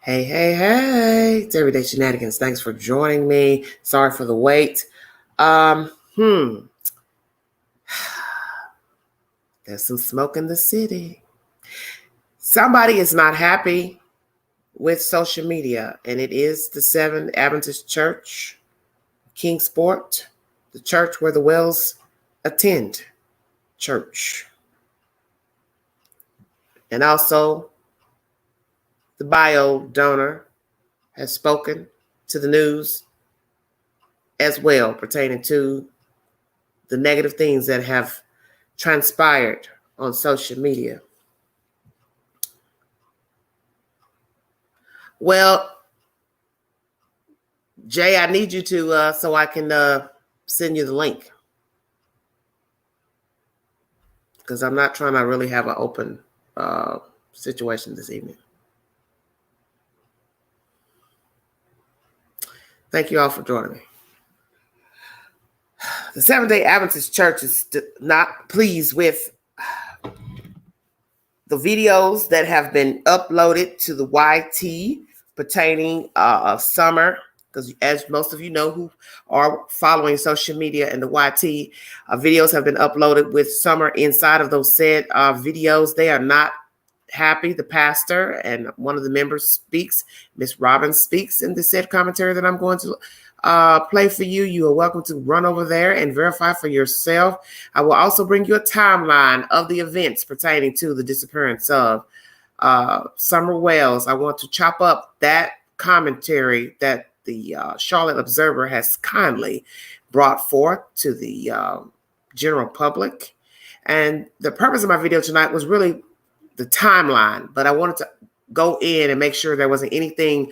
Hey. It's Everyday Shenanigans. Thanks for joining me. Sorry for the wait. There's some smoke in the city. Somebody is not happy with social media, and it is the Seventh Adventist Church, Kingsport, the church where the Wells attend church. And also, the bio donor has spoken to the news as well, pertaining to the negative things that have transpired on social media. Well, Jay, I need you to, so I can send you the link. Because I'm not trying to really have an open situation this evening. Thank you all for joining me. The Seventh-day Adventist Church is not pleased with the videos that have been uploaded to the YT pertaining of summer, because as most of you know who are following social media and the YT, videos have been uploaded with summer inside of those said videos. They are not happy. The pastor and one of the members speaks, Miss Robbins speaks in the said commentary that I'm going to play for you. You are welcome to run over there and verify for yourself. I will also bring you a timeline of the events pertaining to the disappearance of Summer Wells. I want to chop up that commentary that the Charlotte Observer has kindly brought forth to the general public. And the purpose of my video tonight was really the timeline, but I wanted to go in and make sure there wasn't anything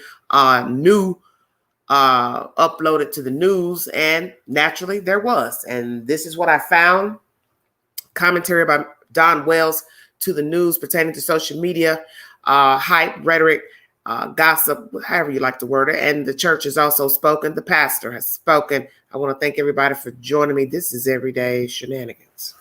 new uploaded to the news, and naturally there was. And this is what I found: commentary by Don Wells to the news pertaining to social media, hype, rhetoric, gossip, however you like to word it. And the church has also spoken. The pastor has spoken. I want to thank everybody for joining me. This is Everyday Shenanigans.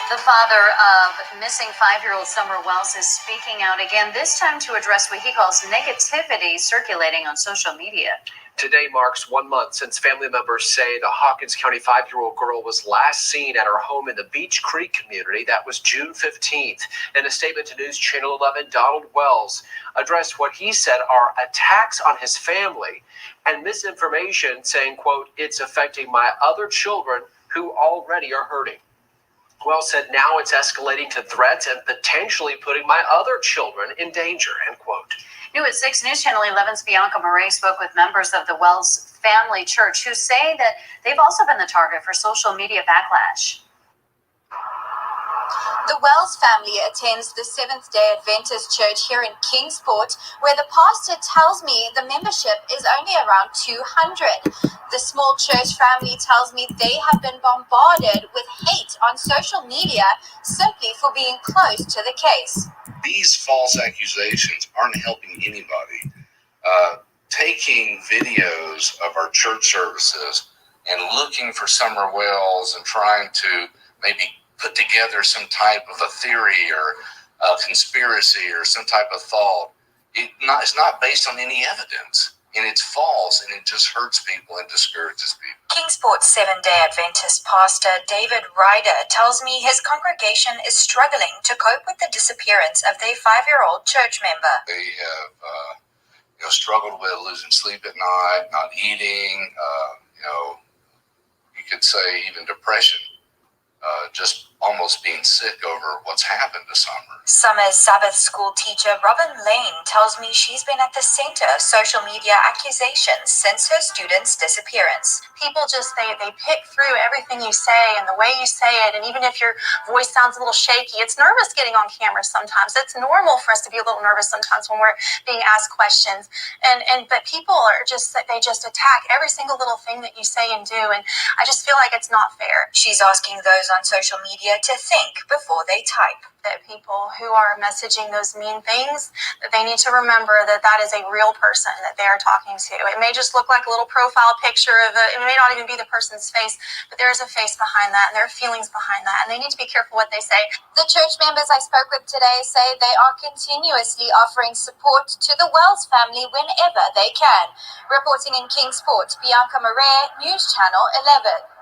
The father of missing 5-year-old Summer Wells is speaking out again, this time to address what he calls negativity circulating on social media. Today marks 1 month since family members say the Hawkins County 5-year-old girl was last seen at her home in the Beach Creek community. That was June 15th. In a statement to News Channel 11, Donald Wells addressed what he said are attacks on his family and misinformation, saying, quote, "It's affecting my other children who already are hurting." Wells said now it's escalating to threats and potentially putting my other children in danger, end quote. New at 6 News Channel 11's Bianca Murray spoke with members of the Wells family church who say that they've also been the target for social media backlash. The Wells family attends the Seventh-day Adventist Church here in Kingsport, where the pastor tells me the membership is only around 200. The small church family tells me they have been bombarded with hate on social media simply for being close to the case. These false accusations aren't helping anybody. Taking videos of our church services and looking for Summer Wells and trying to maybe put together some type of a theory or a conspiracy or some type of thought, it's not based on any evidence, and it's false, and it just hurts people and discourages people. Kingsport Seventh-day Adventist pastor David Ryder tells me his congregation is struggling to cope with the disappearance of their 5-year-old church member. They have struggled with losing sleep at night, not eating, you could say even depression. Just almost being sick over what's happened to Summer. Summer's Sabbath school teacher Robin Lane tells me she's been at the center of social media accusations since her student's disappearance. People just, they pick through everything you say and the way you say it, and even if your voice sounds a little shaky, it's nervous getting on camera sometimes. It's normal for us to be a little nervous sometimes when we're being asked questions. But people are they just attack every single little thing that you say and do, and I just feel like it's not fair. She's asking those on social media media to think before they type. That people who are messaging those mean things, that they need to remember that that is a real person that they are talking to. It may just look like a little profile picture it may not even be the person's face, but there is a face behind that and there are feelings behind that, and they need to be careful what they say. The church members I spoke with today say they are continuously offering support to the Wells family whenever they can. Reporting in Kingsport, Bianca Marais, News Channel 11.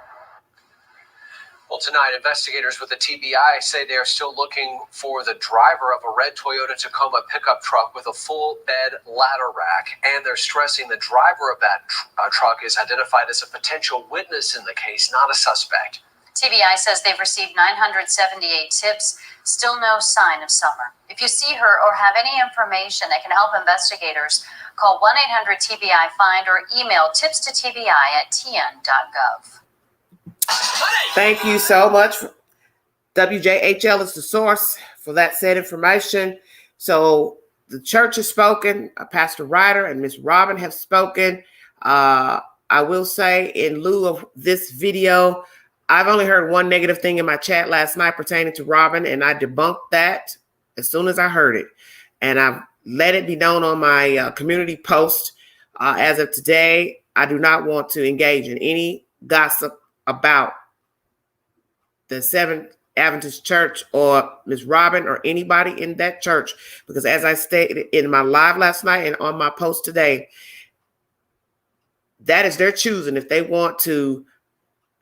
Well, tonight, investigators with the TBI say they are still looking for the driver of a red Toyota Tacoma pickup truck with a full bed ladder rack. And they're stressing the driver of that truck is identified as a potential witness in the case, not a suspect. TBI says they've received 978 tips, still no sign of Summer. If you see her or have any information that can help investigators, call 1-800-TBI-FIND or email tipstotbi@tn.gov. Thank you so much. WJHL is the source for that said information. So the church has spoken. Pastor Ryder and Miss Robin have spoken. I will say, in lieu of this video, I've only heard one negative thing in my chat last night pertaining to Robin, and I debunked that as soon as I heard it. And I've let it be known on my community post. As of today, I do not want to engage in any gossip about the Seventh Adventist Church or Miss Robin or anybody in that church, because as I stated in my live last night and on my post today, that is their choosing. If they want to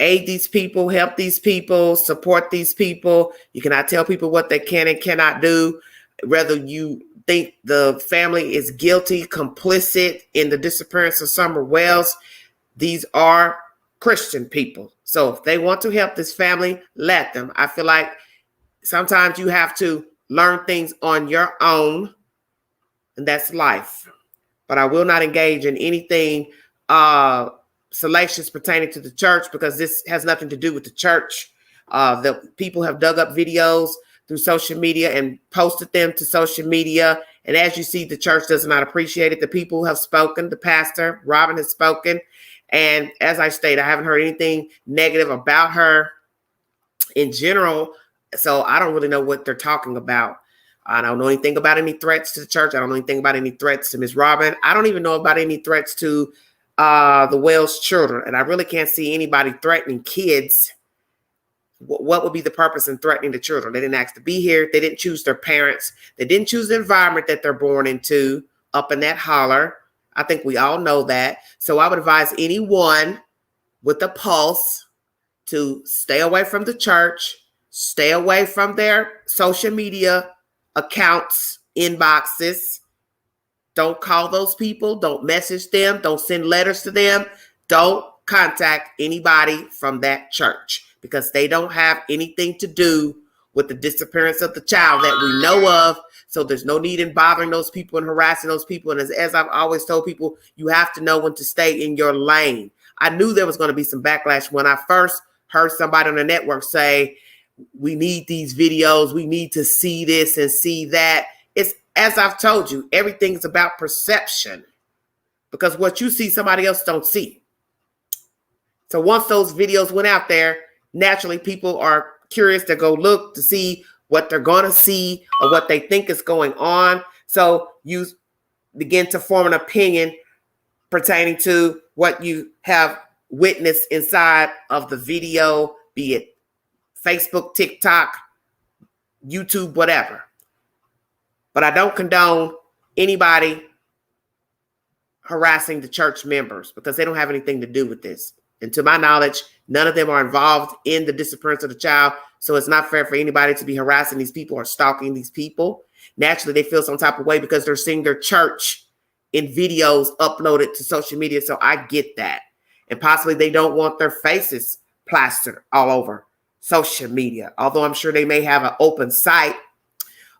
aid these people, help these people, support these people, you cannot tell people what they can and cannot do. Whether you think the family is guilty, complicit in the disappearance of Summer Wells, these are Christian people. So if they want to help this family, let them. I feel like sometimes you have to learn things on your own, and that's life. But I will not engage in anything salacious pertaining to the church, because this has nothing to do with the church. The people have dug up videos through social media and posted them to social media. And as you see, the church does not appreciate it. The people have spoken. The pastor, Robin, has spoken. And as I stated, I haven't heard anything negative about her in general. So I don't really know what they're talking about. I don't know anything about any threats to the church. I don't know anything about any threats to Miss Robin. I don't even know about any threats to the Wells children. And I really can't see anybody threatening kids. What would be the purpose in threatening the children? They didn't ask to be here. They didn't choose their parents. They didn't choose the environment that they're born into up in that holler. I think we all know that. So I would advise anyone with a pulse to stay away from the church, stay away from their social media accounts, inboxes. Don't call those people. Don't message them. Don't send letters to them. Don't contact anybody from that church, because they don't have anything to do with the disappearance of the child that we know of. So there's no need in bothering those people and harassing those people. And as I've always told people, you have to know when to stay in your lane. I knew there was going to be some backlash when I first heard somebody on the network say, we need these videos. We need to see this and see that. It's, as I've told you, everything's about perception, because what you see, somebody else don't see. So once those videos went out there, naturally people are curious to go look to see what they're going to see or what they think is going on. So you begin to form an opinion pertaining to what you have witnessed inside of the video, be it Facebook, TikTok, YouTube, whatever. But I don't condone anybody harassing the church members, because they don't have anything to do with this. And to my knowledge, none of them are involved in the disappearance of the child. So it's not fair for anybody to be harassing these people or stalking these people. Naturally, they feel some type of way because they're seeing their church in videos uploaded to social media. So I get that. And possibly they don't want their faces plastered all over social media. Although I'm sure they may have an open site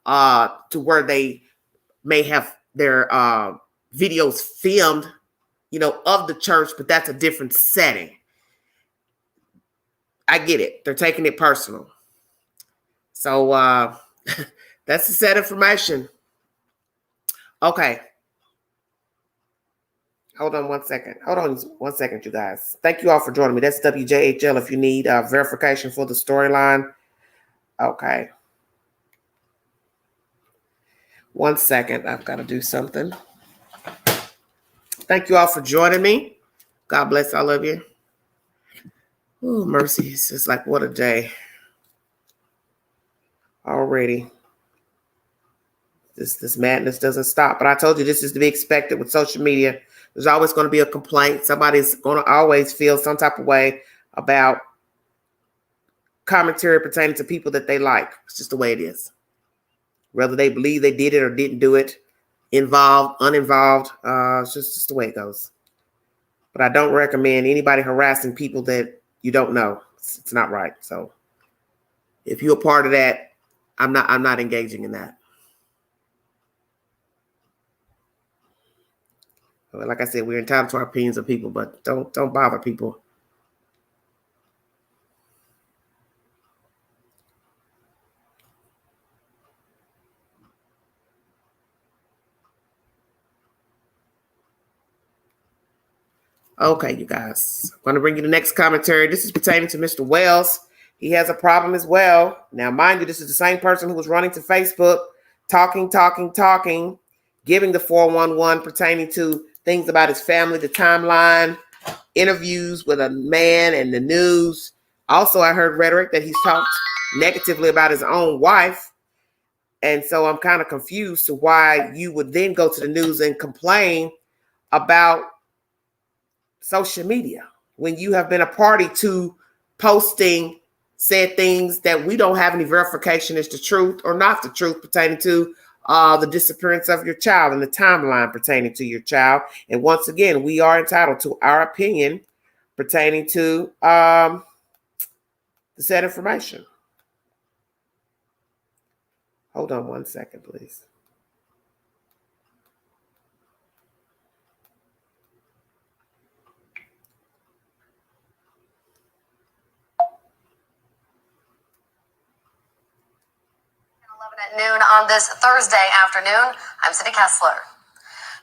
to where they may have their videos filmed, of the church, but that's a different setting. I get it. They're taking it personal. So that's the set information. Okay. Hold on one second, you guys. Thank you all for joining me. That's WJHL. If you need verification for the storyline, Okay. 1 second. I've got to do something. Thank you all for joining me. God bless all of you. Oh, mercy. It's just like, what a day. Already. This madness doesn't stop. But I told you this is to be expected with social media. There's always going to be a complaint. Somebody's going to always feel some type of way about commentary pertaining to people that they like. It's just the way it is. Whether they believe they did it or didn't do it, involved, uninvolved, it's just the way it goes. But I don't recommend anybody harassing people that you don't know. It's not right. So if you're a part of that, I'm not engaging in that. Like I said, we're entitled to our opinions of people, but don't bother people. Okay, you guys. I'm going to bring you the next commentary. This is pertaining to Mr. Wells. He has a problem as well. Now, mind you, this is the same person who was running to Facebook, talking, giving the 411 pertaining to things about his family, the timeline, interviews with a man and the news. Also, I heard rhetoric that he's talked negatively about his own wife. And so I'm kind of confused to why you would then go to the news and complain about social media when you have been a party to posting said things that we don't have any verification as the truth or not the truth pertaining to the disappearance of your child and the timeline pertaining to your child. And once again, we are entitled to our opinion pertaining to the said information. Hold on 1 second, please. At noon on this Thursday afternoon, I'm Cindy Kessler.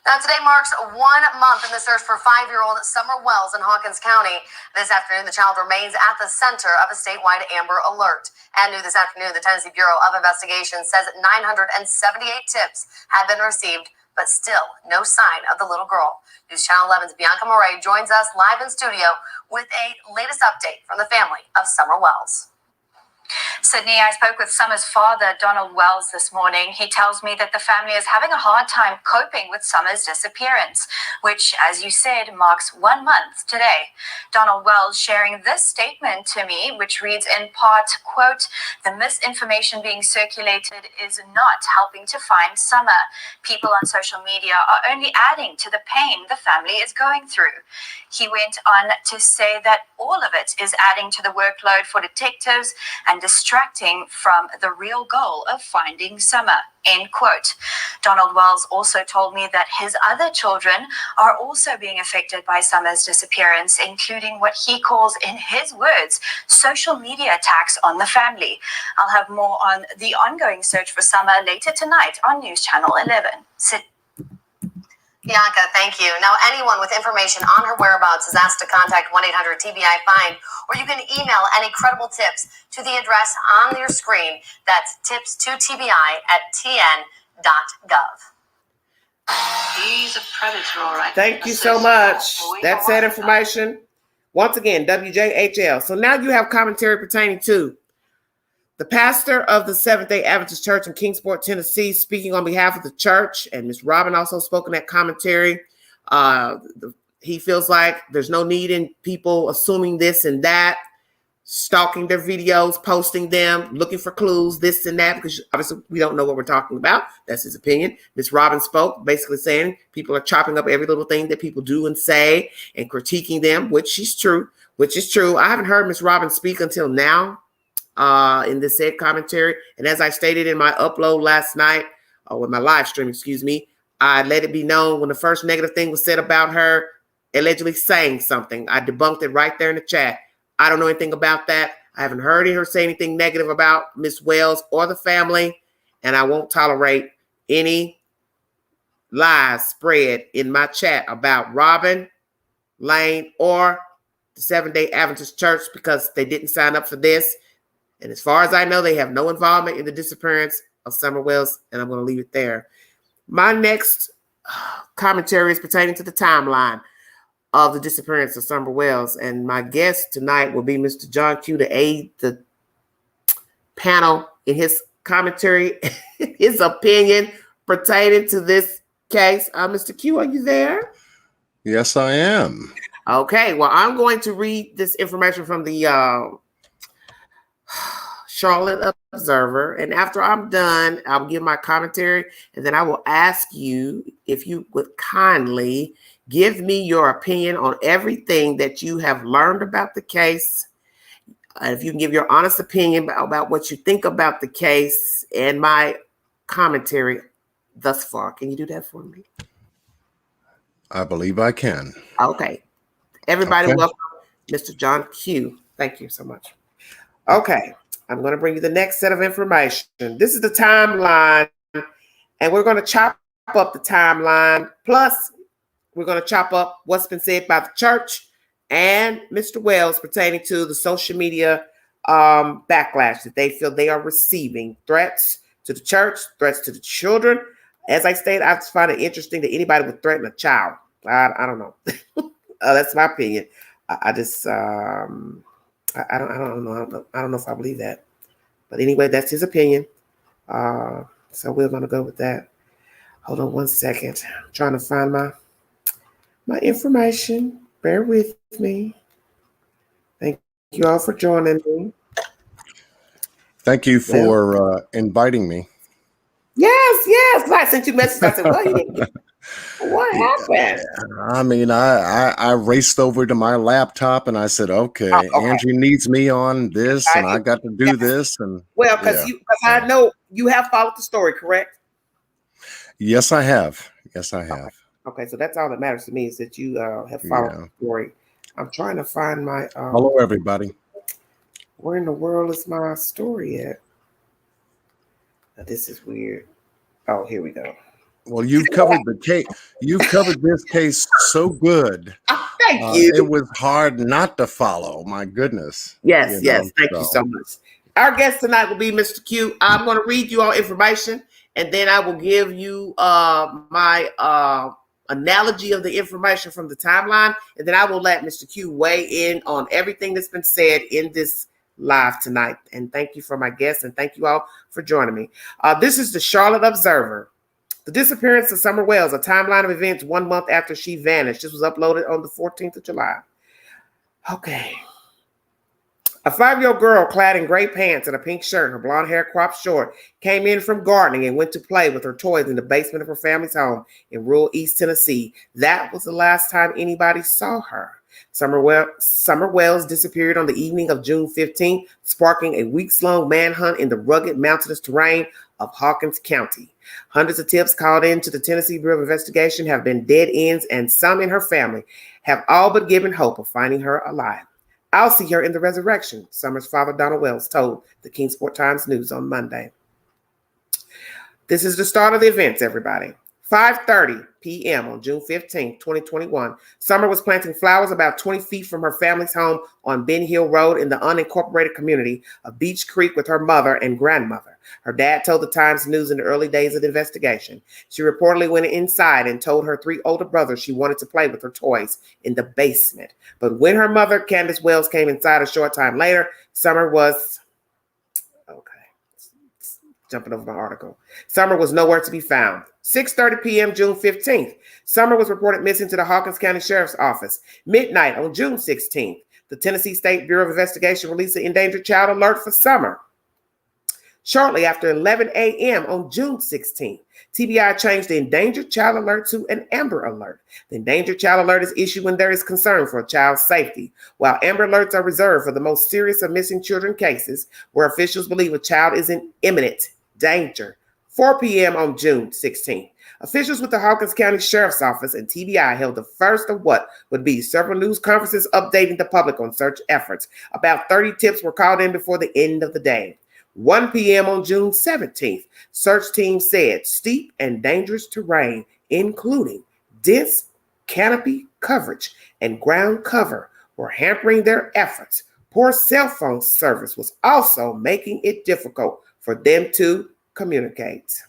Now, today marks 1 month in the search for 5-year-old Summer Wells in Hawkins County. This afternoon, the child remains at the center of a statewide Amber Alert. And new this afternoon, the Tennessee Bureau of Investigation says 978 tips have been received, but still no sign of the little girl. News Channel 11's Bianca Moray joins us live in studio with a latest update from the family of Summer Wells. Sydney, I spoke with Summer's father, Donald Wells, this morning. He tells me that the family is having a hard time coping with Summer's disappearance, which, as you said, marks 1 month today. Donald Wells sharing this statement to me, which reads in part, quote, "The misinformation being circulated is not helping to find Summer. People on social media are only adding to the pain the family is going through." He went on to say that all of it is adding to the workload for detectives and distracting from the real goal of finding Summer, end quote. Donald Wells also told me that his other children are also being affected by Summer's disappearance, including what he calls, in his words, social media attacks on the family. I'll have more on the ongoing search for Summer later tonight on News Channel 11. Bianca, thank you. Now, anyone with information on her whereabouts is asked to contact 1-800-TBI-FIND, or you can email any credible tips to the address on your screen. That's tips2TBI@tn.gov. He's a predator, all right. Thank you so much. That's that information. Once again, WJHL. So now you have commentary pertaining to the pastor of the Seventh-day Adventist Church in Kingsport, Tennessee, speaking on behalf of the church, and Ms. Robin also spoke in that commentary. He feels like there's no need in people assuming this and that, stalking their videos, posting them, looking for clues, this and that, because obviously we don't know what we're talking about. That's his opinion. Ms. Robin spoke, basically saying people are chopping up every little thing that people do and say and critiquing them, which is true. I haven't heard Ms. Robin speak until now. In this said commentary. And as I stated in my upload last night, with my live stream, I let it be known when the first negative thing was said about her, allegedly saying something. I debunked it right there in the chat. I don't know anything about that. I haven't heard her say anything negative about Miss Wells or the family, and I won't tolerate any lies spread in my chat about Robin, Lane, or the Seventh-day Adventist Church, because they didn't sign up for this. And as far as I know, they have no involvement in the disappearance of Summer Wells, and I'm going to leave it there. My next commentary is pertaining to the timeline of the disappearance of Summer Wells, and my guest tonight will be Mr. John Q to aid the panel in his commentary, his opinion pertaining to this case. Mr. Q, are you there? Yes, I am. Okay, well, I'm going to read this information from the Charlotte Observer, and after I'm done, I'll give my commentary, and then I will ask you if you would kindly give me your opinion on everything that you have learned about the case. If you can give your honest opinion about what you think about the case and my commentary thus far. Can you do that for me? I believe I can. Okay. Everybody, Okay. welcome Mr. John Q. Thank you so much. Okay. I'm going to bring you the next set of information. This is the timeline, and we're going to chop up the timeline. Plus, we're going to chop up what's been said by the church and Mr. Wells pertaining to the social media backlash that they feel they are receiving. Threats to the church, threats to the children. As I stated, I find it interesting that anybody would threaten a child. I don't know. That's my opinion. I just I don't know. I don't know if I believe that. But anyway, that's his opinion. So we're going to go with that. Hold on one second. I'm trying to find my information. Bear with me. Thank you all for joining me. Thank you for inviting me. Yes. I sent you a message. I said, well, you didn't get what happened? I mean, I raced over to my laptop and I said, okay. Angie needs me on this, and I got to do this. And well, because I know you have followed the story, correct? Yes, I have. Yes, I have. Okay, so that's all that matters to me is that you have followed the story. I'm trying to find my. Hello, everybody. Where in the world is my story at? Now, this is weird. Oh, here we go. Well, you've covered the case. You covered this case so good. Thank you. It was hard not to follow. My goodness. Yes. Thank you so much. Our guest tonight will be Mr. Q. I'm going to read you all information, and then I will give you my analogy of the information from the timeline, and then I will let Mr. Q weigh in on everything that's been said in this live tonight. And thank you for my guests, and thank you all for joining me. This is the Charlotte Observer. The disappearance of Summer Wells, a timeline of events 1 month after she vanished. This was uploaded on the 14th of July. Okay. A 5-year-old girl clad in gray pants and a pink shirt, her blonde hair cropped short, came in from gardening and went to play with her toys in the basement of her family's home in rural East Tennessee. That was the last time anybody saw her. Summer Wells disappeared on the evening of June 15th, sparking a weeks-long manhunt in the rugged mountainous terrain of Hawkins County. Hundreds of tips called in to the Tennessee Bureau of Investigation have been dead ends, and some in her family have all but given hope of finding her alive. I'll see her in the resurrection, Summer's father, Donald Wells, told the Kingsport Times News on Monday. This is the start of the events, everybody. 5:30 p.m. on June 15, 2021, Summer was planting flowers about 20 feet from her family's home on Ben Hill Road in the unincorporated community of Beach Creek with her mother and grandmother. Her dad told the Times News in the early days of the investigation. She reportedly went inside and told her 3 older brothers she wanted to play with her toys in the basement. But when her mother, Candace Wells, came inside a short time later, Summer was... Jumping over my article. Summer was nowhere to be found. 6:30 p.m. June 15th. Summer was reported missing to the Hawkins County Sheriff's Office. Midnight on June 16th. The Tennessee State Bureau of Investigation released an endangered child alert for Summer. Shortly after 11 a.m. on June 16th, TBI changed the endangered child alert to an Amber Alert. The endangered child alert is issued when there is concern for a child's safety, while Amber Alerts are reserved for the most serious of missing children cases where officials believe a child is in imminent danger. 4 p.m. on June 16th, officials with the Hawkins County Sheriff's Office and TBI held the first of what would be several news conferences updating the public on search efforts. About 30 tips were called in before the end of the day. 1 p.m. on June 17th, search team said steep and dangerous terrain, including dense canopy coverage and ground cover, were hampering their efforts. Poor cell phone service was also making it difficult for them to communicate.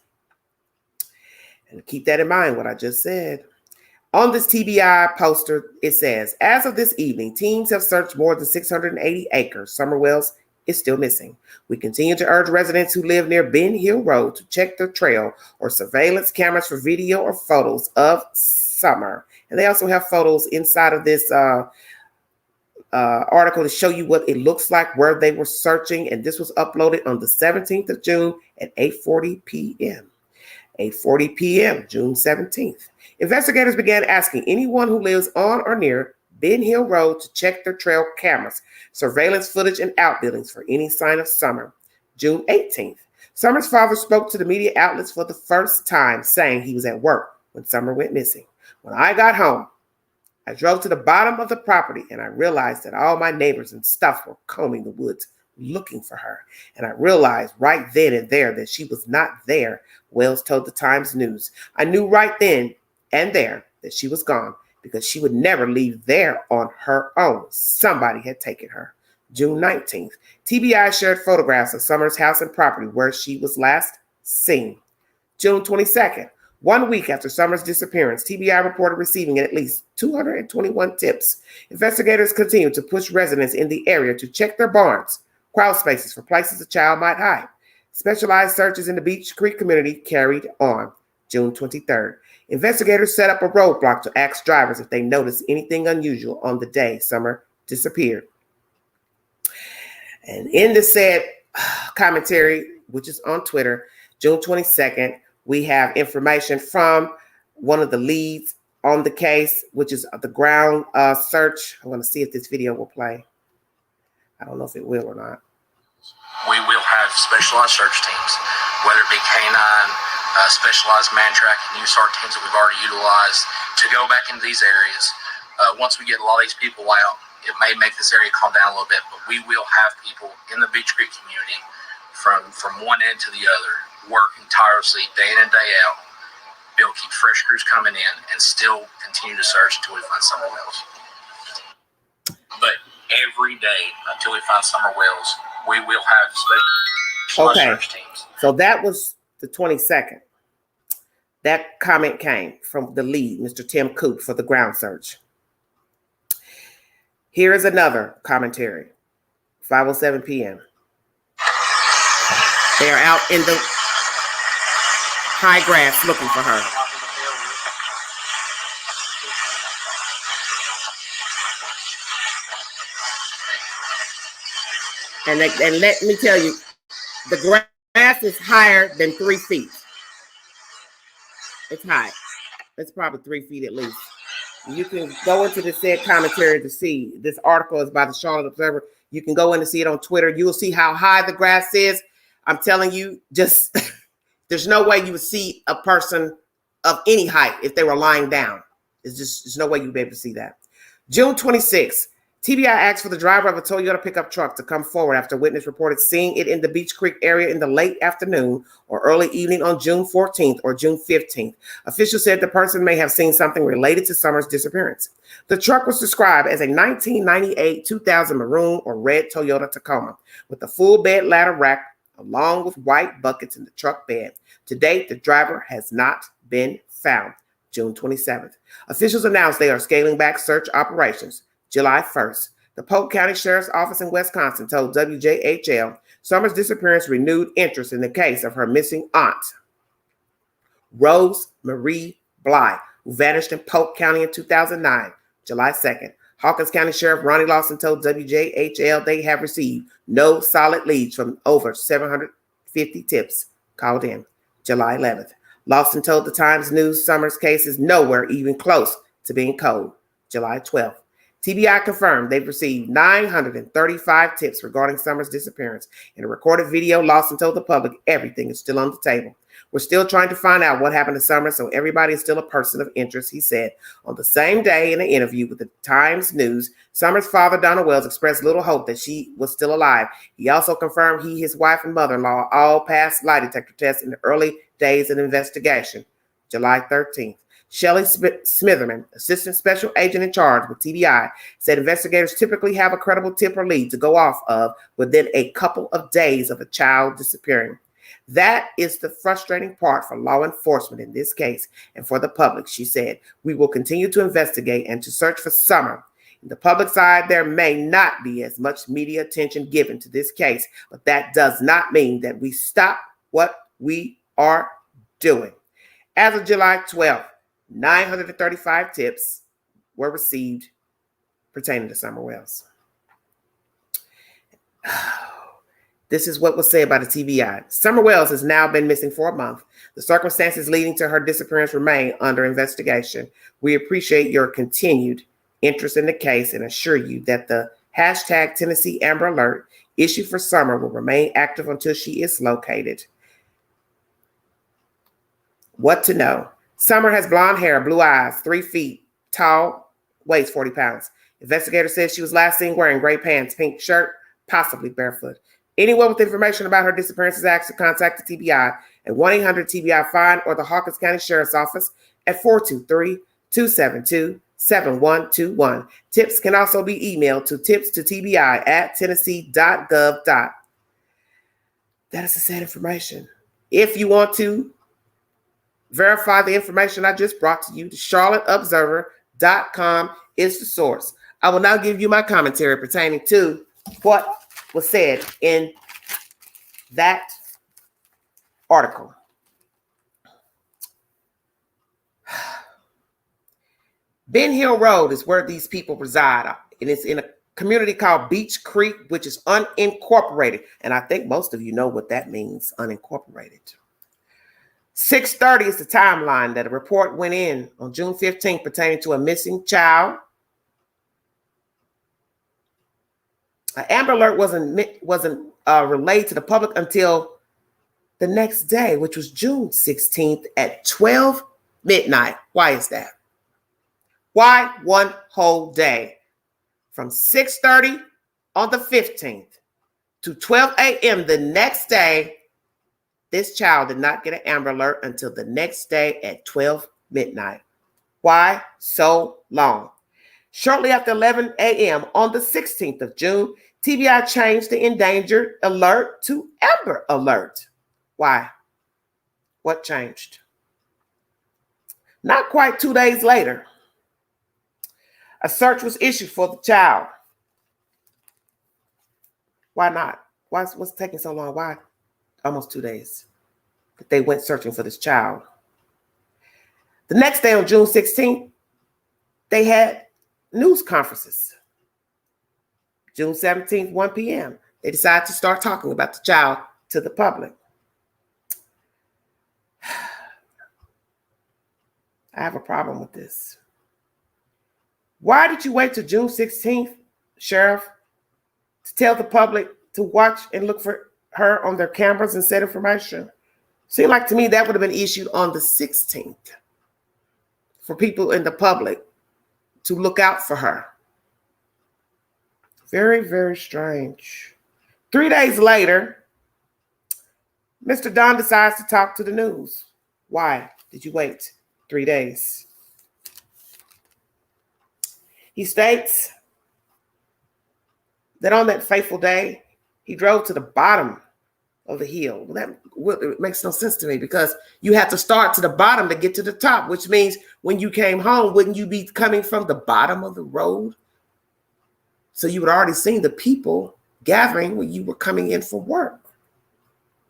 And keep that in mind, what I just said. On this TBI poster, it says, as of this evening, teams have searched more than 680 acres. Summer Wells is still missing. We continue to urge residents who live near Ben Hill Road to check their trail or surveillance cameras for video or photos of Summer. And they also have photos inside of this article to show you what it looks like where they were searching. And this was uploaded on the 17th of June at 8:40 p.m. 8:40 p.m., June 17th. Investigators began asking anyone who lives on or near Ben Hill Road to check their trail cameras, surveillance footage, and outbuildings for any sign of Summer. June 18th. Summer's father spoke to the media outlets for the first time, saying he was at work when Summer went missing. When I got home, I drove to the bottom of the property and I realized that all my neighbors and stuff were combing the woods looking for her. And I realized right then and there that she was not there, Wells told the Times News. I knew right then and there that she was gone because she would never leave there on her own. Somebody had taken her. June 19th, TBI shared photographs of Summer's house and property where she was last seen. June 22nd, 1 week after Summer's disappearance, TBI reported receiving at least 221 tips. Investigators continue to push residents in the area to check their barns, crawl spaces for places a child might hide. Specialized searches in the Beach Creek community carried on. June 23rd, investigators set up a roadblock to ask drivers if they noticed anything unusual on the day Summer disappeared. And in the said commentary, which is on Twitter, June 22nd, we have information from one of the leads on the case, which is the ground search. I want to see if this video will play. I don't know if it will or not. We will have specialized search teams, whether it be canine, specialized man tracking, USAR teams that we've already utilized to go back into these areas. Once we get a lot of these people out, it may make this area calm down a little bit, but we will have people in the Beach Creek community from one end to the other, working tirelessly day in and day out, be able to keep fresh crews coming in and still continue to search until we find Summer Wells. But every day until we find Summer Wells, we will have special search teams. So that was the 22nd. That comment came from the lead, Mr. Tim Coop, for the ground search. Here is another commentary, 5:07 p.m. They are out in the high grass looking for her. And let me tell you, the grass is higher than 3 feet. It's high. It's probably 3 feet at least. You can go into the said commentary to see. This article is by the Charlotte Observer. You can go in and see it on Twitter. You will see how high the grass is. I'm telling you, just there's no way you would see a person of any height if they were lying down. There's no way you'd be able to see that. June 26th, TBI asked for the driver of a Toyota pickup truck to come forward after witness reported seeing it in the Beach Creek area in the late afternoon or early evening on June 14th or June 15th. Officials said the person may have seen something related to Summer's disappearance. The truck was described as a 1998 2000 maroon or red Toyota Tacoma with a full bed ladder rack along with white buckets in the truck bed. To date, the driver has not been found. June 27th. Officials announced they are scaling back search operations. July 1st. The Polk County Sheriff's Office in Wisconsin told WJHL Summer's disappearance renewed interest in the case of her missing aunt, Rose Marie Bly, who vanished in Polk County in 2009. July 2nd. Hawkins County Sheriff Ronnie Lawson told WJHL they have received no solid leads from over 750 tips called in. July 11th. Lawson told the Times News Summer's case is nowhere even close to being cold. July 12th. TBI confirmed they've received 935 tips regarding Summer's disappearance. In a recorded video, Lawson told the public everything is still on the table. We're still trying to find out what happened to Summer, so everybody is still a person of interest, he said. On the same day, in an interview with the Times News, Summer's father, Donald Wells, expressed little hope that she was still alive. He also confirmed he, his wife, and mother-in-law all passed lie detector tests in the early days of the investigation. July 13th. Shelley Smitherman, assistant special agent in charge with TBI, said investigators typically have a credible tip or lead to go off of within a couple of days of a child disappearing. That is the frustrating part for law enforcement in this case and for the public, she said. We will continue to investigate and to search for Summer. In the public side, there may not be as much media attention given to this case, but that does not mean that we stop what we are doing. As of July 12th, 935 tips were received pertaining to Summer Wells. This is what was said by the TBI. Summer Wells has now been missing for a month. The circumstances leading to her disappearance remain under investigation. We appreciate your continued interest in the case and assure you that the hashtag Tennessee Amber Alert issue for Summer will remain active until she is located. What to know? Summer has blonde hair, blue eyes, 3 feet tall, weighs 40 pounds. Investigator says she was last seen wearing gray pants, pink shirt, possibly barefoot. Anyone with information about her disappearance is asked to contact the TBI at 1-800-TBI-FIND or the Hawkins County Sheriff's Office at 423-272-7121. Tips can also be emailed to tipstotbi@tennessee.gov. That is the sad information. If you want to verify the information I just brought to you, the charlotteobserver.com is the source. I will now give you my commentary pertaining to what was said in that article. Ben Hill Road is where these people reside. And it's in a community called Beach Creek, which is unincorporated. And I think most of you know what that means, unincorporated. 6:30 is the timeline that a report went in on June 15th pertaining to a missing child. An Amber Alert wasn't relayed to the public until the next day, which was June 16th at 12 midnight. Why is that? Why one whole day? From 6:30 on the 15th to 12 a.m. the next day, this child did not get an Amber Alert until the next day at 12 midnight. Why so long? Shortly after 11 a.m. on the 16th of June, TBI changed the endangered alert to Amber Alert. Why? What changed? Not quite 2 days later, a search was issued for the child. Why not? What's taking so long? Why almost 2 days that they went searching for this child? The next day on June 16th, they had news conferences. June 17th, 1 p.m. They decided to start talking about the child to the public. I have a problem with this. Why did you wait till June 16th, Sheriff, to tell the public to watch and look for her on their cameras and set information? Seemed like to me that would have been issued on the 16th for people in the public to look out for her. Very, very strange. 3 days later, Mr. Don decides to talk to the news. Why did you wait 3 days? He states that on that fateful day, he drove to the bottom of the hill. Well, it makes no sense to me because you have to start to the bottom to get to the top, which means when you came home, wouldn't you be coming from the bottom of the road? So you had already seen the people gathering when you were coming in for work.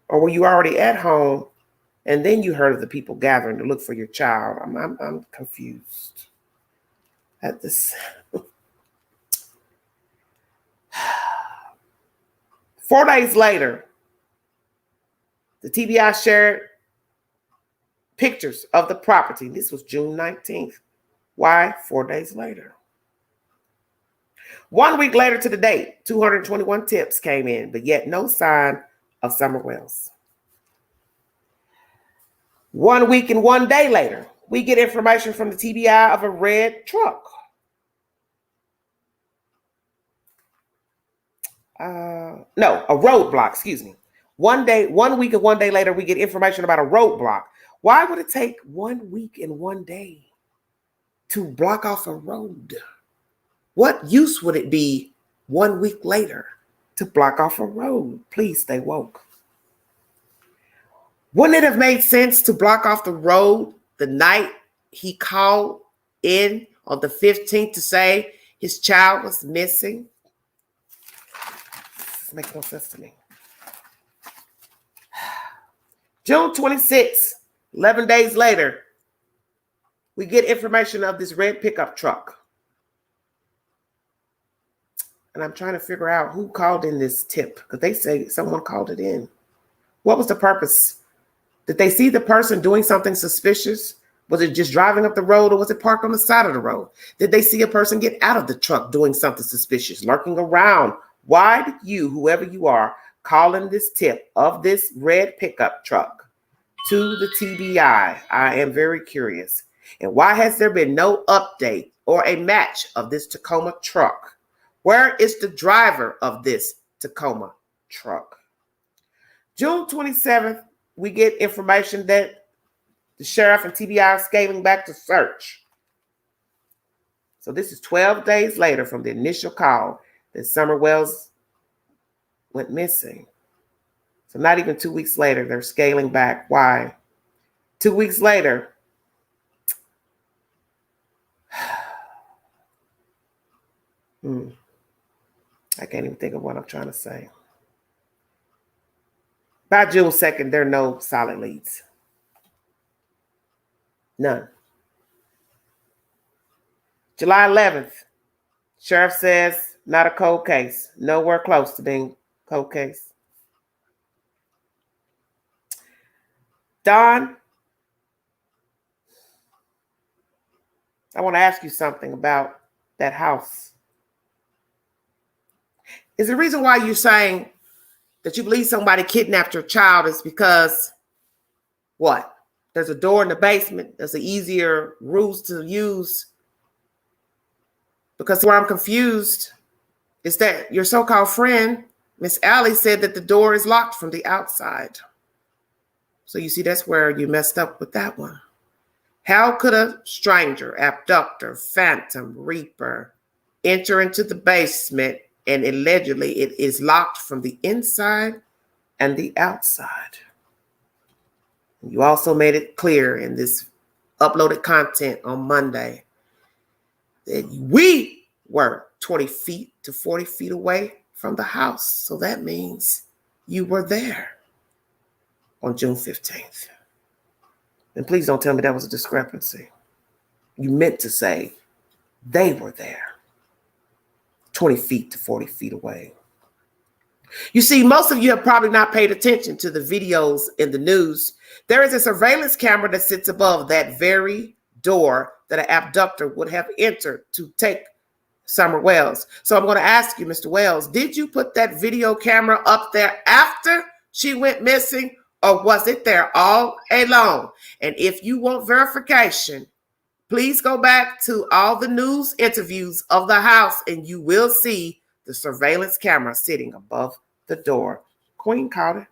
Or were you already at home and then you heard of the people gathering to look for your child? I'm confused at this. 4 days later, the TBI shared pictures of the property. This was June 19th. Why 4 days later? 1 week later to the date, 221 tips came in, but yet no sign of Summer Wells. 1 week and 1 day later, we get information from the TBI of a red truck. A roadblock, excuse me. 1 week and 1 day later, we get information about a roadblock. Why would it take 1 week and 1 day to block off a road? What use would it be 1 week later to block off a road? Please stay woke. Wouldn't it have made sense to block off the road the night he called in on the 15th to say his child was missing? This makes no sense to me. June 26th, 11 days later, we get information of this red pickup truck. And I'm trying to figure out who called in this tip, because they say someone called it in. What was the purpose? Did they see the person doing something suspicious? Was it just driving up the road, or was it parked on the side of the road? Did they see a person get out of the truck doing something suspicious, lurking around? Why did you, whoever you are, call in this tip of this red pickup truck to the TBI? I am very curious. And why has there been no update or a match of this Tacoma truck? Where is the driver of this Tacoma truck? June 27th, we get information that the sheriff and TBI are scaling back to search. So this is 12 days later from the initial call that Summer Wells went missing. So not even 2 weeks later, they're scaling back. Why? 2 weeks later, I can't even think of what I'm trying to say. By June 2nd, there are no solid leads. None. July 11th, sheriff says not a cold case. Nowhere close to being a cold case. Don, I want to ask you something about that house. Is the reason why you're saying that you believe somebody kidnapped your child is because what? There's a door in the basement. There's an easier ruse to use. Because where I'm confused is that your so-called friend, Miss Allie, said that the door is locked from the outside. So you see, that's where you messed up with that one. How could a stranger, abductor, phantom, reaper enter into the basement and allegedly it is locked from the inside and the outside? You also made it clear in this uploaded content on Monday that we were 20 feet to 40 feet away from the house. So that means you were there on June 15th. And please don't tell me that was a discrepancy. You meant to say they were there 20 feet to 40 feet away. You see, most of you have probably not paid attention to the videos in the news. There is a surveillance camera that sits above that very door that an abductor would have entered to take Summer Wells. So I'm going to ask you, Mr. Wells, did you put that video camera up there after she went missing, or was it there all along? And if you want verification, please go back to all the news interviews of the house and you will see the surveillance camera sitting above the door. Queen caught it.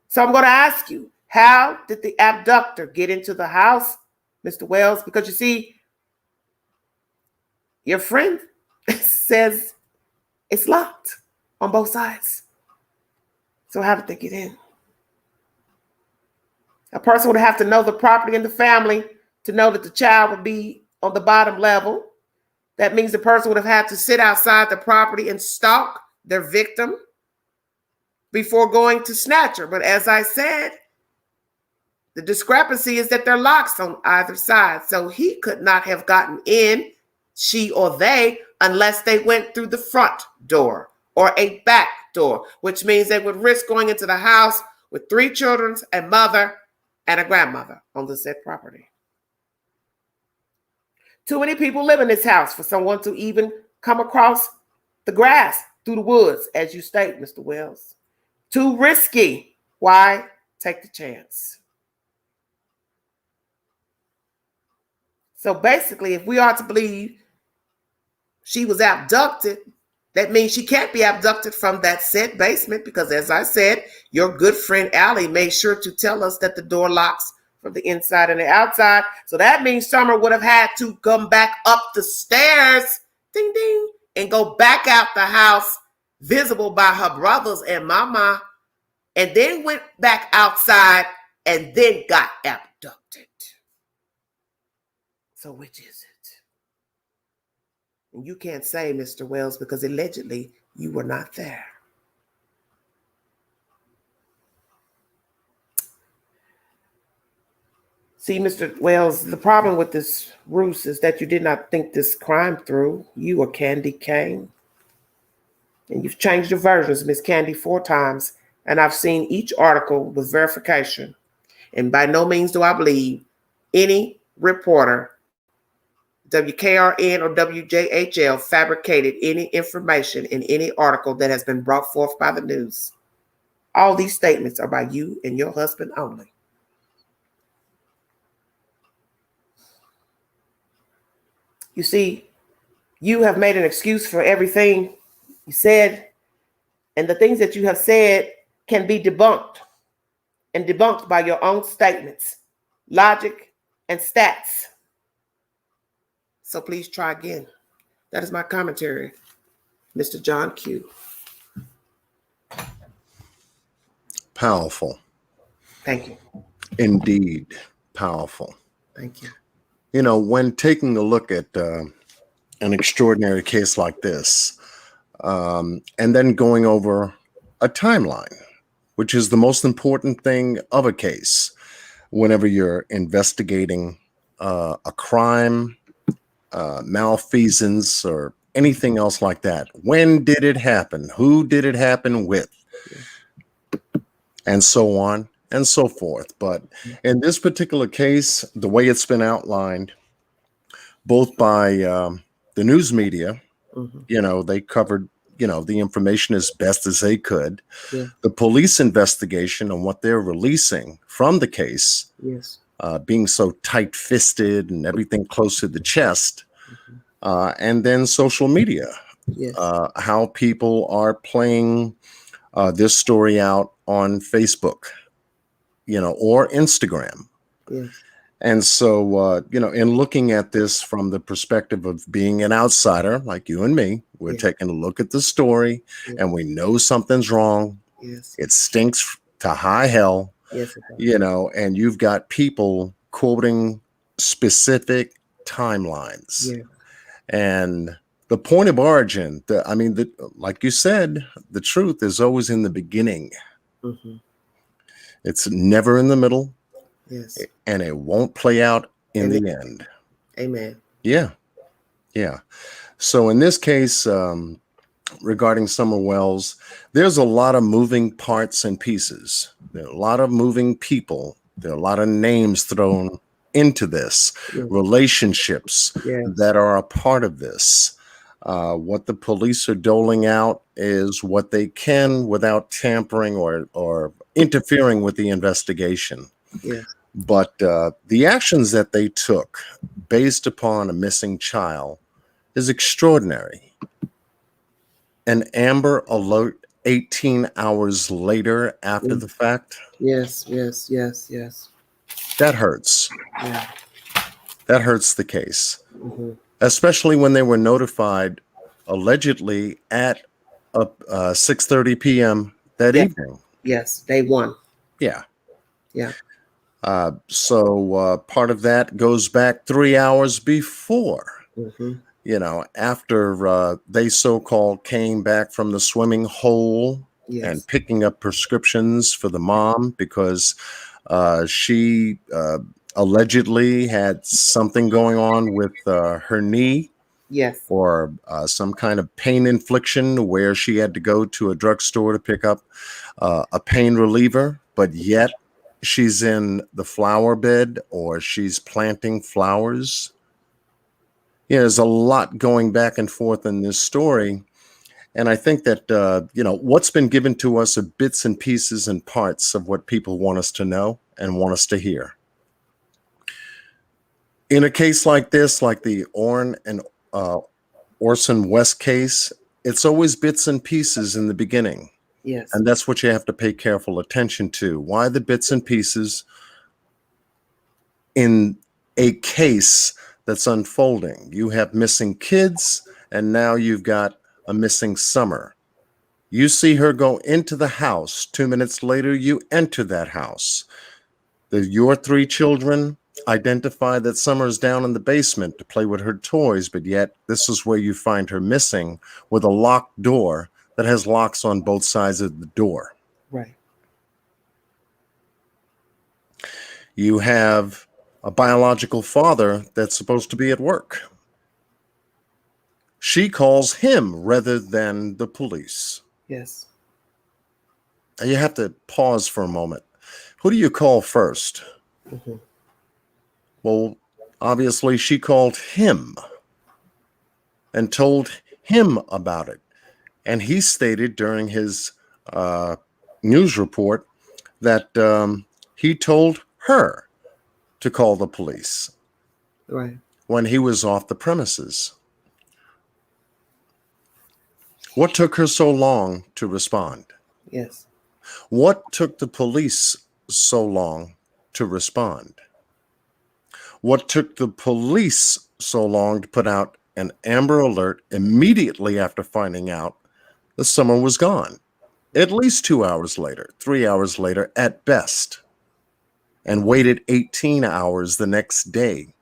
So I'm going to ask you, how did the abductor get into the house, Mr. Wells? Because you see, your friend says it's locked on both sides. So how did they get in? A person would have to know the property and the family to know that the child would be on the bottom level. That means the person would have had to sit outside the property and stalk their victim before going to snatch her. But as I said, the discrepancy is that they're locks on either side. So he could not have gotten in, she or they, unless they went through the front door or a back door, which means they would risk going into the house with 3 children, a mother, and a grandmother on the said property. Too many people live in this house for someone to even come across the grass through the woods, as you state, Mr. Wells. Too risky. Why take the chance? So basically, if we are to believe she was abducted, that means she can't be abducted from that said basement because, as I said, your good friend Allie made sure to tell us that the door locks from the inside and the outside. So that means Summer would have had to come back up the stairs, ding, ding, and go back out the house, visible by her brothers and mama, and then went back outside and then got abducted. So which is it? And you can't say, Mr. Wells, because allegedly you were not there. See, Mr. Wells, the problem with this ruse is that you did not think this crime through. You or Candy Kane. And you've changed your versions, Miss Candy, 4 times. And I've seen each article with verification. And by no means do I believe any reporter, WKRN or WJHL, fabricated any information in any article that has been brought forth by the news. All these statements are by you and your husband only. You see, you have made an excuse for everything you said, and the things that you have said can be debunked, and debunked by your own statements, logic, and stats. So please try again. That is my commentary, Mr. John Q. Powerful. Thank you. Indeed, powerful. Thank you. You know, when taking a look at an extraordinary case like this, and then going over a timeline, which is the most important thing of a case, whenever you're investigating a crime, malfeasance, or anything else like that. When did it happen? Who did it happen with? And so on and so forth. But in this particular case, the way it's been outlined, both by the news media, you know, they covered, you know, the information as best as they could. Yeah. The police investigation and what they're releasing from the case, Yes. being so tight-fisted and everything close to the chest, and then social media, Yes. how people are playing this story out on Facebook, you know, or Instagram. Yes. And so, you know, in looking at this from the perspective of being an outsider like you and me, we're taking a look at the story and we know something's wrong. Yes. It stinks to high hell, Yes. It does. you know, and you've got people quoting specific timelines. Yeah. And the point of origin, like you said, the truth is always in the beginning. It's never in the middle. Yes. And it won't play out in the end. Amen. Yeah. Yeah. So in this case, regarding Summer Wells, there's a lot of moving parts and pieces. There are a lot of moving people. There are a lot of names thrown into this, relationships that are a part of this. What the police are doling out is what they can without tampering or interfering with the investigation. Yes. But the actions that they took based upon a missing child is extraordinary. An Amber Alert 18 hours later after the fact. Yes, yes, yes, yes. That hurts. Yeah. That hurts the case. Especially when they were notified allegedly at 6:30 p.m. that evening. Yes, day one. Yeah. Yeah. So part of that goes back 3 hours before, you know, after they so-called came back from the swimming hole and picking up prescriptions for the mom because she allegedly had something going on with her knee. Yes. Or some kind of pain infliction where she had to go to a drugstore to pick up a pain reliever, but yet she's in the flower bed or she's planting flowers. Yeah, there's a lot going back and forth in this story. And I think that, you know, what's been given to us are bits and pieces and parts of what people want us to know and want us to hear. In a case like this, like the Orson West case, it's always bits and pieces in the beginning. Yes. And that's what you have to pay careful attention to. Why the bits and pieces? in a case that's unfolding. You have missing kids, and now you've got a missing Summer. You see her go into the house. 2 minutes later, you enter that house. Your 3 children identify that Summer is down in the basement to play with her toys, but yet this is where you find her missing, with a locked door that has locks on both sides of the door. Right. You have a biological father that's supposed to be at work. She calls him rather than the police. Yes. You have to pause for a moment. Who do you call first? Mm-hmm. Well, obviously she called him and told him about it. And he stated during his news report that he told her to call the police Right. when he was off the premises. What took her so long to respond? Yes. What took the police so long to respond? What took the police so long to put out an Amber Alert immediately after finding out the Summer was gone? At least 2 hours later, 3 hours later at best, and waited 18 hours the next day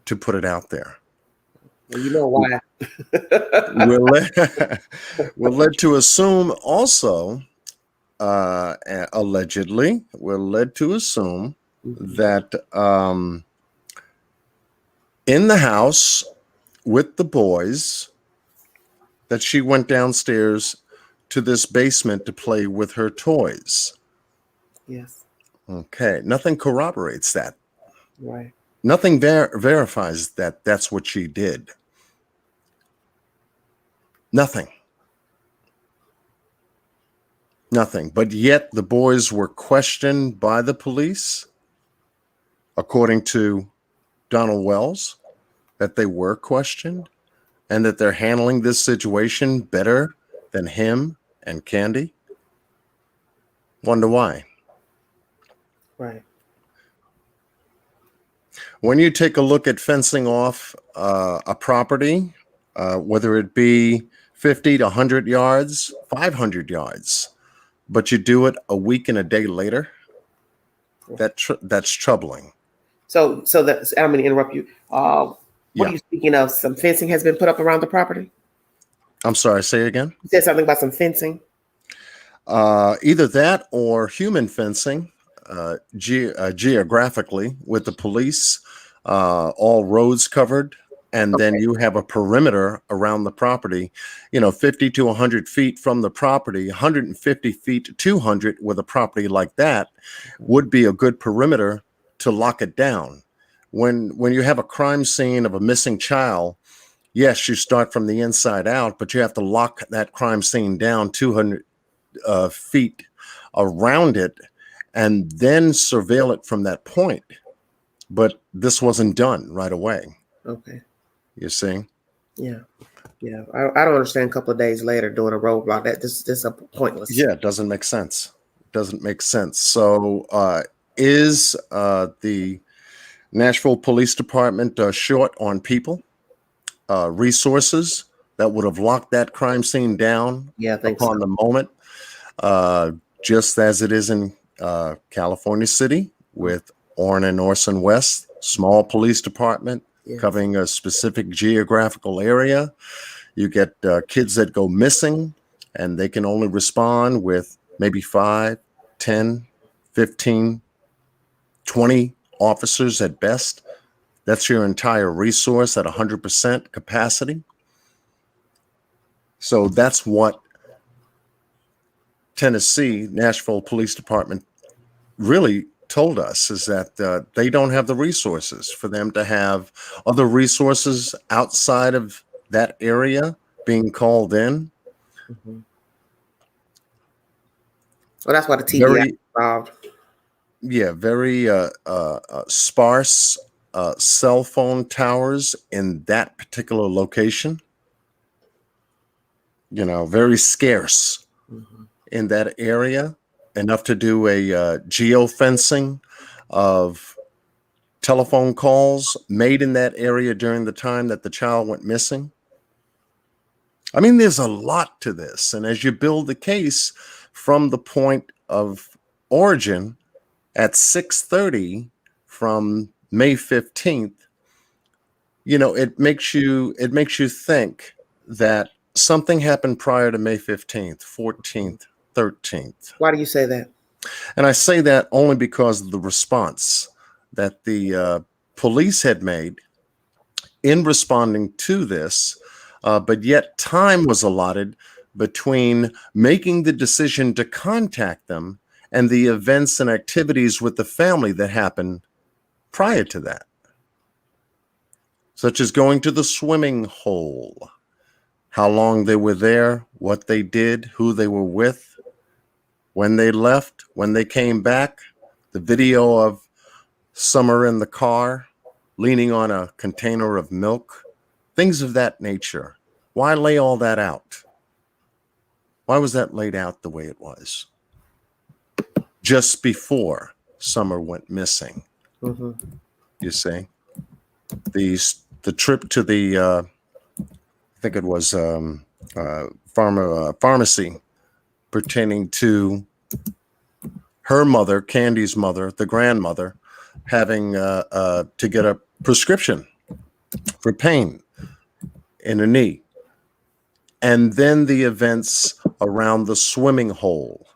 to put it out there. Well, you know why. We're led to assume also, allegedly, we're led to assume that in the house with the boys, that she went downstairs to this basement to play with her toys. Yes. Okay, nothing corroborates that. Right. Nothing verifies that that's what she did. Nothing. Nothing. But yet the boys were questioned by the police, according to Donald Wells, that they were questioned and that they're handling this situation better than him and Candy. Wonder why. Right. When you take a look at fencing off a property, whether it be 50 to 100 yards, 500 yards, but you do it a week and a day later, that's troubling. So that's, I'm going to interrupt you. What are you speaking of? Some fencing has been put up around the property? I'm sorry, say again? You said something about some fencing? Either that or human fencing, geographically, with the police, all roads covered, and then you have a perimeter around the property, 50 to 100 feet from the property. 150 feet to 200 with a property like that would be a good perimeter to lock it down. When you have a crime scene of a missing child, yes, you start from the inside out, but you have to lock that crime scene down 200 feet around it and then surveil it from that point. But this wasn't done right away. Okay. You see? Yeah. Yeah. I don't understand a couple of days later doing a roadblock. This is pointless. Yeah, it doesn't make sense. Doesn't make sense. So is the Nashville Police Department short on people, resources that would have locked that crime scene down upon the moment, just as it is in California City with Orrin and Orson West, small police department covering a specific geographical area. You get kids that go missing and they can only respond with maybe 5, 10, 15, 20 officers at best. That's your entire resource at 100% capacity. So that's what Tennessee Nashville Police Department really told us, is that they don't have the resources for them to have other resources outside of that area being called in. Mm-hmm. Well, that's why the TBI is involved. Yeah, very sparse cell phone towers in that particular location. Very scarce in that area, enough to do a geofencing of telephone calls made in that area during the time that the child went missing. I mean, there's a lot to this. And as you build the case from the point of origin at 6:30 from May 15th, it makes you think that something happened prior to May 15th, 14th, 13th. Why do you say that? And I say that only because of the response that the police had made in responding to this, but yet time was allotted between making the decision to contact them and the events and activities with the family that happened prior to that, such as going to the swimming hole, how long they were there, what they did, who they were with, when they left, when they came back, the video of Summer in the car, leaning on a container of milk, things of that nature. Why lay all that out? Why was that laid out the way it was? Just before Summer went missing. Mm-hmm. You see? The trip to the, I think it was pharmacy pertaining to her mother, Candy's mother, the grandmother, having to get a prescription for pain in a knee. And then the events around the swimming hole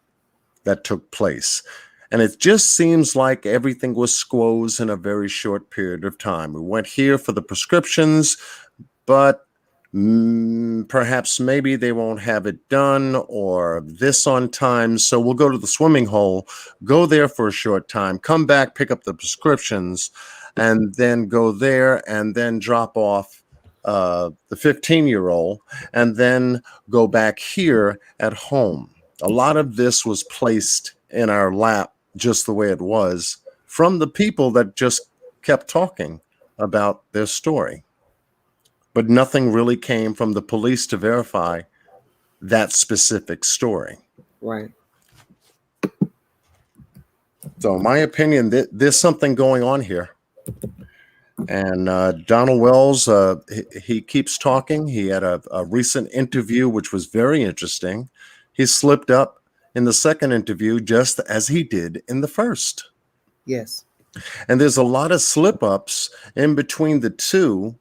that took place. And it just seems like everything was squoze in a very short period of time. We went here for the prescriptions, but perhaps maybe they won't have it done or this on time. So we'll go to the swimming hole, go there for a short time, come back, pick up the prescriptions, and then go there and then drop off the 15-year-old and then go back here at home. A lot of this was placed in our lap just the way it was from the people that just kept talking about their story. But nothing really came from the police to verify that specific story. Right. So in my opinion, there's something going on here. And Donald Wells, he keeps talking. He had a recent interview, which was very interesting. He slipped up in the second interview, just as he did in the first. Yes. And there's a lot of slip-ups in between the two.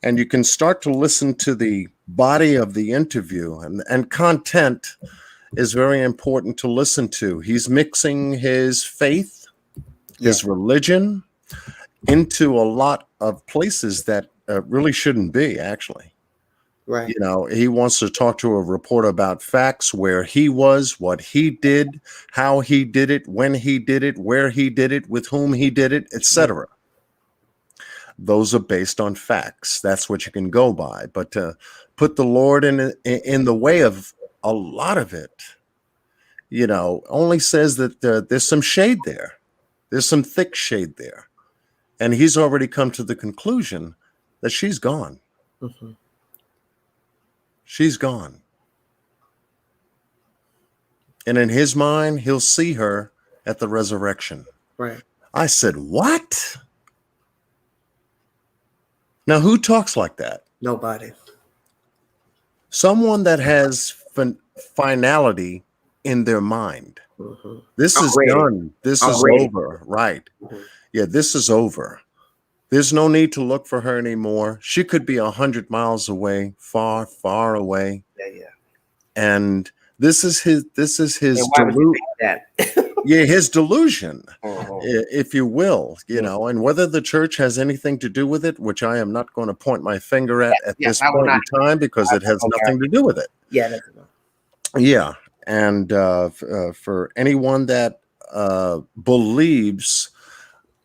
And you can start to listen to the body of the interview, and content is very important to listen to. He's mixing his faith, his religion, into a lot of places that really shouldn't be, actually. Right. He wants to talk to a reporter about facts, where he was, what he did, how he did it, when he did it, where he did it, with whom he did it, etc. Those are based on facts. That's what you can go by. But to put the Lord in the way of a lot of it, only says that there's some shade there. There's some thick shade there. And he's already come to the conclusion that she's gone. Mm-hmm. She's gone. And in his mind, he'll see her at the resurrection. Right. I said, what? Now, who talks like that? Nobody. Someone that has finality in their mind. Mm-hmm. This is done. This is over. Right. Mm-hmm. Yeah, this is over. There's no need to look for her anymore. She could be 100 miles away, far, far away. Yeah. And this is his his delusion, if you will, and whether the church has anything to do with it, which I am not going to point my finger at this point in time, because it has nothing to do with it. Yeah. And for anyone that believes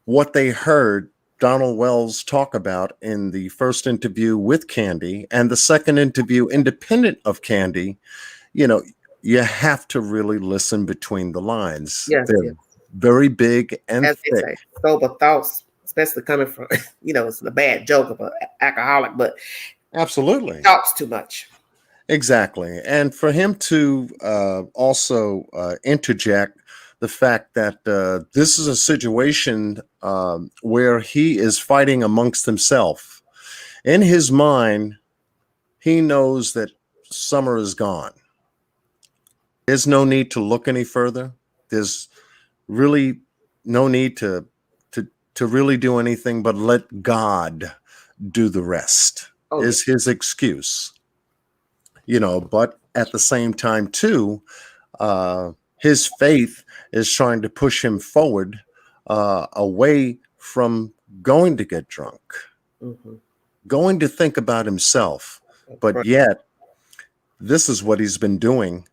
what they heard Donald Wells talk about in the first interview with Candy and the second interview independent of Candy, you have to really listen between the lines. Yes, They're very big and as thick. they say, sober thoughts, especially coming from, it's a bad joke of an alcoholic, but absolutely talks too much. Exactly. And for him to also interject the fact that this is a situation where he is fighting amongst himself. In his mind, he knows that Summer is gone. There's no need to look any further. There's really no need to really do anything but let God do the rest, is his excuse. But at the same time, too, his faith is trying to push him forward away from going to get drunk, going to think about himself. But yet, this is what he's been doing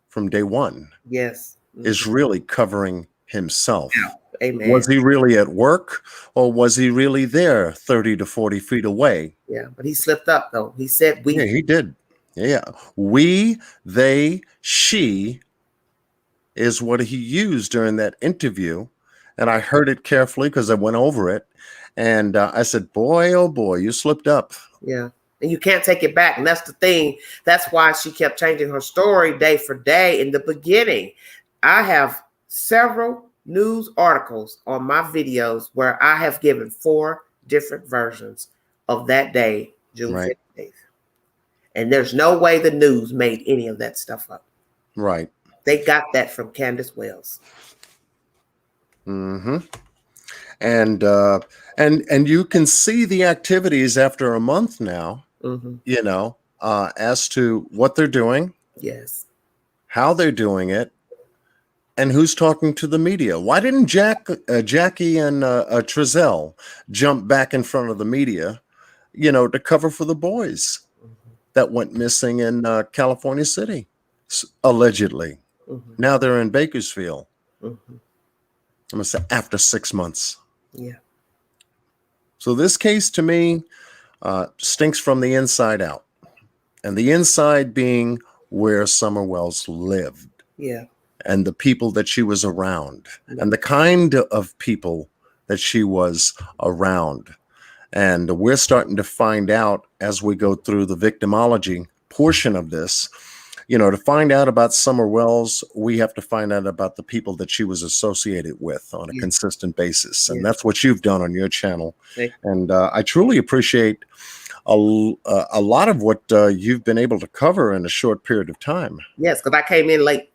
from day one. Yes. Is really covering himself. Yeah. Amen. Was he really at work, or was he really there 30 to 40 feet away? Yeah, but he slipped up, though. He said we. Yeah, he did. Yeah. We, they, she is what he used during that interview. And I heard it carefully because I went over it. And I said, boy, oh boy, you slipped up. Yeah. And you can't take it back. And that's the thing. That's why she kept changing her story day for day in the beginning. I have several news articles on my videos where I have given 4 different versions of that day, June 15th. And there's no way the news made any of that stuff up. Right. They got that from Candace Wells. Mm-hmm. And you can see the activities after a month now, as to what they're doing. Yes. How they're doing it. And who's talking to the media? Why didn't Jackie and Trezell jump back in front of the media, to cover for the boys that went missing in California City, allegedly? Now they're in Bakersfield. I'm going to say after 6 months. Yeah. So this case to me stinks from the inside out. And the inside being where Summer Wells lived. Yeah. And the people that she was around, and the kind of people that she was around. And we're starting to find out as we go through the victimology portion of this, to find out about Summer Wells, we have to find out about the people that she was associated with on a consistent basis. And that's what you've done on your channel. And I truly appreciate a lot of what you've been able to cover in a short period of time. Yes, because I came in late.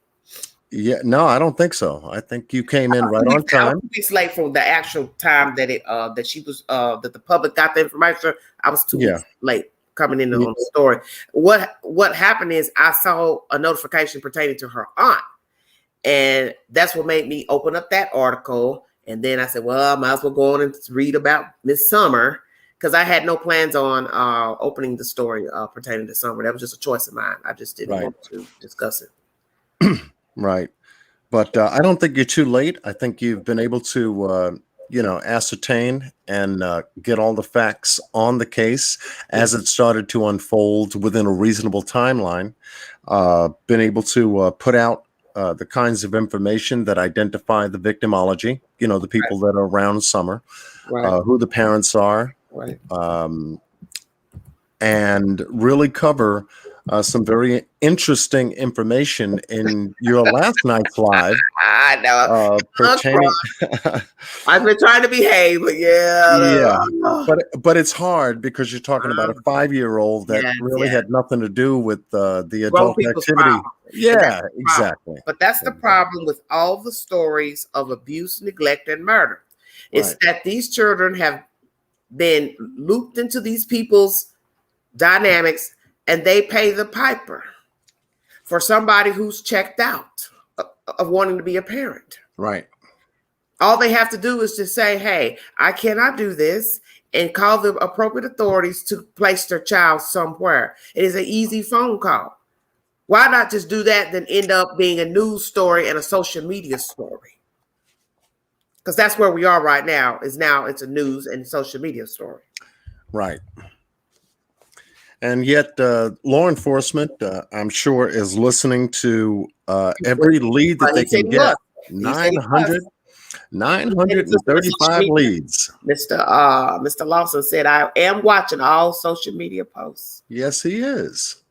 Yeah, no, I don't think so. I think you came in right on time. 2 weeks late from the actual time that that she was that the public got the information. I was 2 weeks late coming in on the story. What happened is I saw a notification pertaining to her aunt, and that's what made me open up that article. And then I said, well, I might as well go on and read about Miss Summer, because I had no plans on opening the story pertaining to Summer. That was just a choice of mine. I just didn't want to discuss it. Right. But I don't think you're too late. I think you've been able to, ascertain and get all the facts on the case as it started to unfold within a reasonable timeline. Been able to put out the kinds of information that identify the victimology, the people that are around Summer, who the parents are, and really cover some very interesting information in your last night's live. I know. Pertaining. I've been trying to behave, but but it's hard because you're talking about a 5-year-old that really had nothing to do with the adult activity. Problem. Yeah, exactly. But that's the problem with all the stories of abuse, neglect, and murder. It's that these children have been looped into these people's dynamics, and they pay the piper for somebody who's checked out of wanting to be a parent. Right. All they have to do is just say, hey, I cannot do this, and call the appropriate authorities to place their child somewhere. It is an easy phone call. Why not just do that than end up being a news story and a social media story? Because that's where we are right now. Now it's a news and social media story. Right. And yet law enforcement, I'm sure, is listening to every lead that they can get. 935 leads. Mr. Lawson said, I am watching all social media posts. Yes, he is.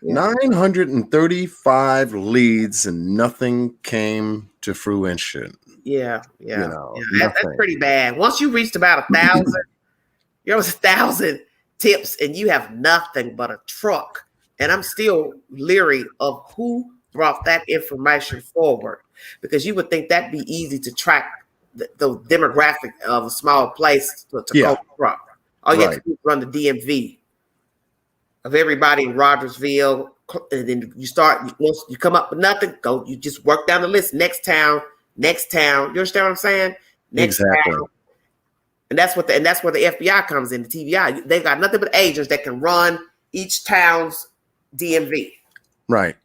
935 leads and nothing came to fruition. Yeah, You yeah, know, yeah. That's nothing. pretty bad. Once you reached about 1,000, you're 1,000 tips, and you have nothing but a truck. And I'm still leery of who brought that information forward, because you would think that'd be easy to track the demographic of a small place to Yeah, Tacoma truck. All you have to right. do is run the DMV of everybody in Rogersville, and then you start. Once you come up with nothing, go. You just work down the list. Next town, next town. You understand what I'm saying? Next Exactly. town, and that's where the FBI comes in. The TVI. They've got nothing but agents that can run each town's DMV. Right.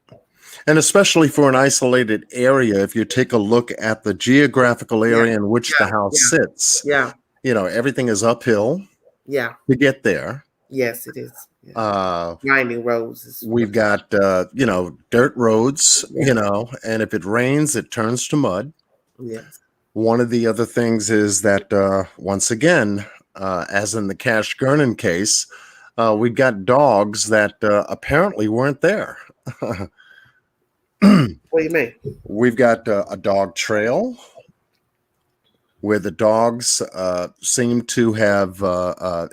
And especially for an isolated area, if you take a look at the geographical Yeah, area in which the yeah, house yeah, sits, yeah, everything is uphill yeah. to get there. Yes, it is. Yeah. Uh, Winding roads is we've got, dirt roads, yeah. and if it rains, it turns to mud. Yes. One of the other things is that, once again, as in the Cash Gernon case, we got dogs that apparently weren't there. What do you mean? We've got a dog trail where the dogs seem to have,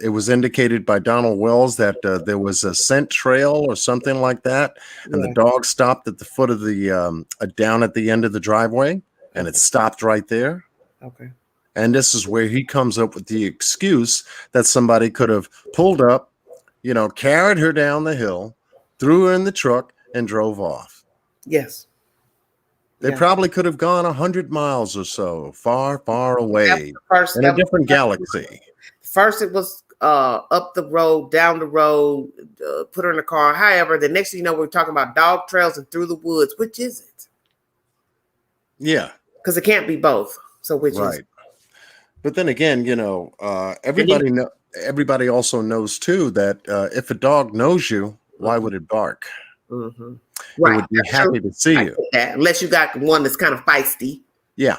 it was indicated by Donald Wells that there was a scent trail or something like that. And the Yeah. dog stopped at the foot of the, down at the end of the driveway, and it stopped right there. Okay. And this is where he comes up with the excuse that somebody could have pulled up, carried her down the hill, threw her in the truck, and drove off. Yes. They Yeah. probably could have gone 100 miles or so, far, far away First, in a different galaxy. First, it was up the road, down the road, put her in the car. However, the next thing you know, we're talking about dog trails and through the woods. Which is it? Yeah, Because it can't be both. So which is right. But then again, everybody also knows too that if a dog knows you, why would it bark? Mm-hmm. It would be happy to see you. Unless you got one that's kind of feisty. Yeah.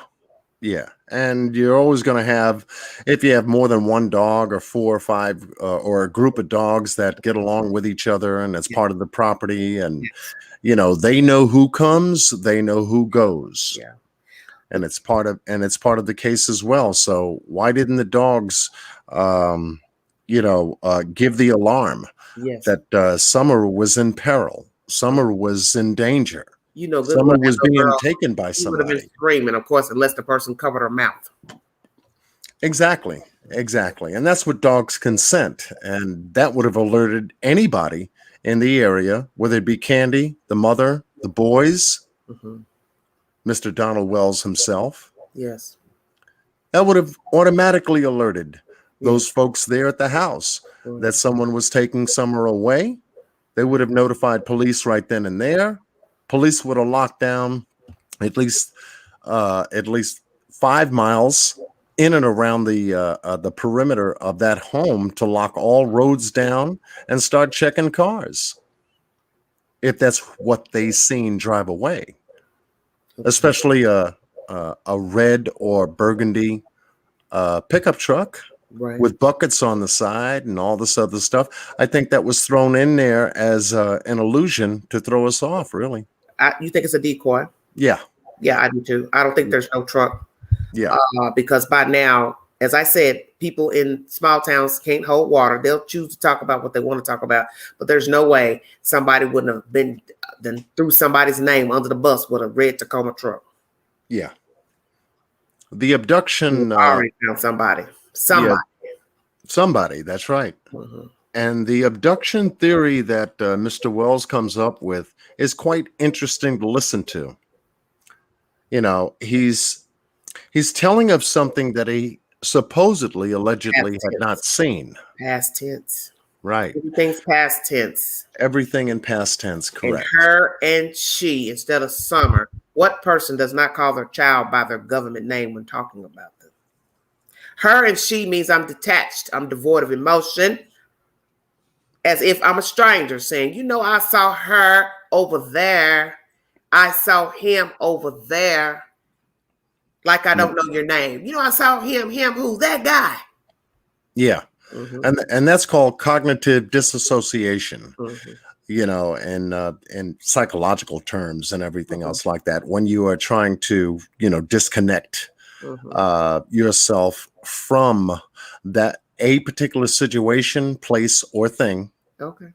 Yeah. And you're always going to have, if you have more than one dog or 4 or 5 or a group of dogs that get along with each other and it's part of the property, and, they know who comes, they know who goes. Yeah. And it's part of the case as well. So why didn't the dogs, give the alarm that Summer was in peril? Summer was in danger. Good Summer was being girl, taken by she would have been somebody. screaming, of course, unless the person covered her mouth. Exactly. And that's what dogs can scent. And that would have alerted anybody in the area, whether it be Candy, the mother, the boys, Mr. Donald Wells himself. Yes. That would have automatically alerted those folks there at the house that someone was taking Summer away. They would have notified police right then and there. Police would have locked down at least 5 miles in and around the perimeter of that home to lock all roads down and start checking cars, if that's what they seen drive away. Especially a red or burgundy pickup truck with buckets on the side and all this other stuff. I think that was thrown in there as an illusion to throw us off, really. You think it's a decoy? Yeah. Yeah, I do too. I don't think there's no truck. Yeah. Because by now, as I said, people in small towns can't hold water. They'll choose to talk about what they want to talk about, but there's no way somebody wouldn't have been then threw somebody's name under the bus with a red Tacoma truck. Yeah. The abduction. Already found somebody. Somebody. That's right. And the abduction theory that Mr. Wells comes up with is quite interesting to listen to. He's telling of something that he supposedly, allegedly had not seen. Past tense. Right. Everything's past tense. Everything in past tense, correct. And her and she instead of Summer. What person does not call their child by their government name when talking about them? Her and she means I'm detached. I'm devoid of emotion. As if I'm a stranger saying, I saw her over there. I saw him over there. Like I don't know your name. I saw him who? That guy. Yeah. And that's called cognitive disassociation. In psychological terms and everything else like that, when you are trying to, disconnect yourself from that a particular situation, place, or thing. Okay.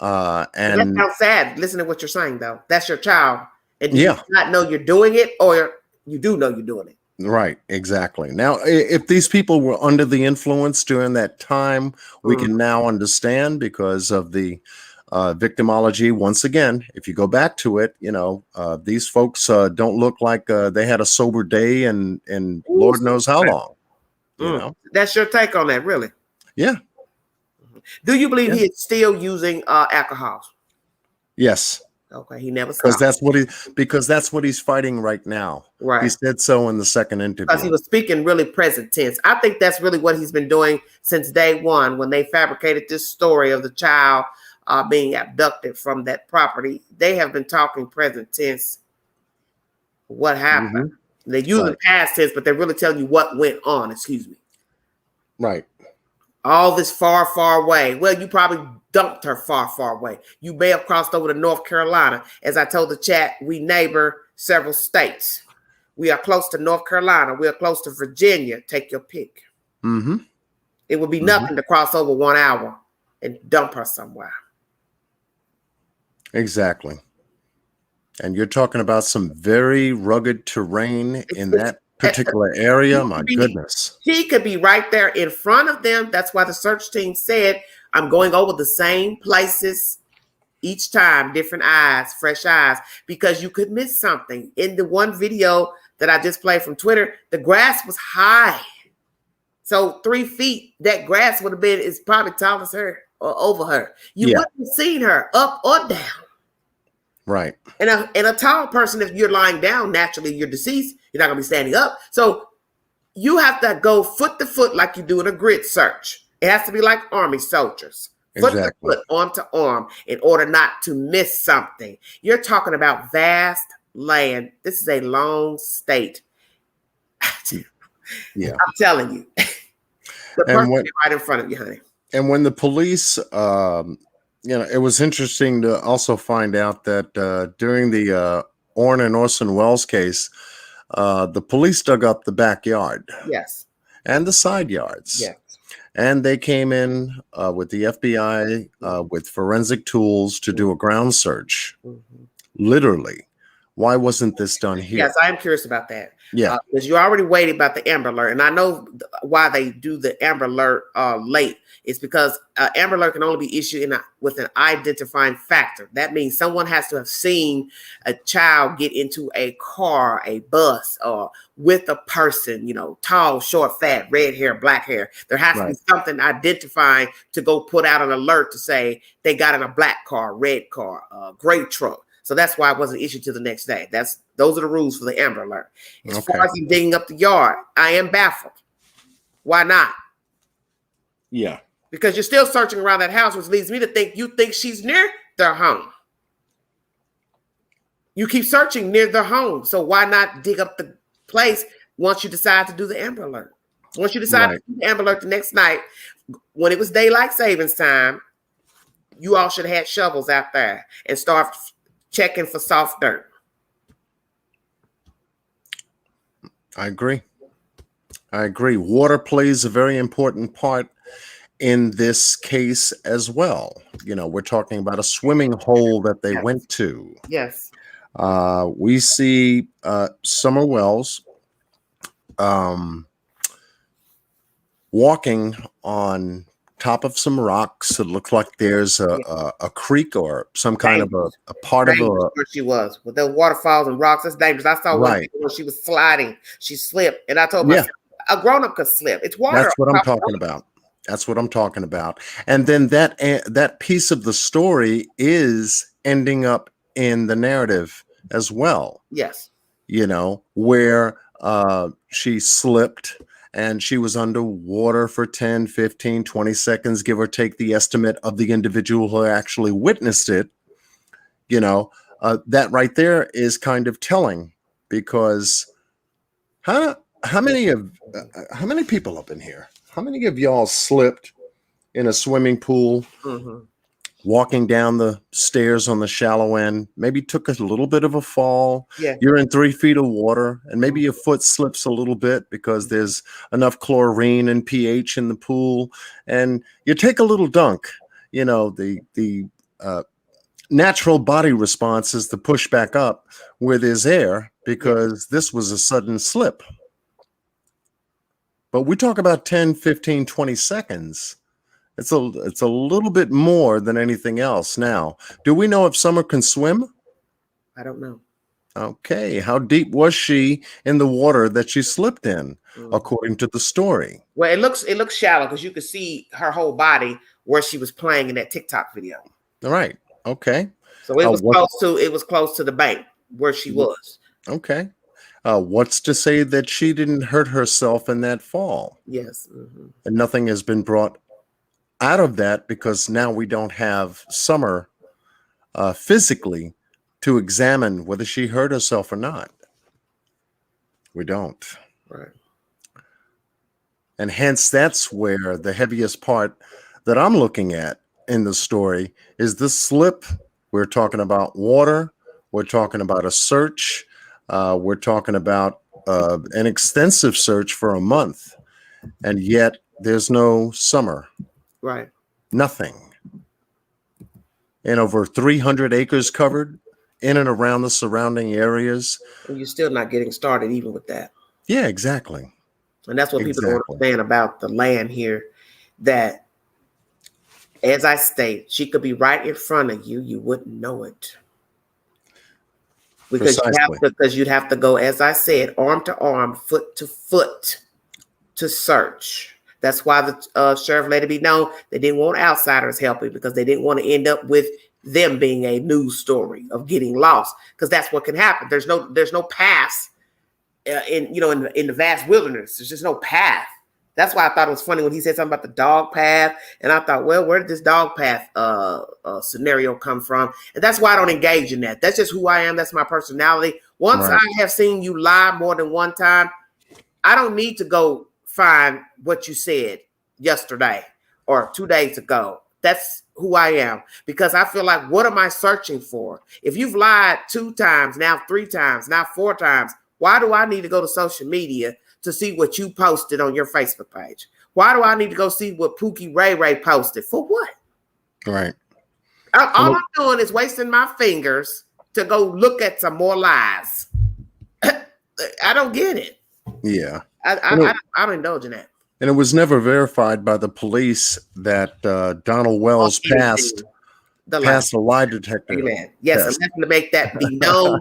And that sounds sad. Listen to what you're saying, though. That's your child. And do yeah. you not know you're doing it, or you do know you're doing it? Right, exactly. Now, if these people were under the influence during that time, we can now understand because of the victimology. Once again, if you go back to it, these folks don't look like they had a sober day and Lord knows how long. That's your take on that, really? Yeah. Do you believe he is still using alcohol? Yes. Okay, he never because stopped. that's what he's fighting right now. Right. He said so in the second interview. Because he was speaking really present tense. I think that's really what he's been doing since day one when they fabricated this story of the child being abducted from that property. They have been talking present tense. What happened? They're using past tense, but they're really telling you what went on. Excuse me. Right. All this far, far away. Well, you probably dumped her far, far away. You may have crossed over to North Carolina. As I told the chat, we neighbor several states. We are close to North Carolina. We are close to Virginia. Take your pick. It would be nothing to cross over 1 hour and dump her somewhere. Exactly. And you're talking about some very rugged terrain in that particular area. My goodness. He could be right there in front of them. That's why the search team said, I'm going over the same places each time, different eyes, fresh eyes, because you could miss something. In the one video that I just played from Twitter, the grass was high. So 3 feet, that grass would have been is probably tall as her or over her. You wouldn't have seen her up or down. Right. And a tall person, if you're lying down, naturally you're deceased. You're not going to be standing up. So you have to go foot to foot like you do in a grid search. It has to be like Army soldiers. Foot to foot, arm to arm, in order not to miss something. You're talking about vast land. This is a long state. Yeah. I'm telling you. The person right in front of you, honey. And when the police, it was interesting to also find out that during the Orrin and Orson Welles case, the police dug up the backyard. Yes. And the side yards. Yes. And they came in with the FBI with forensic tools to do a ground search. Literally. Why wasn't this done here? Yes, I am curious about that. Yeah. Because you already waited about the Amber Alert. And I know why they do the Amber Alert late. It's because Amber Alert can only be issued with an identifying factor. That means someone has to have seen a child get into a car, a bus, or with a person, tall, short, fat, red hair, black hair. There has to be something identifying to go put out an alert to say they got in a black car, red car, gray truck. So that's why it wasn't issued to the next day. Those are the rules for the Amber Alert. As far as him digging up the yard, I am baffled. Why not? Yeah. Because you're still searching around that house, which leads me to think you think she's near their home. You keep searching near their home. So why not dig up the place once you decide to do the Amber Alert? Once you decide to do the Amber Alert the next night, when it was daylight savings time, you all should have had shovels out there and start checking for soft dirt. I agree. Water plays a very important part in this case as well. We're talking about a swimming hole that they went to. Yes. We see Summer Wells walking on top of some rocks. It looks like there's a creek or some kind of a part of where she was with those waterfalls and rocks. That's dangerous. I saw one when she was sliding. She slipped, and I told myself a grown-up could slip. It's water. That's what I'm talking about. That's what I'm talking about. And then that piece of the story is ending up in the narrative as well. Yes. Where she slipped and she was underwater for 10, 15, 20 seconds, give or take the estimate of the individual who actually witnessed it. That right there is kind of telling, because how many people up in here? How many of y'all slipped in a swimming pool walking down the stairs on the shallow end, maybe took a little bit of a fall. Yeah. You're in 3 feet of water, and maybe your foot slips a little bit because there's enough chlorine and pH in the pool, and you take a little dunk. You know, the natural body response is to push back up where there's air, because this was a sudden slip. But we talk about 10, 15, 20 seconds. It's a little bit more than anything else. Now, do we know if Summer can swim? I don't know. Okay. How deep was she in the water that she slipped in, according to the story? Well, it looks shallow because you could see her whole body where she was playing in that TikTok video. All right. Okay. So it was close to the bank where she was. Okay. What's to say that she didn't hurt herself in that fall? Yes. And nothing has been brought out of that, because now we don't have Summer physically to examine whether she hurt herself or not. We don't. Right. And hence, that's where the heaviest part that I'm looking at in the story is the slip. We're talking about water. We're talking about a search. We're talking about an extensive search for a month. And yet there's no Summer. Right. Nothing. And over 300 acres covered in and around the surrounding areas. And you're still not getting started even with that. Yeah, exactly. And that's what people don't understand about the land here, that, as I state, she could be right in front of you. You wouldn't know it. Because you'd have to go, as I said, arm to arm, foot to foot to search. That's why the sheriff let it be known they didn't want outsiders helping, because they didn't want to end up with them being a news story of getting lost, because that's what can happen. There's no path in the vast wilderness. There's just no path. That's why I thought it was funny when he said something about the dog path, and I thought, well, where did this dog path scenario come from? And that's why I don't engage in that. That's just who I am. That's my personality. Once I have seen you lie more than one time, I don't need to go find what you said yesterday or 2 days ago. That's who I am, because I feel like, what am I searching for? If you've lied 2 times, now 3 times, now 4 times, why do I need to go to social media to see what you posted on your Facebook page? Why do I need to go see what Pookie Ray posted? For what? Right. All I'm doing is wasting my fingers to go look at some more lies. I don't get it. Yeah. I don't indulge in that. And it was never verified by the police that Donald Wells passed a lie detector. Amen. Yes, I'm going to make that be known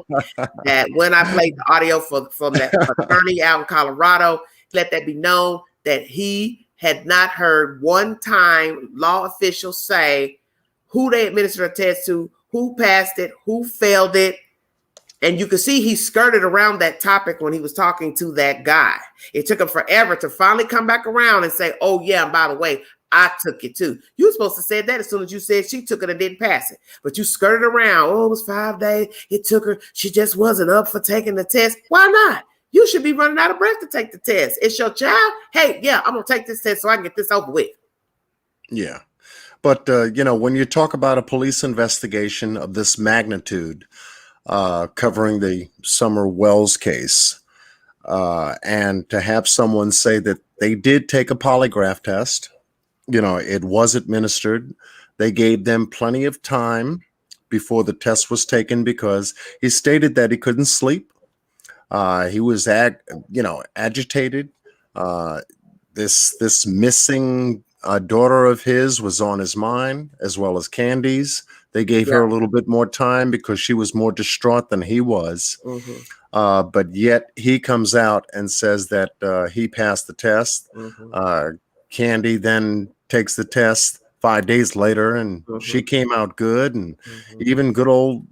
that when I played the audio from that attorney out in Colorado, let that be known that he had not heard one time law officials say who they administered a test to, who passed it, who failed it. And you can see he skirted around that topic when he was talking to that guy. It took him forever to finally come back around and say, oh, yeah, and by the way, I took it too. You were supposed to say that as soon as you said she took it and didn't pass it. But you skirted around. Oh, it was 5 days. It took her. She just wasn't up for taking the test. Why not? You should be running out of breath to take the test. It's your child. Hey, yeah, I'm going to take this test so I can get this over with. Yeah. But, when you talk about a police investigation of this magnitude, covering the Summer Wells case, and to have someone say that they did take a polygraph test, it was administered. They gave them plenty of time before the test was taken, because he stated that he couldn't sleep. He was agitated. This missing daughter of his was on his mind, as well as Candy's. They gave her a little bit more time because she was more distraught than he was. Mm-hmm. But yet he comes out and says that he passed the test. Mm-hmm. Candy then takes the test 5 days later, and she came out good. And even good old,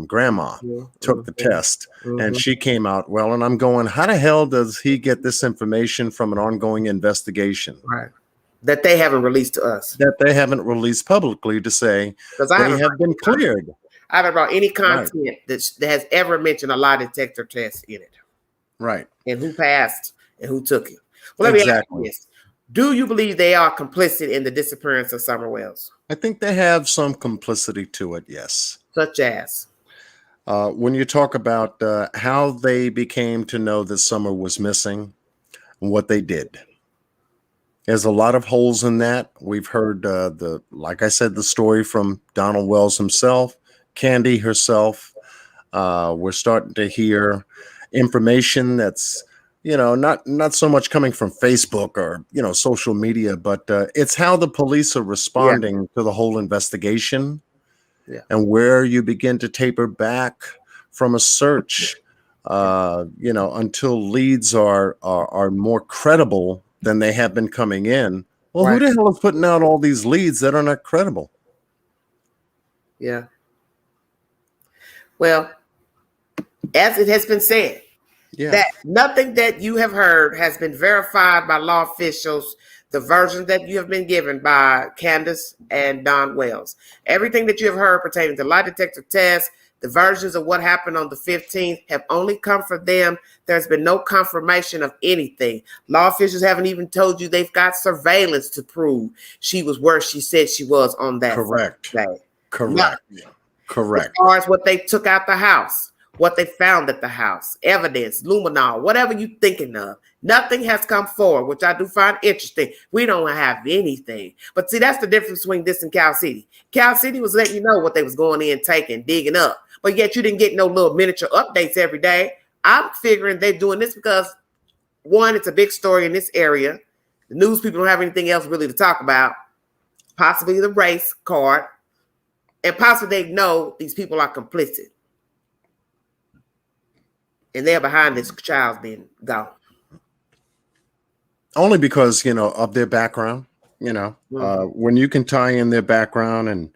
grandma took the test, and she came out well. And I'm going, how the hell does he get this information from an ongoing investigation? Right. That they haven't released to us. That they haven't rleased publicly to say they have been cleared. I haven't brought any content that has ever mentioned a lie detector test in it. Right. And who passed and who took it. Well, let me ask you this. Do you believe they are complicit in the disappearance of Summer Wells? I think they have some complicity to it, yes. Such as? When you talk about how they became to know that Summer was missing and what they did, there's a lot of holes in that. We've heard like I said, the story from Donald Wells himself, Candy herself. We're starting to hear information that's, not so much coming from Facebook or, social media, but it's how the police are responding to the whole investigation. Yeah. And where you begin to taper back from a search, until leads are more credible than they have been coming in. Well, Right. who the hell is putting out all these leads that are not credible? Yeah. Well, as it has been said, that nothing that you have heard has been verified by law officials. The version that you have been given by Candace and Don Wells, everything that you have heard pertaining to lie detector tests, the versions of what happened on the 15th have only come from them. There's been no confirmation of anything. Law officials haven't even told you they've got surveillance to prove she was where she said she was on that day. Correct. As far as what they took out the house, what they found at the house, evidence, luminol, whatever you're thinking of, nothing has come forward, which I do find interesting. We don't have anything. But see, that's the difference between this and Cal City. Cal City was letting you know what they was going in, taking, digging up. But yet you didn't get no little miniature updates every day. I'm figuring they're doing this because, one, it's a big story in this area. The news people don't have anything else really to talk about. Possibly the race card. And possibly they know these people are complicit. And they're behind this child being gone. Only because, of their background, when you can tie in their background and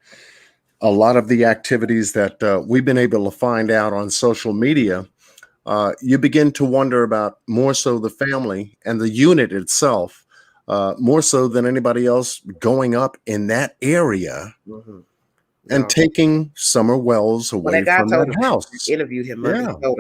a lot of the activities that we've been able to find out on social media, you begin to wonder about more so the family and the unit itself, more so than anybody else going up in that area and taking Summer Wells away from that house. Interviewed him.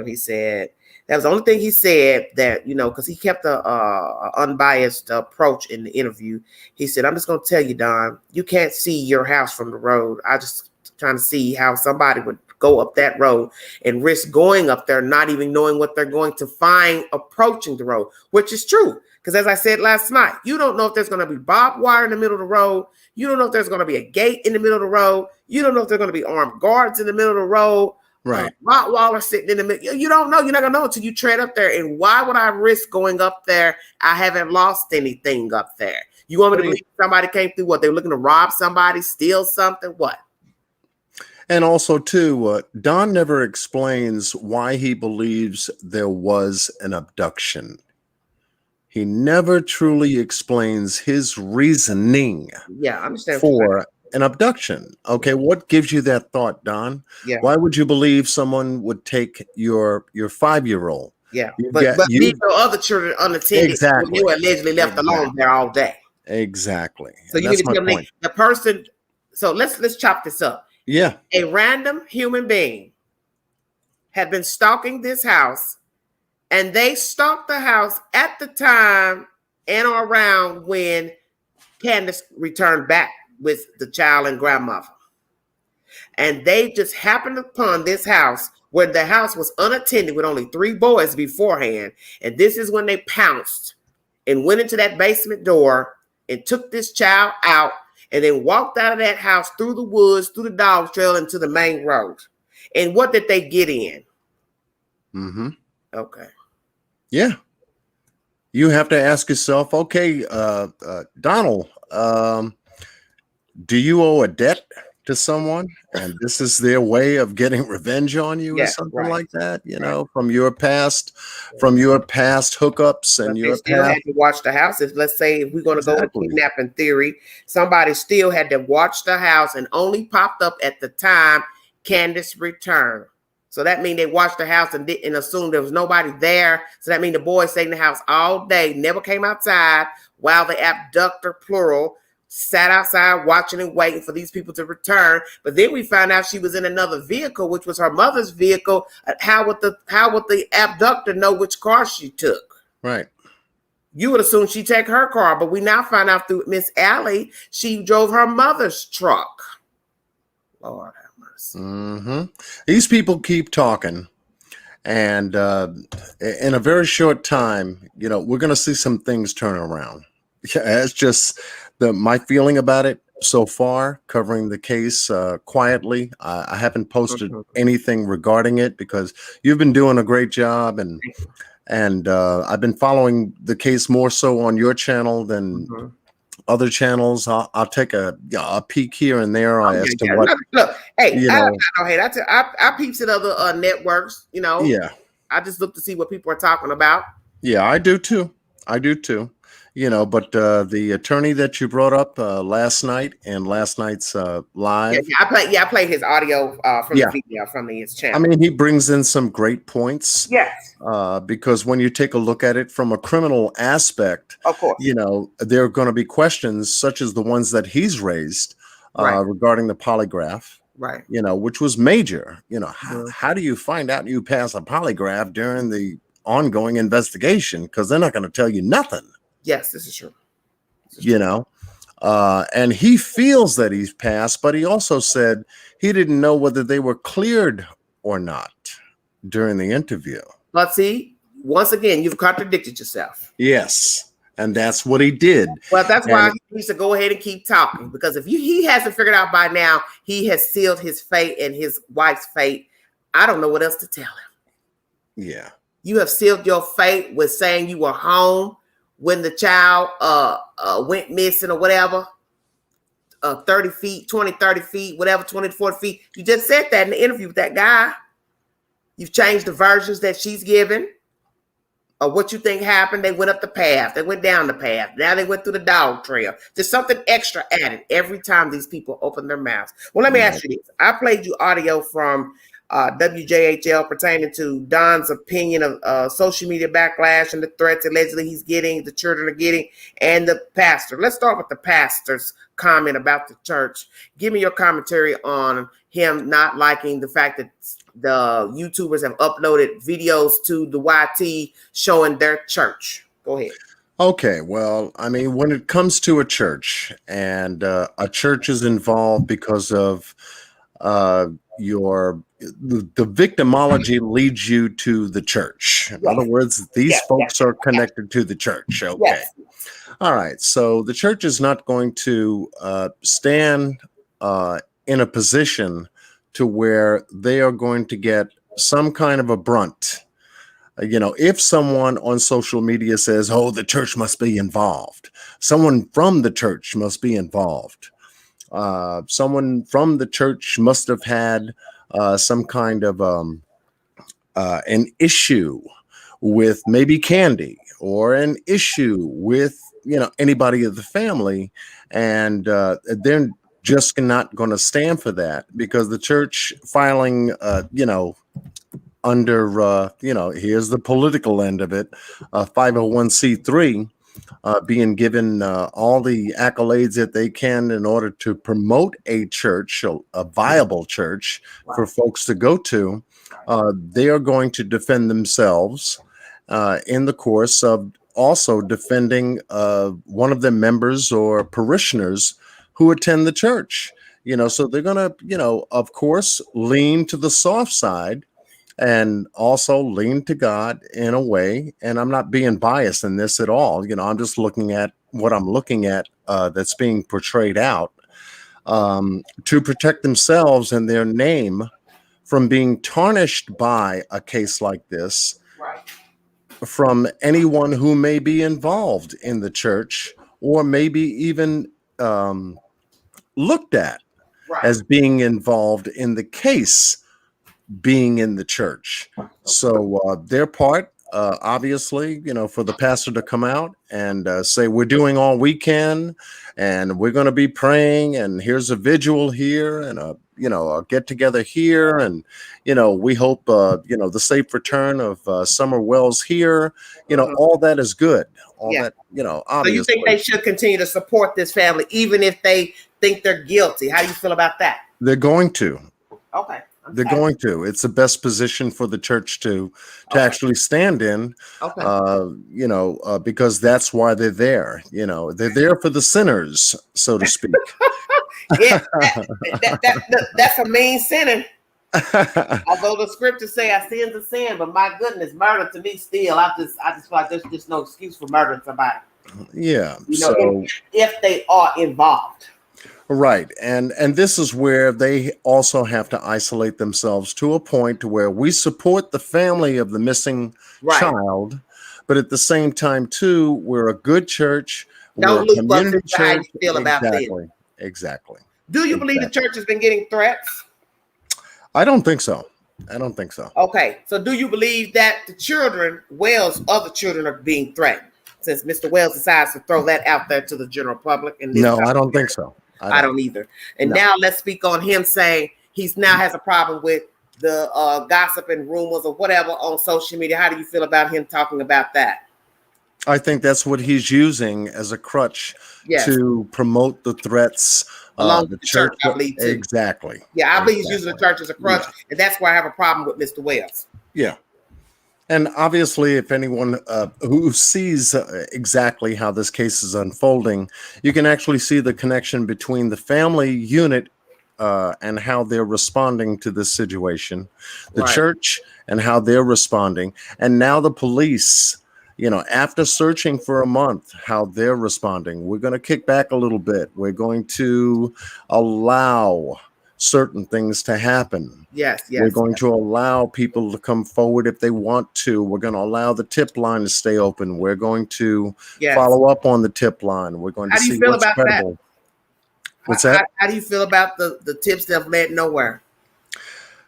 He said that was the only thing he said that, because he kept a unbiased approach in the interview. He said, I'm just going to tell you, Don, you can't see your house from the road. I just trying to see how somebody would go up that road and risk going up there, not even knowing what they're going to find approaching the road, which is true. Because as I said last night, you don't know if there's going to be barbed wire in the middle of the road. You don't know if there's going to be a gate in the middle of the road. You don't know if there's going to be armed guards in the middle of the road. Right. Rottweiler sitting in the middle. You don't know. You're not going to know until you tread up there. And why would I risk going up there? I haven't lost anything up there. You want me to believe somebody came through what? They were looking to rob somebody, steal something? What? And also, too, Don never explains why he believes there was an abduction. He never truly explains his reasoning I understand for an abduction. Okay, what gives you that thought, Don? Yeah. Why would you believe someone would take your 5-year-old? Yeah, but leave your other children unattended when you allegedly left alone there all day. Exactly. So you need to tell me the person. So let's chop this up. Yeah. A random human being had been stalking this house, and they stalked the house at the time and around when Candace returned back with the child and grandmother. And they just happened upon this house where the house was unattended with only 3 boys beforehand. And this is when they pounced and went into that basement door and took this child out and then walked out of that house through the woods, through the dog trail, into the main road. And what did they get in? Mm-hmm. Okay. Yeah. You have to ask yourself, okay, Donald, do you owe a debt to someone? And this is their way of getting revenge on you or something like that, from your past hookups and but your they still past. had to watch the house. If let's say if we're going to go to kidnapping theory, somebody still had to watch the house and only popped up at the time Candace returned. So that means they watched the house and didn't assume there was nobody there. So that means the boys stayed in the house all day, never came outside while the abductor, plural, sat outside watching and waiting for these people to return. But then we found out she was in another vehicle, which was her mother's vehicle. How would the abductor know which car she took? Right. You would assume she'd take her car, but we now find out through Miss Allie, she drove her mother's truck. Lord have mercy. Mm-hmm. These people keep talking, and in a very short time, we're going to see some things turn around. Yeah, it's just my feeling about it so far, covering the case quietly. I haven't posted anything regarding it because you've been doing a great job, and I've been following the case more so on your channel than other channels. I'll take a peek here and there as to what. Look, hey, I peeps at other networks. Yeah, I just look to see what people are talking about. Yeah, I do too. But the attorney that you brought up last night and last night's live. I played his audio from the video from his channel. I mean, he brings in some great points. Yes. Because when you take a look at it from a criminal aspect, of course, there are going to be questions such as the ones that he's raised regarding the polygraph. Right. Which was major. How do you find out you pass a polygraph during the ongoing investigation? Because they're not going to tell you nothing. Yes, this is true. And he feels that he's passed, but he also said he didn't know whether they were cleared or not during the interview. But see, once again, you've contradicted yourself. Yes. And that's what he did. Well, that's why he needs to go ahead and keep talking, because if he hasn't figured out by now, he has sealed his fate and his wife's fate. I don't know what else to tell him. Yeah. You have sealed your fate with saying you were home when the child went missing or whatever, 30 feet, 20, 30 feet, whatever, 20 to 40 feet. You just said that in the interview with that guy. You've changed the versions that she's given of what you think happened. They went up the path. They went down the path. Now they went through the dog trail. There's something extra added every time these people open their mouths. Well, let me ask you this. I played you audio from WJHL pertaining to Don's opinion of social media backlash and the threats allegedly he's getting, the children are getting, and the pastor. Let's start with the pastor's comment about the church. Give me your commentary on him not liking the fact that the YouTubers have uploaded videos to the YT showing their church. Go ahead. Okay, well, I mean, when it comes to a church and a church is involved because of the victimology leads you to the church. In other words, these folks are connected to the church. Okay. Yes. All right. So the church is not going to stand in a position to where they are going to get some kind of a brunt. If someone on social media says, oh, the church must be involved, someone from the church must be involved. Someone from the church must have had some kind of an issue with maybe Candy, or an issue with anybody of the family, and they're just not going to stand for that, because the church filing under here's the political end of it, 501c3, being given all the accolades that they can in order to promote a church, a viable church for folks to go to. They are going to defend themselves in the course of also defending one of the members or parishioners who attend the church. So they're going to, of course, lean to the soft side and also lean to God in a way. And I'm not being biased in this at all. I'm just looking at what I'm looking at that's being portrayed out to protect themselves and their name from being tarnished by a case like this, from anyone who may be involved in the church, or maybe even looked at as being involved in the case, being in the church. So their part, obviously, for the pastor to come out and say, we're doing all we can, and we're going to be praying, and here's a vigil here, and a get together here, and we hope the safe return of Summer Wells here. All that is good. All that, obviously. So you think they should continue to support this family even if they think they're guilty? How do you feel about that? They're going to. Okay. They're going to. It's the best position for the church to Okay. actually stand in, Okay. because that's why they're there. They're there for the sinners, so to speak. Yeah, that's a mean sinner. Although the scriptures say our sins are sin, but my goodness, murder to me still, I just feel like there's just no excuse for murdering somebody. Yeah. If they are involved. Right. And this is where they also have to isolate themselves to a point to where we support the family of the missing child, but at the same time too, we're a good church. We're a community church. How you feel about this. Exactly. Do you believe the church has been getting threats? I don't think so. Okay. So do you believe that the children, other children are being threatened? Since Mr. Wells decides to throw that out there to the general public. No, I don't think so. I don't either. And now let's speak on him saying he's now has a problem with the gossip and rumors or whatever on social media. How do you feel about him talking about that? I think that's what he's using as a crutch to promote the threats along the church, I believe too. Exactly. Yeah, I believe he's using the church as a crutch, and that's why I have a problem with Mr. Wells. Yeah. And obviously, if anyone who sees exactly how this case is unfolding, you can actually see the connection between the family unit and how they're responding to this situation, the church and how they're responding, and now the police, after searching for a month, how they're responding. We're going to kick back a little bit. We're going to allow certain things to happen. Yes. We're going to allow people to come forward if they want to. We're going to allow the tip line to stay open. We're going to follow up on the tip line. We're going to see what's credible. What's that? How do you feel about the tips that have led nowhere?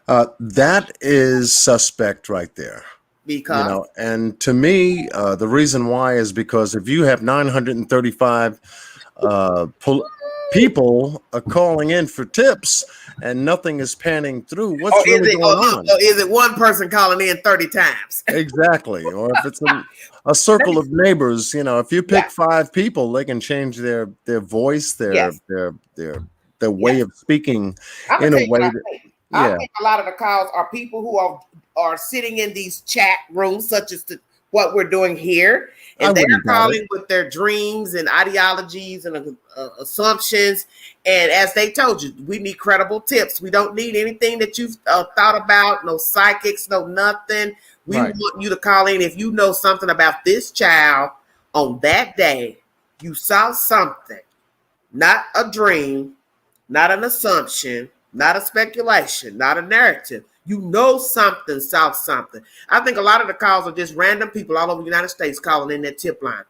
That is suspect right there. Because and to me, the reason why is because if you have 935 people are calling in for tips and nothing is panning through, what's really going on? Is it one person calling in 30 times? Exactly. Or if it's a circle of neighbors, if you pick 5 people, they can change their voice, their way of speaking in a way that I think a lot of the calls are people who are sitting in these chat rooms, such as what we're doing here, and they're calling with their dreams and ideologies and assumptions. And as they told you, we need credible tips. We don't need anything that you've thought about, no psychics, no nothing. We want you to call in if you know something about this child on that day. You saw something, not a dream, not an assumption, not a speculation, not a narrative. You know something, saw something. I think a lot of the calls are just random people all over the United States calling in that tip line.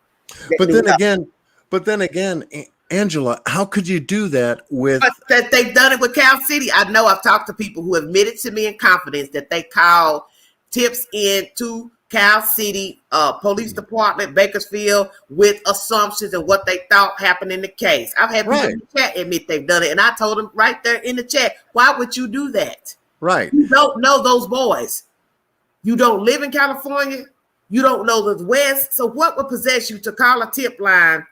But then again, Angela, how could you do that with that they've done it with Cal City? I know I've talked to people who admitted to me in confidence that they call tips in to Cal City Police Department, Bakersfield, with assumptions and what they thought happened in the case. I've had people in the chat admit they've done it, and I told them right there in the chat, why would you do that? Right. You don't know those boys. You don't live in California. You don't know the West. So what would possess you to call a tip line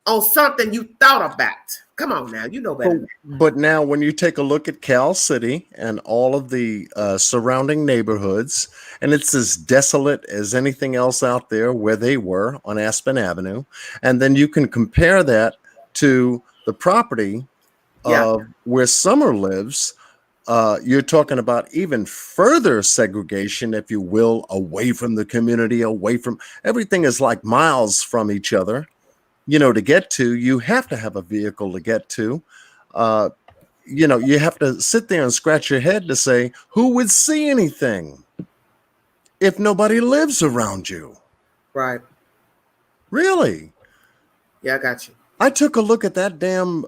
on something you thought about? Come on now, you know better. But now when you take a look at Cal City and all of the surrounding neighborhoods, and it's as desolate as anything else out there where they were on Aspen Avenue, and then you can compare that to the property of where Summer lives, you're talking about even further segregation, if you will, away from the community, away from everything is like miles from each other. To get to, you have to have a vehicle to get to. You have to sit there and scratch your head to say, who would see anything if nobody lives around you? Right. Really? Yeah, I got you. I took a look at that damn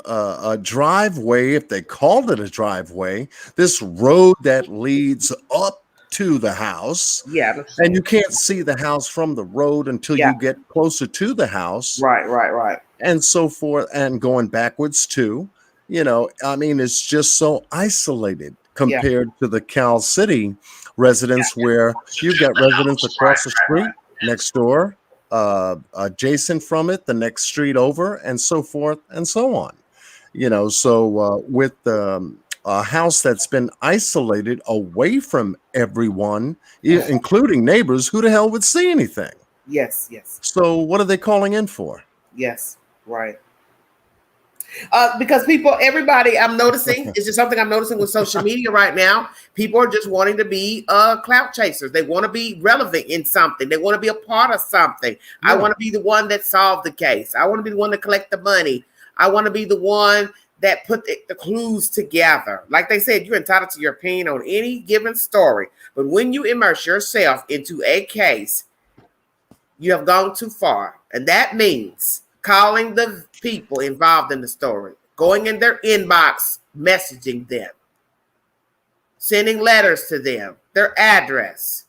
driveway, if they called it a driveway, this road that leads up to the house. Yeah. And you can't see the house from the road until you get closer to the house. Right. And so forth, and going backwards too. It's just so isolated compared to the Cal City residents where you've got residents across the street, next door, adjacent from it, the next street over, and so forth and so on. So with a house that's been isolated away from everyone, including neighbors. Who the hell would see anything? Yes, yes, So what are they calling in for? yes, right. Because everybody, I'm noticing, it's just something I'm noticing with social media right now. People are just wanting to be clout chasers. They want to be relevant in something. They want to be a part of something. I want to be the one that solved the case. I want to be the one to collect the money. I want to be the one that put the clues together. Like they said, you're entitled to your opinion on any given story. But when you immerse yourself into a case, you have gone too far. And that means calling the people involved in the story, going in their inbox, messaging them, sending letters to them, their address,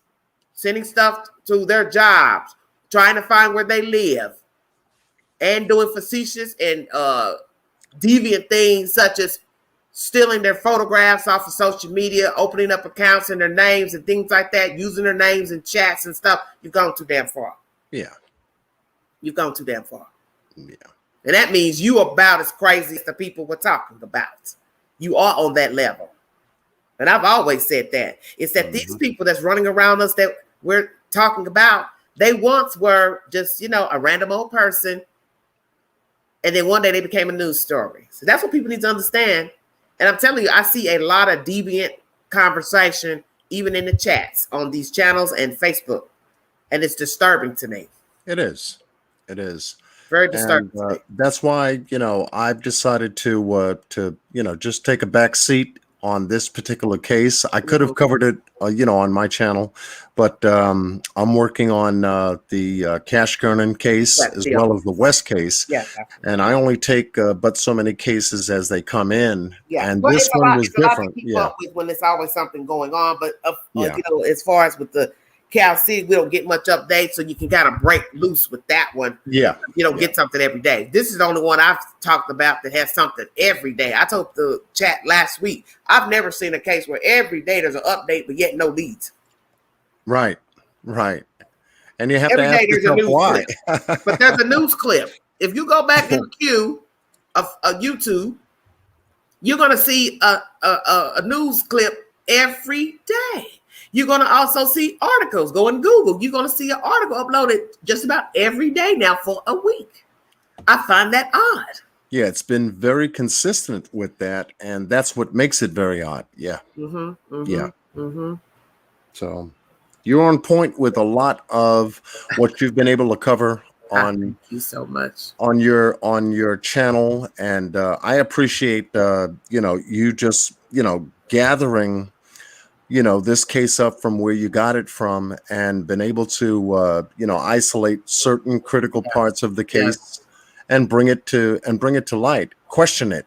sending stuff to their jobs, trying to find where they live, and doing facetious and deviant things such as stealing their photographs off of social media, opening up accounts in their names and things like that, using their names in chats and stuff. You've gone too damn far. Yeah. You've gone too damn far. Yeah. And that means you are about as crazy as the people we're talking about. You are on that level. And I've always said that. It's that these people that's running around us that we're talking about, they once were just, a random old person. And then one day they became a news story. So that's what people need to understand. And I'm telling you, I see a lot of deviant conversation, even in the chats on these channels and Facebook. And it's disturbing to me. It is. It is. Very disturbing. And that's why, I've decided to just take a back seat on this particular case. I could have covered it, on my channel, but I'm working on the Cash Kernan case as well as the West case. Yeah, and I only take but so many cases as they come in. Yeah, and well, this one was different. Up with when there's always something going on, but as far as with the Cal City, we don't get much updates, so you can kind of break loose with that one. Yeah, you don't get something every day. This is the only one I've talked about that has something every day. I told the chat last week, I've never seen a case where every day there's an update, but yet no leads. Right. And you have to ask yourself why. But there's a news clip. If you go back in the queue of YouTube, you're going to see a news clip every day. You're going to also see articles. Go and Google. You're going to see an article uploaded just about every day now for a week. I find that odd. Yeah, it's been very consistent with that, and that's what makes it very odd. Yeah. So you're on point with a lot of what you've been able to cover on. Thank you so much on your channel, and I appreciate you just gathering this case up from where you got it from and been able to isolate certain critical parts of the case and bring it to light, question it,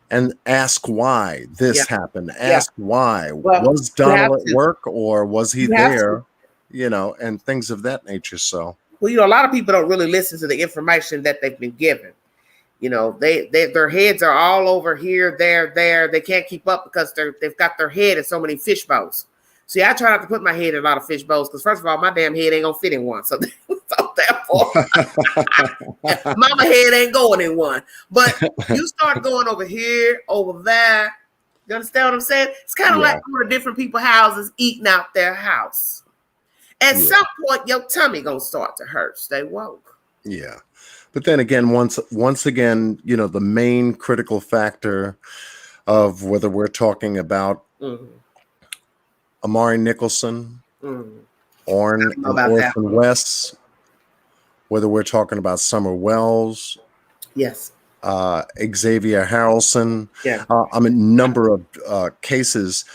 and ask why this happened. Ask why. Was Donald at work, or was he there? And things of that nature. So well, a lot of people don't really listen to the information that they've been given. Their heads are all over here, there. They can't keep up because they've got their head in so many fish bowls. See, I try not to put my head in a lot of fish bowls because, first of all, my damn head ain't gonna fit in one. So therefore, mama head ain't going in one. But you start going over here, over there. You understand what I'm saying? It's kind of like going to different people's houses, eating out their house. At some point, your tummy gonna start to hurt. Stay woke. Yeah. But then again, once again, the main critical factor of whether we're talking about Amari Nicholson, Orson West, whether we're talking about Summer Wells, Xavier Harrelson, a number of cases,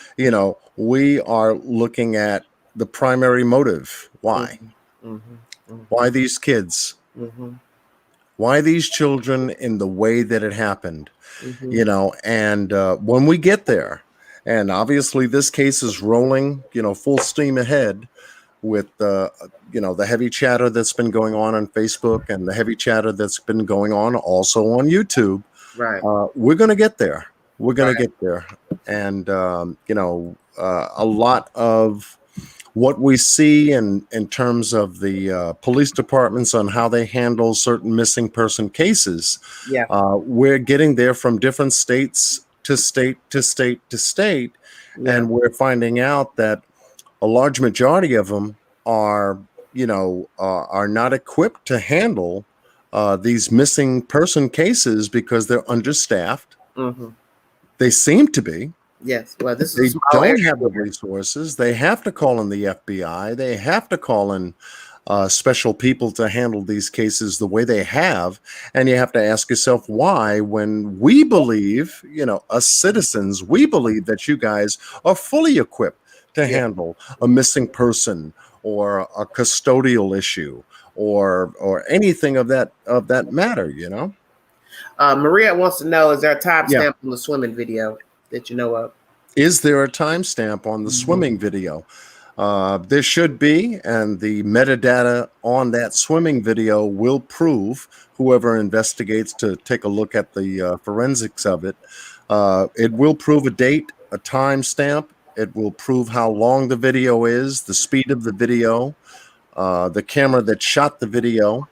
we are looking at the primary motive. Why? Why these kids? Why these children in the way that it happened? And when we get there, and obviously this case is rolling, full steam ahead with the heavy chatter that's been going on Facebook and the heavy chatter that's been going on also on YouTube. Right. We're going to get there. We're going to get there. And, a lot of what we see in terms of the police departments on how they handle certain missing person cases, we're getting there from different states to state to state to state, Yeah. and we're finding out that a large majority of them are, are not equipped to handle these missing person cases because they're understaffed. Mm-hmm. They seem to be. Yes. Well, this is a They small don't area. have the resources. They have to call in the FBI. They have to call in special people to handle these cases the way they have. And you have to ask yourself why, when we believe, us citizens, we believe that you guys are fully equipped to handle a missing person or a custodial issue or anything of that matter, Maria wants to know, is there a timestamp Yeah. on the swimming video that you know of? Is there a timestamp on the swimming video? There should be, and the metadata on that swimming video will prove, whoever investigates to take a look at the forensics of it, it will prove a date, a timestamp. It will prove how long the video is, the speed of the video, the camera that shot the video,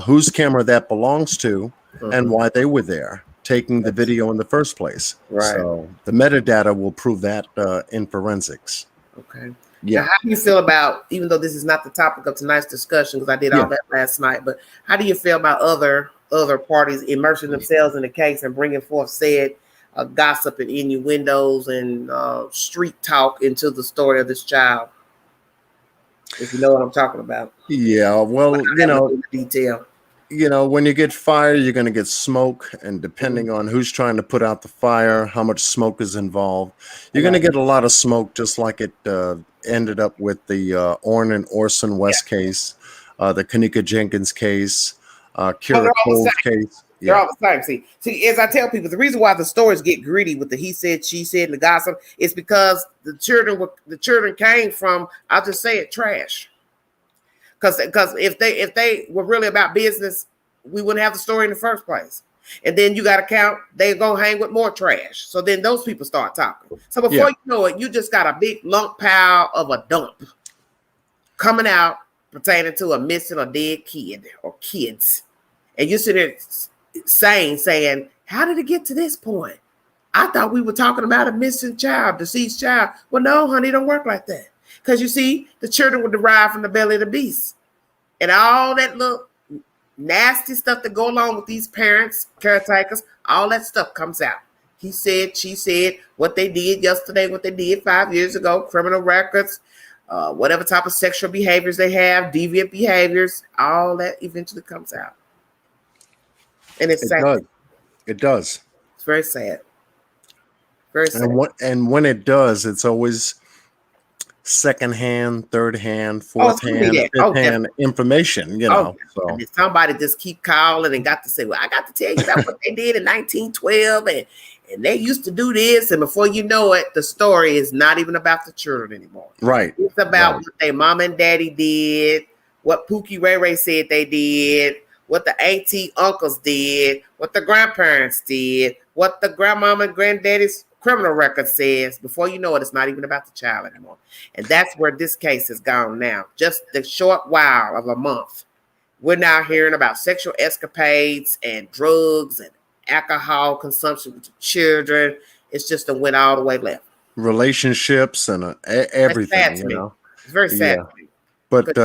whose camera that belongs to, and why they were there taking the video in the first place. Right. So the metadata will prove that in forensics. Okay. Yeah. Now, how do you feel about, even though this is not the topic of tonight's discussion, because I did all that last night, but how do you feel about other parties immersing themselves in the case and bringing forth said gossip and innuendos and street talk into the story of this child? If you know what I'm talking about. Yeah. Well, detail. When you get fire, you're going to get smoke, and depending on who's trying to put out the fire, how much smoke is involved, you're going to get a lot of smoke, just like it ended up with the Orrin and Orson West case, the Kanika Jenkins case, Kira Cole's case. They're all the same. See, as I tell people, the reason why the stories get gritty with the he said, she said, and the gossip is because the children came from, I'll just say it, trash. Because if they were really about business, we wouldn't have the story in the first place. And then you got to count, they're going to hang with more trash. So then those people start talking. So before you know it, you just got a big lump pile of a dump coming out pertaining to a missing or dead kid or kids. And you sit there saying, how did it get to this point? I thought we were talking about a missing child, deceased child. Well, no, honey, it don't work like that. Because you see, the children were derived from the belly of the beast. And all that little nasty stuff that go along with these parents, caretakers, all that stuff comes out. He said, she said, what they did yesterday, what they did 5 years ago, criminal records, whatever type of sexual behaviors they have, deviant behaviors, all that eventually comes out. And it's sad. It does. It's very sad. Very sad. And when it does, it's always second-hand, third-hand, fourth-hand, fifth-hand information, So. And somebody just keep calling and got to say, well, I got to tell you about what they did in 1912, and they used to do this, and before you know it, the story is not even about the children anymore. Right. It's about what their mom and daddy did, what Pookie Ray Ray said they did, what the auntie uncles did, what the grandparents did, what the grandmama and granddaddy's criminal record says. Before you know it, it's not even about the child anymore. And that's where this case has gone now. Just the short while of a month, we're now hearing about sexual escapades and drugs and alcohol consumption with children. It's just went all the way left. Relationships and everything, It's very sad. Yeah. But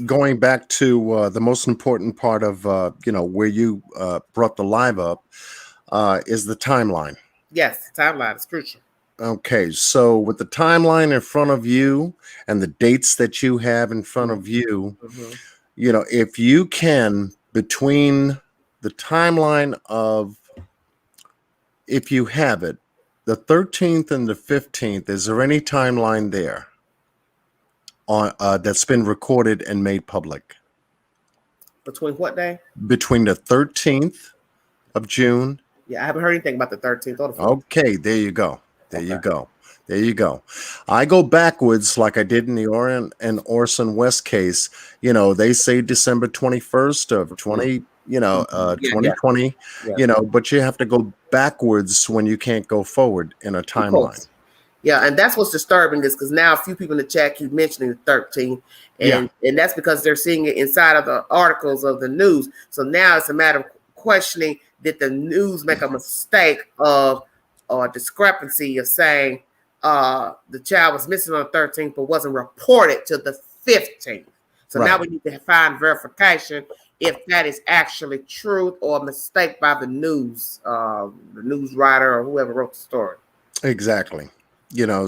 going back to the most important part of where you brought the live up is the timeline. Yes, the timeline is crucial. Okay, so with the timeline in front of you and the dates that you have in front of you, if you can, between the timeline of, if you have it, the 13th and the 15th, is there any timeline there on that's been recorded and made public? Between what day? Between the 13th of June. Yeah, I haven't heard anything about the 13th or the 14th. Okay, there you go. There you go. I go backwards like I did in the Orrin and Orson West case. They say December 21st of 2020, but you have to go backwards when you can't go forward in a timeline. Yeah, and that's what's disturbing is because now a few people in the chat keep mentioning the 13th, and that's because they're seeing it inside of the articles of the news. So now it's a matter of questioning, did the news make a mistake of or discrepancy of saying the child was missing on the 13th but wasn't reported to the 15th? So now we need to find verification if that is actually truth or a mistake by the news writer or whoever wrote the story. Exactly.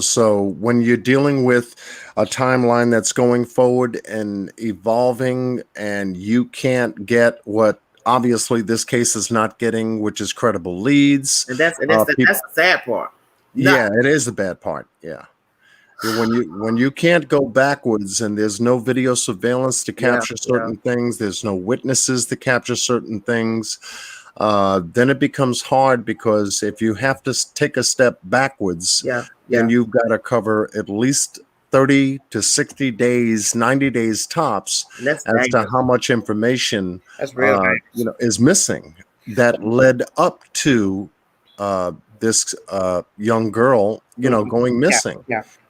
So when you're dealing with a timeline that's going forward and evolving, and you can't get what obviously this case is not getting, which is credible leads. And that's the sad part. Yeah, it is the bad part. Yeah. When you can't go backwards and there's no video surveillance to capture certain things, there's no witnesses to capture certain things, then it becomes hard, because if you have to take a step backwards, then you've got to cover at least 30 to 60 days, 90 days tops as to how much information is missing that led up to this young girl, going missing.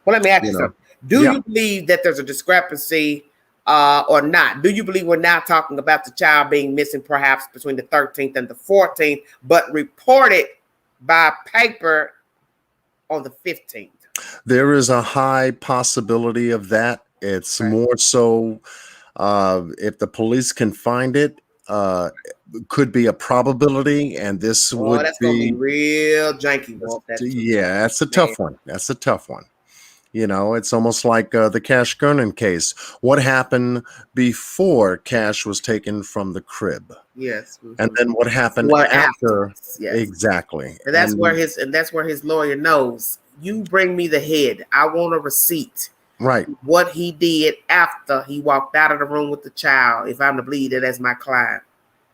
Well, let me ask you something. Do you believe that there's a discrepancy or not? Do you believe we're now talking about the child being missing perhaps between the 13th and the 14th, but reported by paper on the 15th? There is a high possibility of that. It's more so if the police can find it, could be a probability, and this would that's gonna be real janky. That's a tough one. That's a tough one. It's almost like the Cash Gernon case. What happened before Cash was taken from the crib? Yes. And then what happened after? Yes. Exactly. And that's where his lawyer knows. You bring me the head. I want a receipt. Right. What he did after he walked out of the room with the child, if I'm to believe it as my client.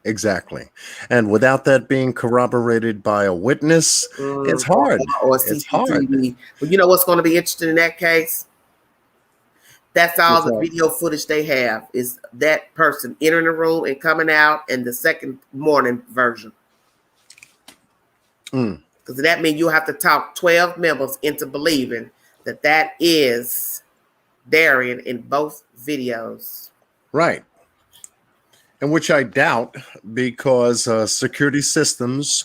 Exactly. And without that being corroborated by a witness, it's hard. Or it's hard. But you know what's going to be interesting in that case? That's all the video footage they have is that person entering the room and coming out, and the second morning version. Because that means you have to talk 12 members into believing that is Darian in both videos. Right. And which I doubt, because security systems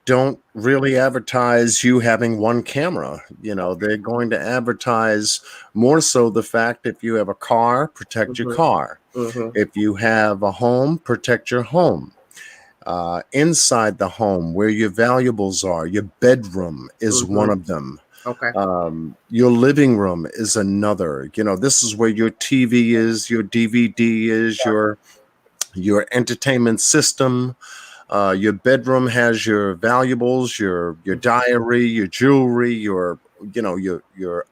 don't really advertise you having one camera. They're going to advertise more so the fact if you have a car, protect your car. If you have a home, protect your home. Inside the home, where your valuables are, your bedroom is one of them. Okay. Your living room is another. This is where your TV is, your DVD is, your entertainment system. Your bedroom has your valuables, your diary, your jewelry, your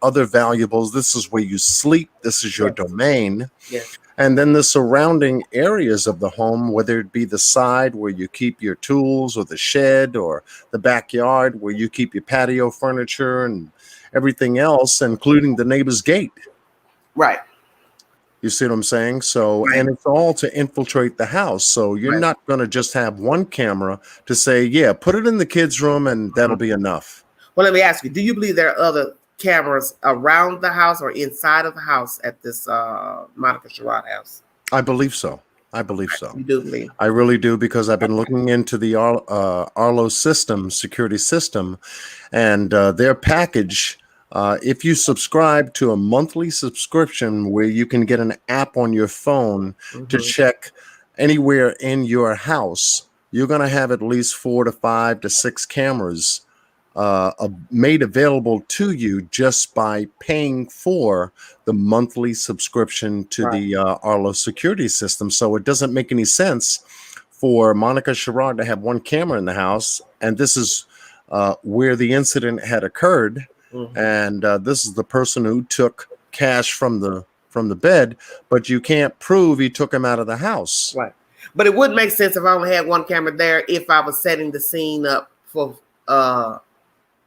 other valuables. This is where you sleep. This is your domain. Yes. And then the surrounding areas of the home, whether it be the side where you keep your tools, or the shed, or the backyard where you keep your patio furniture and everything else, including the neighbor's gate. Right. You see what I'm saying? So, and it's all to infiltrate the house. So you're not going to just have one camera to say, yeah, put it in the kids' room and that'll be enough. Well, let me ask you, do you believe there are other cameras around the house or inside of the house at this Monica Sherrod house? I believe so. You do believe? I really do, because I've been looking into the Arlo security system, and their package. If you subscribe to a monthly subscription where you can get an app on your phone to check anywhere in your house, you're going to have at least 4 to 5 to 6 cameras made available to you just by paying for the monthly subscription to the Arlo security system. So it doesn't make any sense for Monica Sherrod to have one camera in the house, and this is where the incident had occurred. And this is the person who took Cash from the bed, but you can't prove he took him out of the house. Right. But it would make sense if I only had one camera there, if I was setting the scene up for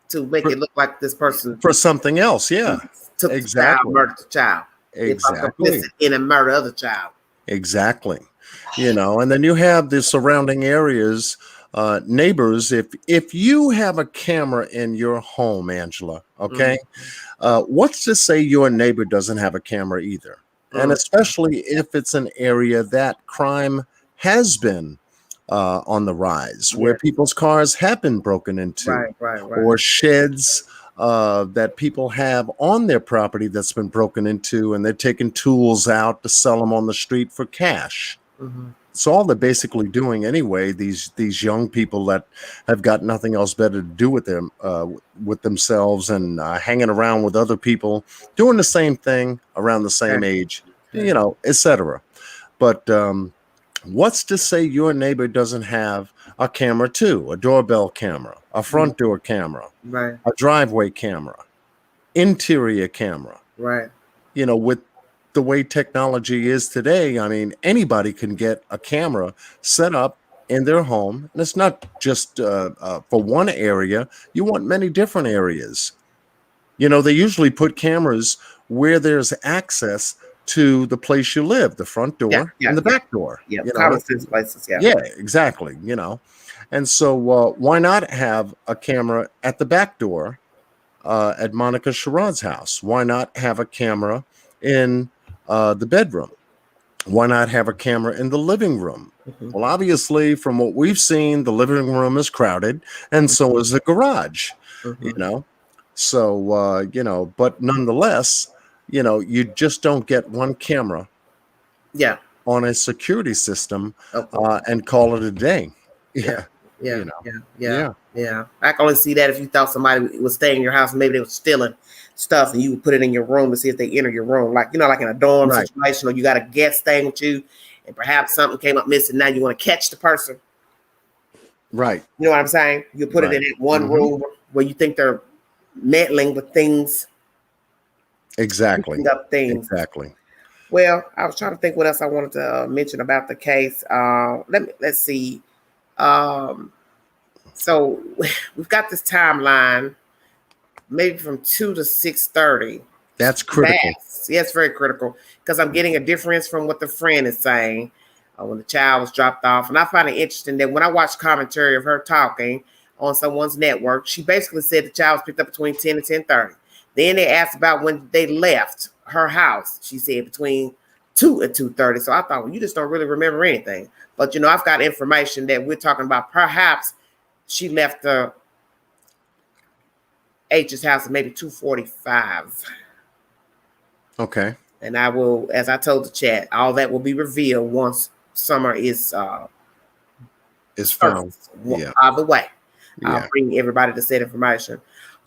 to make it look like this person for something else. Yeah, took the child, murdered the child. Exactly. In a murder of the child. Exactly. And then you have the surrounding areas. Neighbors, if you have a camera in your home, Angela, okay, what's to say your neighbor doesn't have a camera either? And especially if it's an area that crime has been on the rise, Yeah. where people's cars have been broken into, Right. or sheds that people have on their property that's been broken into, and they're taking tools out to sell them on the street for cash. Mhm. It's all they're basically doing anyway. These young people that have got nothing else better to do with them, with themselves, and hanging around with other people doing the same thing around the same Okay. age, etc. But what's to say your neighbor doesn't have a camera too? A doorbell camera, a front door camera, Right. a driveway camera, interior camera. Right. With the way technology is today, I mean, anybody can get a camera set up in their home, and it's not just for one area. You want many different areas. They usually put cameras where there's access to the place you live, the front door and the back door. Yeah, common sense places. Yeah. Yeah, exactly. And so why not have a camera at the back door at Monica Sherrod's house? Why not have a camera in the bedroom? Why not have a camera in the living room? Mhm. Well, obviously, from what we've seen, the living room is crowded, and so is the garage. Mhm. So but nonetheless, you just don't get one camera Yeah. on a security system Okay. and call it a day. Yeah. Yeah. You know. Yeah. Yeah. Yeah. I can only see that if you thought somebody was staying in your house, and maybe they were stealing stuff, and you would put it in your room to see if they enter your room, like like in a dorm Right. situation, or you got a guest staying with you, and perhaps something came up missing. Now you want to catch the person. Right. You know what I'm saying? You put it in that one room where you think they're meddling with things, Exactly. picking up things. Exactly. Well, I was trying to think what else I wanted to mention about the case. Let's see. So we've got this timeline, maybe from 2 to 6:30. That's critical. Yeah, it's very critical because I'm getting a difference from what the friend is saying when the child was dropped off. And I find it interesting that when I watched commentary of her talking on someone's network, she basically said the child was picked up between 10 and 10:30. Then they asked about when they left her house. She said between 2 and 2:30. So I thought, well, you just don't really remember anything. But, I've got information that we're talking about. Perhaps she left the H's house at maybe 2:45. Okay. And I will, as I told the chat, all that will be revealed once Summer is found. Yeah. Either way, Yeah. I'll bring everybody the said information.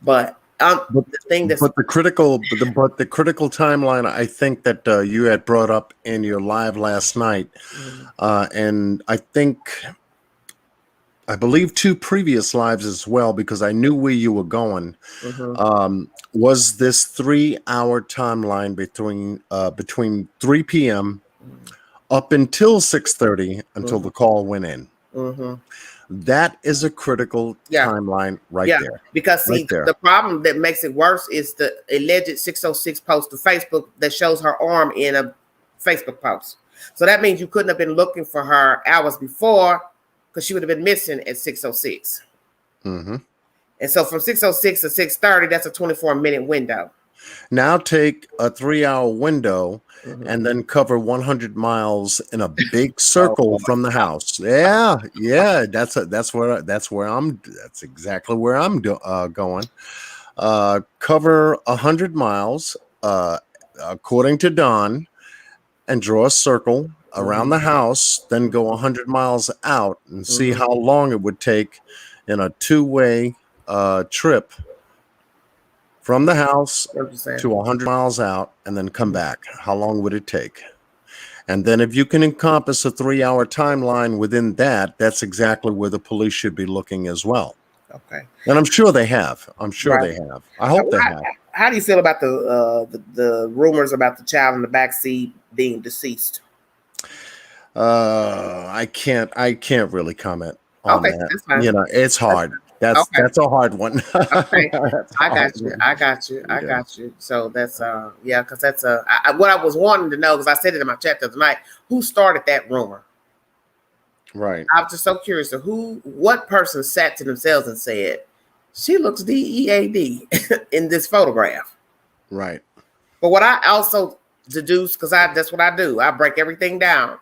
But the thing that's But the critical timeline, I think that you had brought up in your live last night, and I believe 2 previous lives as well, because I knew where you were going. Was this 3-hour timeline between 3 p.m. up until 6:30 until the call went in? That is a critical timeline right there. Because see, Right there. the problem that makes it worse is the alleged 606 post to Facebook that shows her arm in a Facebook post. So that means you couldn't have been looking for her hours before, because she would have been missing at 606. And so from 606 to 6:30, that's a 24-minute window. Now take a 3-hour window and then cover 100 miles in a big circle from the house. Yeah, that's exactly where I'm going. Cover 100 miles according to Don, and draw a circle around the house, then go 100 miles out and see how long it would take in a 2-way trip from the house to 100 miles out and then come back. How long would it take? And then if you can encompass a 3-hour timeline within that, that's exactly where the police should be looking as well. Okay. And I'm sure they have. I hope they have. How do you feel about the rumors about the child in the backseat being deceased? I can't really comment on that. That's fine. It's hard. That's a hard one. Okay. I got you. So that's because that's what I was wanting to know, because I said it in my chat the other night. Who started that rumor? Right. I was just so curious of what person sat to themselves and said, she looks DEAD in this photograph. Right. But what I also deduce, because that's what I do, I break everything down.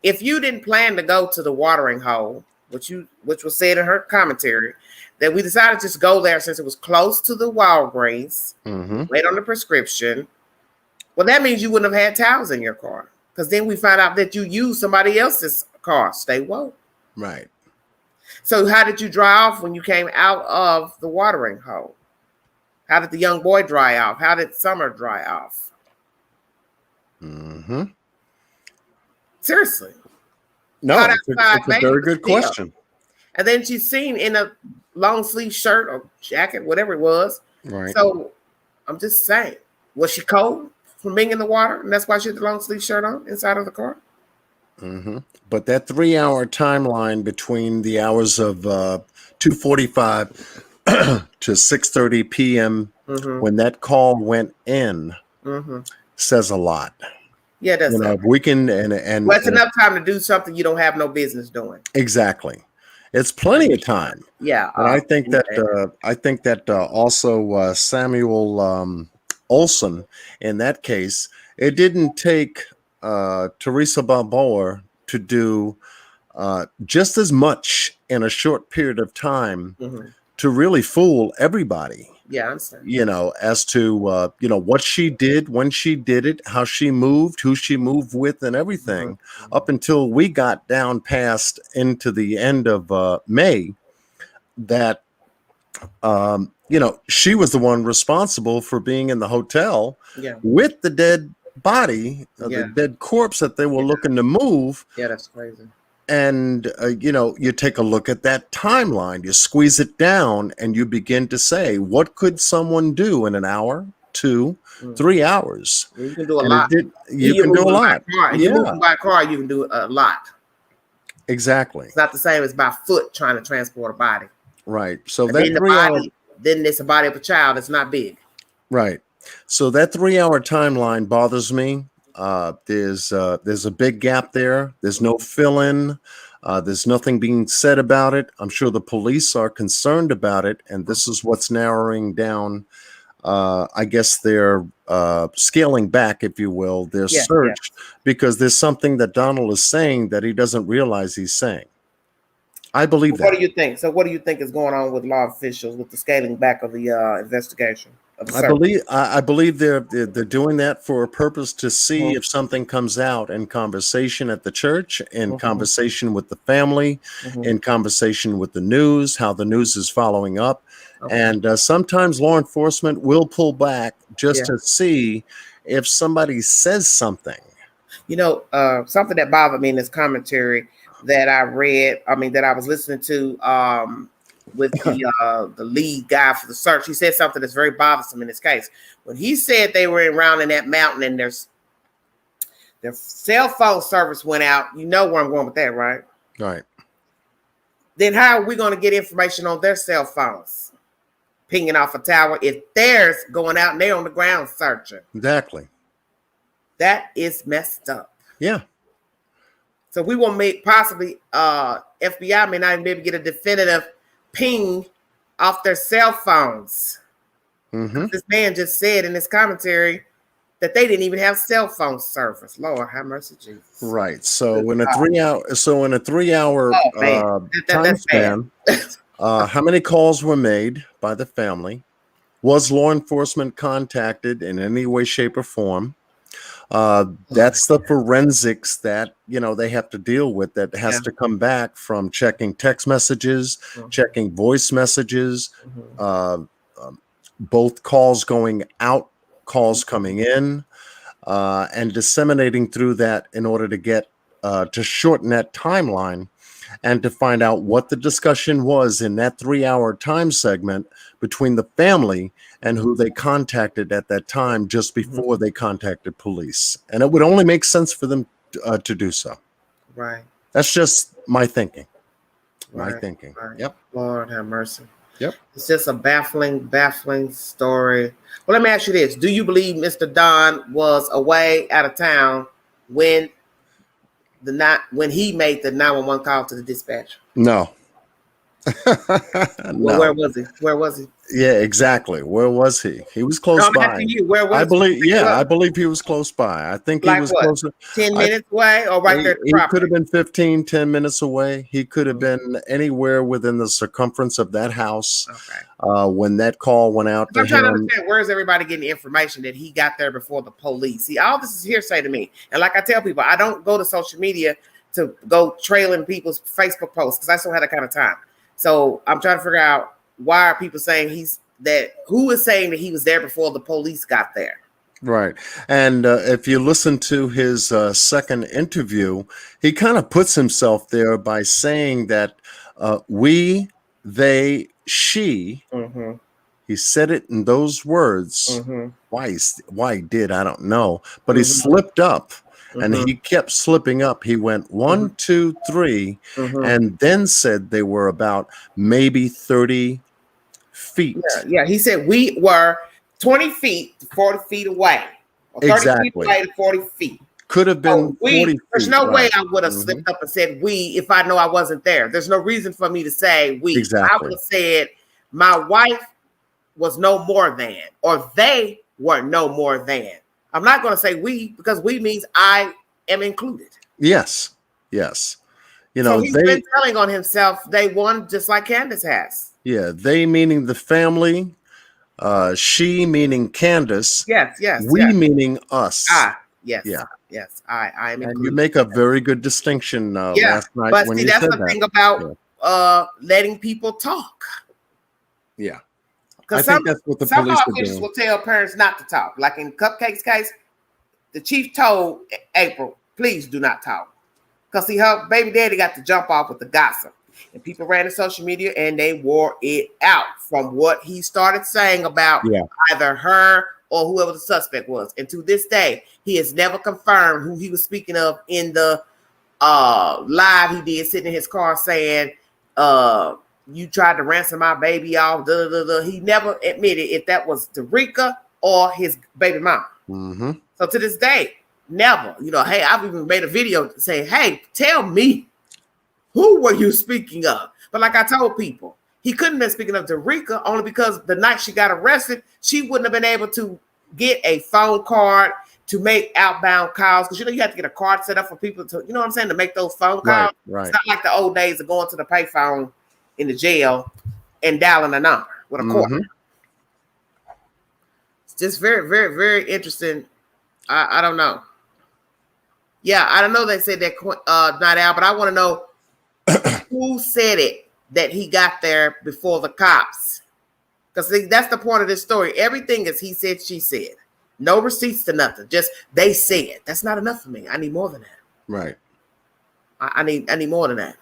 if you didn't plan to go to the watering hole, which was said in her commentary, that we decided to just go there since it was close to the Walgreens, wait on the prescription. Well, that means you wouldn't have had towels in your car, because then we find out that you used somebody else's car. Stay woke. Right. So how did you dry off when you came out of the watering hole? How did the young boy dry off? How did Summer dry off? Seriously. No, it's a very good question. And then she's seen in a long sleeve shirt or jacket, whatever it was. Right. So I'm just saying, was she cold from being in the water? And that's why she had the long sleeve shirt on inside of the car? But that 3-hour timeline between the hours of 2:45 to 6:30 p.m. When that call went in says a lot. Yeah, that's we can and well, it's enough time to do something you don't have no business doing. Exactly. It's plenty of time. Yeah. And I think that also Samuel Olson, in that case, it didn't take Teresa Balboa to do just as much in a short period of time to really fool everybody. Yeah, I understand. As to what she did, when she did it, how she moved, who she moved with, and everything, up until we got down past into the end of May, that she was the one responsible for being in the hotel with the dead body, the dead corpse that they were looking to move. Yeah, that's crazy. And, you take a look at that timeline, you squeeze it down, and you begin to say, what could someone do in an hour, 2, 3 hours? You can do a lot. You can do a lot. If you're moving by car, you can do a lot. Exactly. It's not the same as by foot trying to transport a body. Right. So and that then 3 hours. Then it's a body of a child. It's not big. Right. So that 3-hour timeline bothers me. There's a big gap there. There's no fill-in. There's nothing being said about it. I'm sure the police are concerned about it, and this is what's narrowing down. I guess they're scaling back, if you will, their search, because there's something that Donald is saying that he doesn't realize he's saying. I believe that. What do you think? So what do you think is going on with law officials with the scaling back of the investigation? I believe they're doing that for a purpose to see if something comes out in conversation at the church, in conversation with the family, in conversation with the news, how the news is following up. And sometimes law enforcement will pull back just to see if somebody says something. Something that bothered me in this commentary that I read, that I was listening to with the lead guy for the search, he said something that's very bothersome in this case. When he said they were around in that mountain and their cell phone service went out, you know where I'm going with that, right? Right. Then how are we going to get information on their cell phones pinging off a tower if theirs going out and they're on the ground searching? Exactly. That is messed up. Yeah. So we will possibly FBI may not even be able to get a definitive ping off their cell phones. This man just said in his commentary that they didn't even have cell phone service. Lord have mercy, Jesus. Right. So in a 3-hour time span, how many calls were made by the family? Was law enforcement contacted in any way, shape, or form? That's the forensics that they have to deal with, that has to come back from checking text messages, checking voice messages, both calls going out, calls coming in, and disseminating through that in order to get to shorten that timeline and to find out what the discussion was in that 3-hour time segment between the family and who they contacted at that time just before they contacted police. And it would only make sense for them to do so. Right. That's just my thinking. Right. My thinking. Right. Yep. Lord have mercy. Yep. It's just a baffling story. Well, let me ask you this. Do you believe Mr. Don was away out of town when he made the 911 call to the dispatch? No. Well, where No. was he? Where was he? Yeah, exactly. Where was he? He was No, close I'm by. asking you, where I was he? believe, Where yeah, was I he? believe he was close by. I think he Like was what? closer. 10 I minutes away or right there at the he could have property? been 15, 10 minutes away. He could have Mhm. been anywhere within the circumference of that house Okay. when that call went out 'Cause to I'm trying to him. understand, where is everybody getting the information that he got there before the police? See, all this is hearsay to me. And like I tell people, I don't go to social media to go trailing people's Facebook posts because I just don't have that kind of time. So I'm trying to figure out, why are people saying who is saying that he was there before the police got there? Right. And if you listen to his second interview, he kind of puts himself there by saying that we, they, she, Mm-hmm. he said it in those words. Mm-hmm. Why he did, I don't know. But he Mm-hmm. slipped up and Mm-hmm. he kept slipping up. He went 1, 2, 3, Mm-hmm. and then said they were about maybe 30 feet. Yeah. He said we were 20 feet to 40 feet away. Or 30 feet Exactly. away to 40 feet. Could have been Oh, 40 there's feet. no way Right. I would have Mhm. slipped up and said we if I know I wasn't there. There's no reason for me to say we. I Exactly. would have said my wife was no more than, or they were no more than. I'm not going to say we because we means I am included. Yes. Yes. You So know, he's been telling on himself day one, just like Candace has. they meaning the family, she meaning Candace, Yes. we meaning us. Yes. Yeah. Yes. I am And included. you make a very good distinction Yeah, last night but when see, you that's said the that. thing about letting people talk. Yeah. I Because think that's what the some police are officials doing. will tell parents not to talk. Like in Cupcake's case, the chief told April, please do not talk. Because see, her baby daddy got to jump off with the gossip. And people ran to social media and they wore it out from what he started saying about either her or whoever the suspect was. And to this day, he has never confirmed who he was speaking of in the live he did, sitting in his car saying, you tried to ransom my baby off. He never admitted if that was Derica or his baby mom. Mm-hmm. So to this day, never. Hey, I've even made a video saying, hey, tell me, who were you speaking of? But like I told people, he couldn't have been speaking of Derica only because the night she got arrested, she wouldn't have been able to get a phone card to make outbound calls. Because you have to get a card set up for people to, you know what I'm saying, to make those phone calls. Right. It's not like the old days of going to the payphone in the jail and dialing a number with a cord. Mm-hmm. It's just very, very, very interesting. I don't know. Yeah, I don't know. They said that not out, but I want to know who said it that he got there before the cops. Because that's the point of this story. Everything is he said, she said. No receipts to nothing. Just they said. That's not enough for me. I need more than that. Right. I need more than that.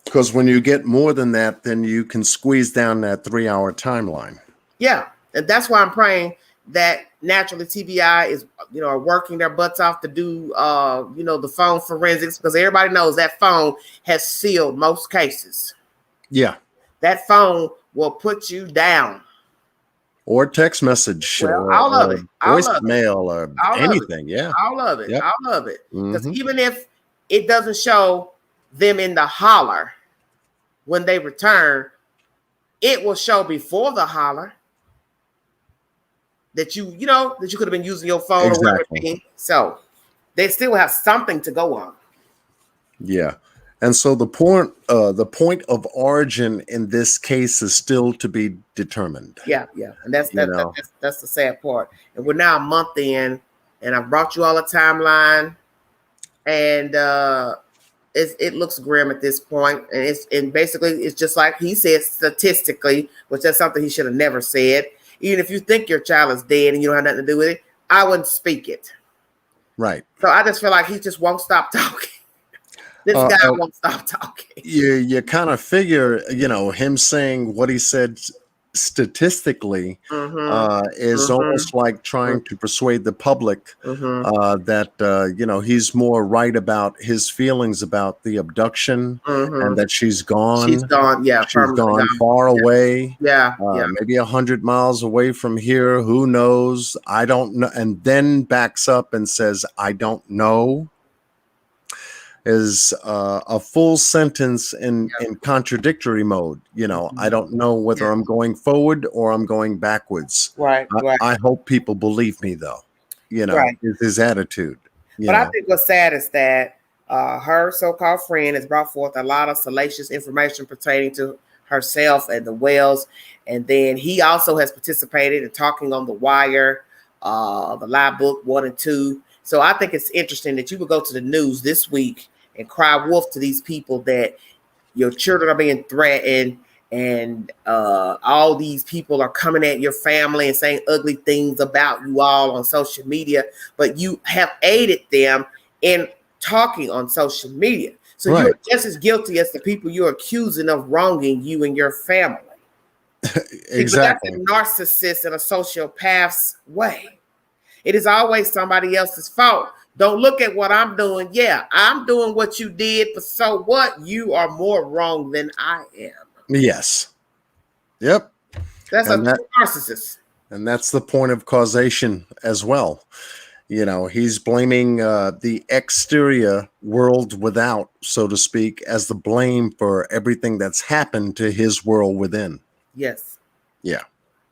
Because when you get more than that, then you can squeeze down that 3-hour timeline. Yeah, and that's why I'm praying that naturally TBI is, are working their butts off to do, the phone forensics, because everybody knows that phone has sealed most cases. Yeah. That phone will put you down. Or text message, well, all of it, voicemail, or anything. Yeah. All of it. Yep. All of it. Because Mm-hmm. even if it doesn't show them in the holler when they return, it will show before the holler that you could have been using your phone or whatever. So they still have something to go on. Yeah. And so the point of origin in this case is still to be determined. Yeah. And that's the sad part. And we're now a month in, and I brought you all a timeline, and it looks grim at this point. And basically it's just like he said, statistically, which that's something he should have never said. Even if you think your child is dead and you don't have nothing to do with it, I wouldn't speak it. Right. So I just feel like he just won't stop talking. This guy won't stop talking. You kind of figure, him saying what he said statistically is almost like trying to persuade the public that he's more right about his feelings about the abduction and that she's gone. She's gone, She's gone far away. Yeah. Maybe 100 miles away from here. Who knows? I don't know. And then backs up and says, I don't know. is a full sentence in contradictory mode. You know, I don't know whether I'm going forward or I'm going backwards. Right, right, I hope people believe me, though. You know, right. is his attitude. But I think what's sad is that her so-called friend has brought forth a lot of salacious information pertaining to herself and the Wells, and then he also has participated in talking on The Wire, the Live Book 1 and 2. So I think it's interesting that you would go to the news this week and cry wolf to these people that your children are being threatened, and all these people are coming at your family and saying ugly things about you all on social media, but you have aided them in talking on social media. So you're just as guilty as the people you're accusing of wronging you and your family. Exactly. But that's a narcissist and a sociopath's way. It is always somebody else's fault. Don't look at what I'm doing. Yeah, I'm doing what you did, but so what? You are more wrong than I am. Yes. Yep. That's a narcissist. And that's the point of causation as well. You know, he's blaming the exterior world without, so to speak, as the blame for everything that's happened to his world within. Yes. Yeah.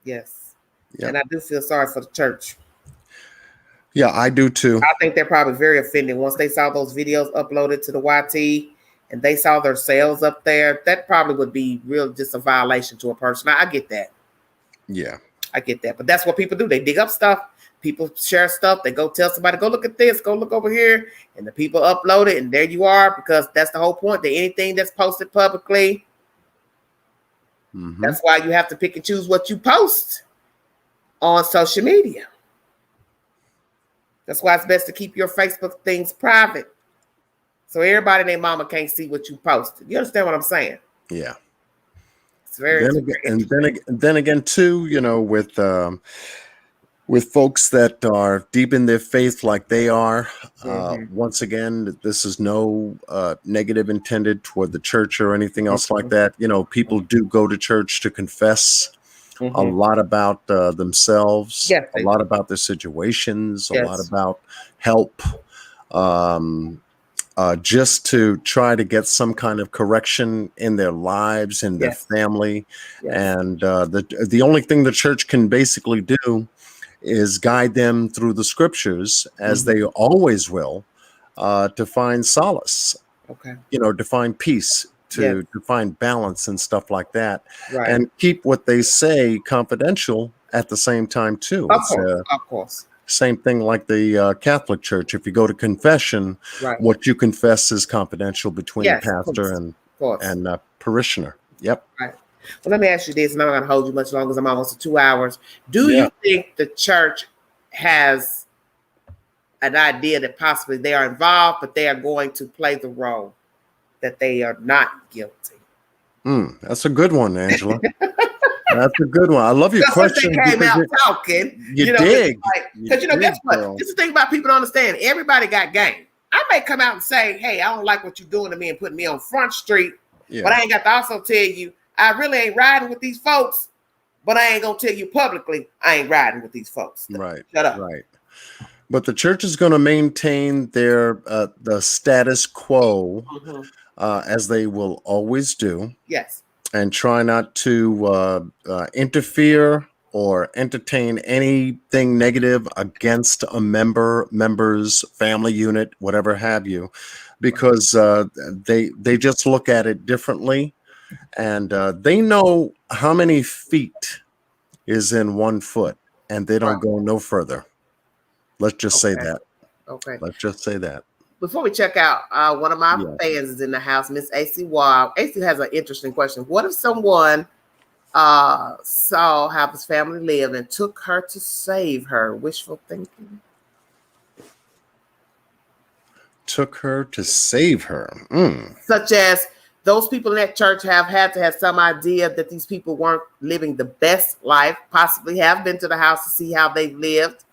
Yes. Yep. And I do feel sorry for the church. Yeah, I do too. I think they're probably very offended once they saw those videos uploaded to the YT and they saw their sales up there. That probably would be real just a violation to a person. I get that. Yeah. I get that. But that's what people do. They dig up stuff. People share stuff. They go tell somebody, go look at this, go look over here. And the people upload it. And there you are, because that's the whole point. That anything that's posted publicly, that's why you have to pick and choose what you post on social media. That's why it's best to keep your Facebook things private. So everybody and their mama can't see what you posted. You understand what I'm saying? Yeah. It's very then again too, you know, with folks that are deep in their faith like they are, once again, this is no negative intended toward the church or anything else like that. You know, people do go to church to confess a lot about themselves, a lot about their situations, a lot about help, just to try to get some kind of correction in their lives, in their family. And the only thing the church can basically do is guide them through the scriptures, as they always will, to find solace, you know, to find peace, to find balance and stuff like that, and keep what they say confidential at the same time too. Of course. Same thing like the Catholic Church. If you go to confession, what you confess is confidential between the pastor and parishioner. Yep. Right. Well, let me ask you this, and I'm not going to hold you much longer, because I'm almost at 2 hours. Do you think the church has an idea that possibly they are involved, but they are going to play the role that they are not guilty? That's a good one, Angela. That's a good one. I love your question. They came out talking. You dig. Because, guess what? This is the thing about people to understand. Everybody got game. I may come out and say, hey, I don't like what you're doing to me and putting me on Front Street, but I ain't got to also tell you, I really ain't riding with these folks, but I ain't going to tell you publicly I ain't riding with these folks. Right. Shut up. Right. But the church is going to maintain their the status quo, as they will always do. Yes. And try not to interfere or entertain anything negative against a member's family unit, whatever have you, because they just look at it differently, and they know how many feet is in 1 foot, and they don't go no further. Let's just say that. Okay. Let's just say that. Before we check out, one of my fans is in the house, Miss AC Wall. AC has an interesting question. What if someone saw how his family lived and took her to save her? Wishful thinking. Took her to save her. Such as those people in that church have had to have some idea that these people weren't living the best life, possibly have been to the house to see how they've lived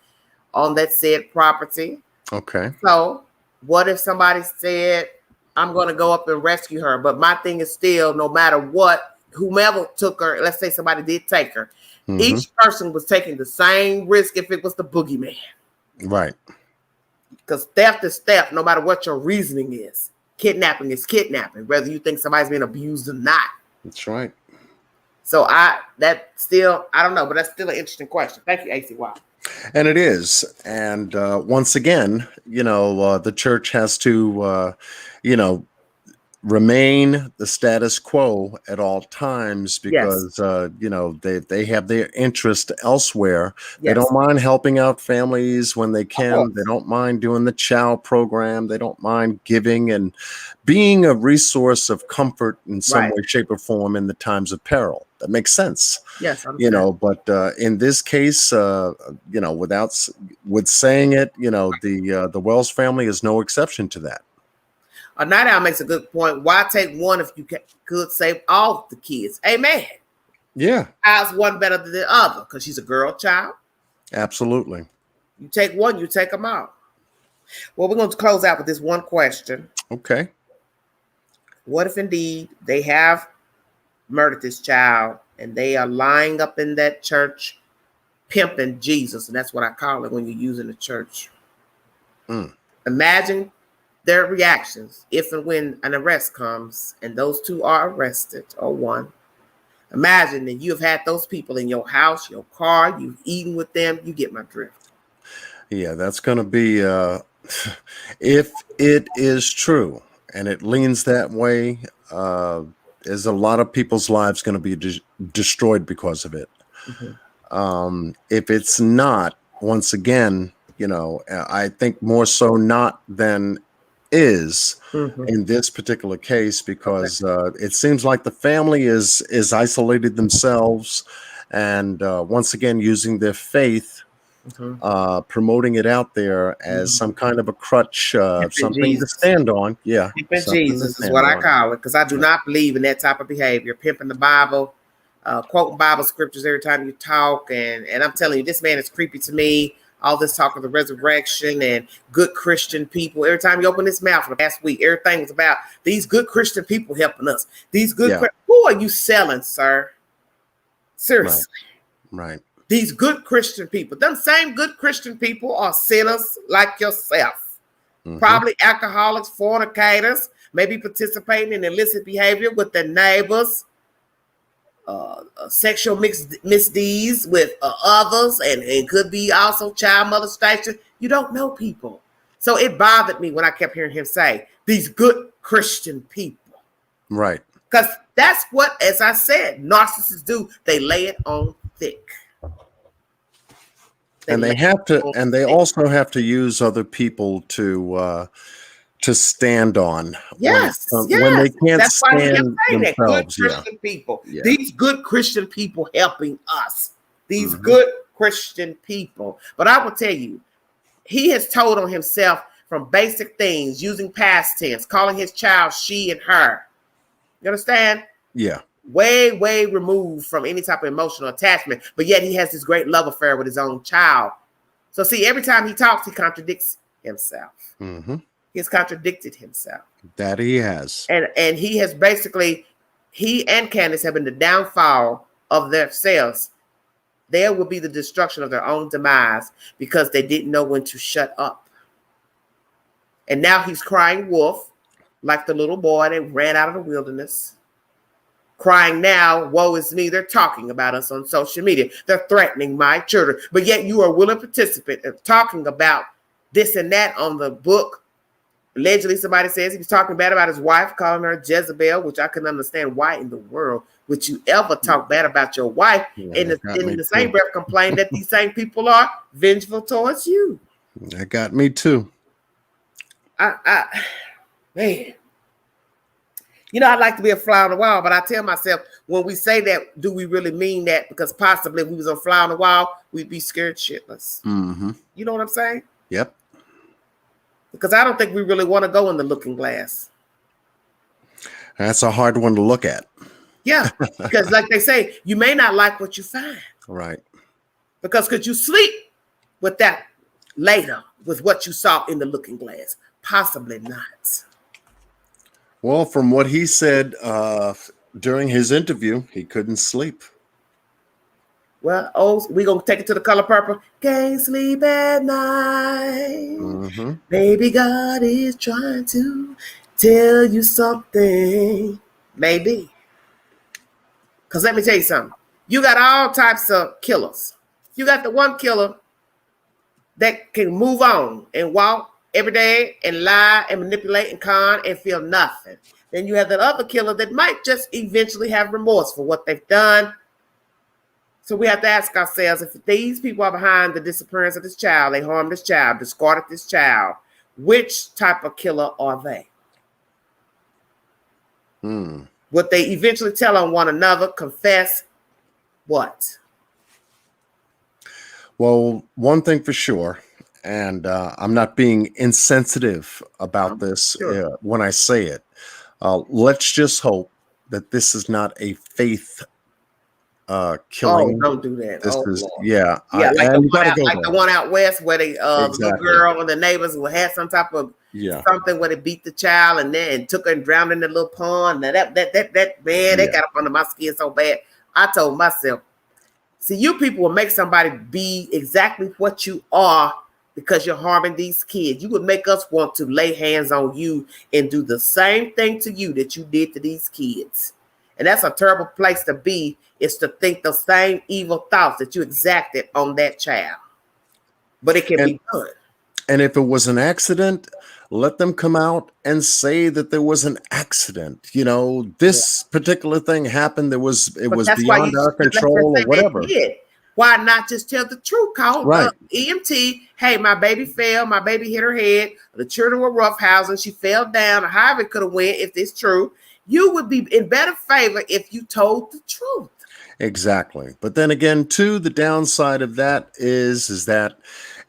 on that said property. Okay. So what if somebody said, I'm going to go up and rescue her, but my thing is still, no matter what, whomever took her, let's say somebody did take her, each person was taking the same risk if it was the boogeyman. Right. Because theft is theft, no matter what your reasoning is. Kidnapping is kidnapping, whether you think somebody's being abused or not. That's right. So I don't know, but that's still an interesting question. Thank you, ACY. And it is. And once again, the church has to, remain the status quo at all times because, they have their interest elsewhere. They don't mind helping out families when they can. They don't mind doing the child program. They don't mind giving and being a resource of comfort in some way, shape, or form in the times of peril. That makes sense. Yes, but in this case, with saying it, the Wells family is no exception to that. Night Owl makes a good point. Why take one if you could save all the kids? Amen. Yeah. How's one better than the other? Because she's a girl child. Absolutely. You take one, you take them all. Well, we're going to close out with this one question. Okay. What if indeed they have murdered this child and they are lying up in that church pimping Jesus? And that's what I call it when you're using the church. Imagine their reactions if and when an arrest comes and those two are arrested, or one. Imagine that you have had those people in your house, your car, you've eaten with them. You get my drift. Yeah, that's going to be, if it is true and it leans that way, there's a lot of people's lives going to be destroyed because of it. If it's not, once again, I think more so not than is in this particular case, because it seems like the family is isolated themselves and once again using their faith, promoting it out there as some kind of a crutch, something Jesus. to stand on. Yeah, pimping Jesus is what I call it, because I do not believe in that type of behavior. Pimping the Bible, quoting Bible scriptures every time you talk, and I'm telling you, this man is creepy to me. All this talk of the resurrection and good Christian people. Every time you open this mouth for the past week, everything was about these good Christian people helping us. These good, who are you selling, sir? Seriously. Right. These good Christian people. Them same good Christian people are sinners like yourself. Probably alcoholics, fornicators, maybe participating in illicit behavior with their neighbors. Sexual misdeeds with others, and it could be also child molestation. You don't know people. So it bothered me when I kept hearing him say, these good Christian people. Right. Because that's what, as I said, narcissists do. They lay it on thick. They also have to use other people to stand on. Yes, when they can't that's stand why themselves. Good Christian people. Yeah. These good Christian people helping us. These good Christian people. But I will tell you, he has told on himself from basic things, using past tense, calling his child she and her. You understand? Yeah. Way, way removed from any type of emotional attachment. But yet he has this great love affair with his own child. So see, every time he talks, he contradicts himself. He's contradicted himself. That he has. And he has basically, he and Candace have been the downfall of themselves. There will be the destruction of their own demise because they didn't know when to shut up. And now he's crying wolf, like the little boy that ran out of the wilderness. Crying now, woe is me. They're talking about us on social media. They're threatening my children. But yet you are a willing participant of talking about this and that on the book. Allegedly, somebody says he was talking bad about his wife, calling her Jezebel, which I couldn't understand. Why in the world would you ever talk bad about your wife and in the same breath complain that these same people are vengeful towards you? That got me too. Man. You know, I'd like to be a fly on the wall, but I tell myself, when we say that, do we really mean that? Because possibly if we was a fly on the wall, we'd be scared shitless. You know what I'm saying? Yep. Because I don't think we really want to go in the looking glass. That's a hard one to look at. Yeah, because like they say, you may not like what you find. Right. Because could you sleep with that later, with what you saw in the looking glass? Possibly not. Well, from what he said during his interview, he couldn't sleep. Well, we're going to take it to the color purple. Can't sleep at night. Baby, God is trying to tell you something, maybe. Because let me tell you something. You got all types of killers. You got the one killer that can move on and walk every day and lie and manipulate and con and feel nothing. Then you have that other killer that might just eventually have remorse for what they've done. So we have to ask ourselves, if these people are behind the disappearance of this child, they harmed this child, discarded this child, which type of killer are they? Would they eventually tell on one another, confess what? Well, one thing for sure, and I'm not being insensitive about this when I say it. Let's just hope that this is not a faith killing. Oh, don't do that. This Oh, is Lord. yeah, Yeah, like the one out west where they the little girl and the neighbors had some type of something where they beat the child and took her and drowned in the little pond. Now that man, they got up under my skin so bad. I told myself, see, you people will make somebody be exactly what you are because you're harming these kids. You would make us want to lay hands on you and do the same thing to you that you did to these kids. And that's a terrible place to be, is to think the same evil thoughts that you exacted on that child. But it can be done. And if it was an accident, let them come out and say that there was an accident. You know, this particular thing happened. It was beyond our control or whatever. Why not just tell the truth? Call the EMT. Hey, my baby fell. My baby hit her head. The children were roughhousing. She fell down. Or however it could have went. If it's true, you would be in better favor if you told the truth. Exactly. But then again, too, the downside of that is that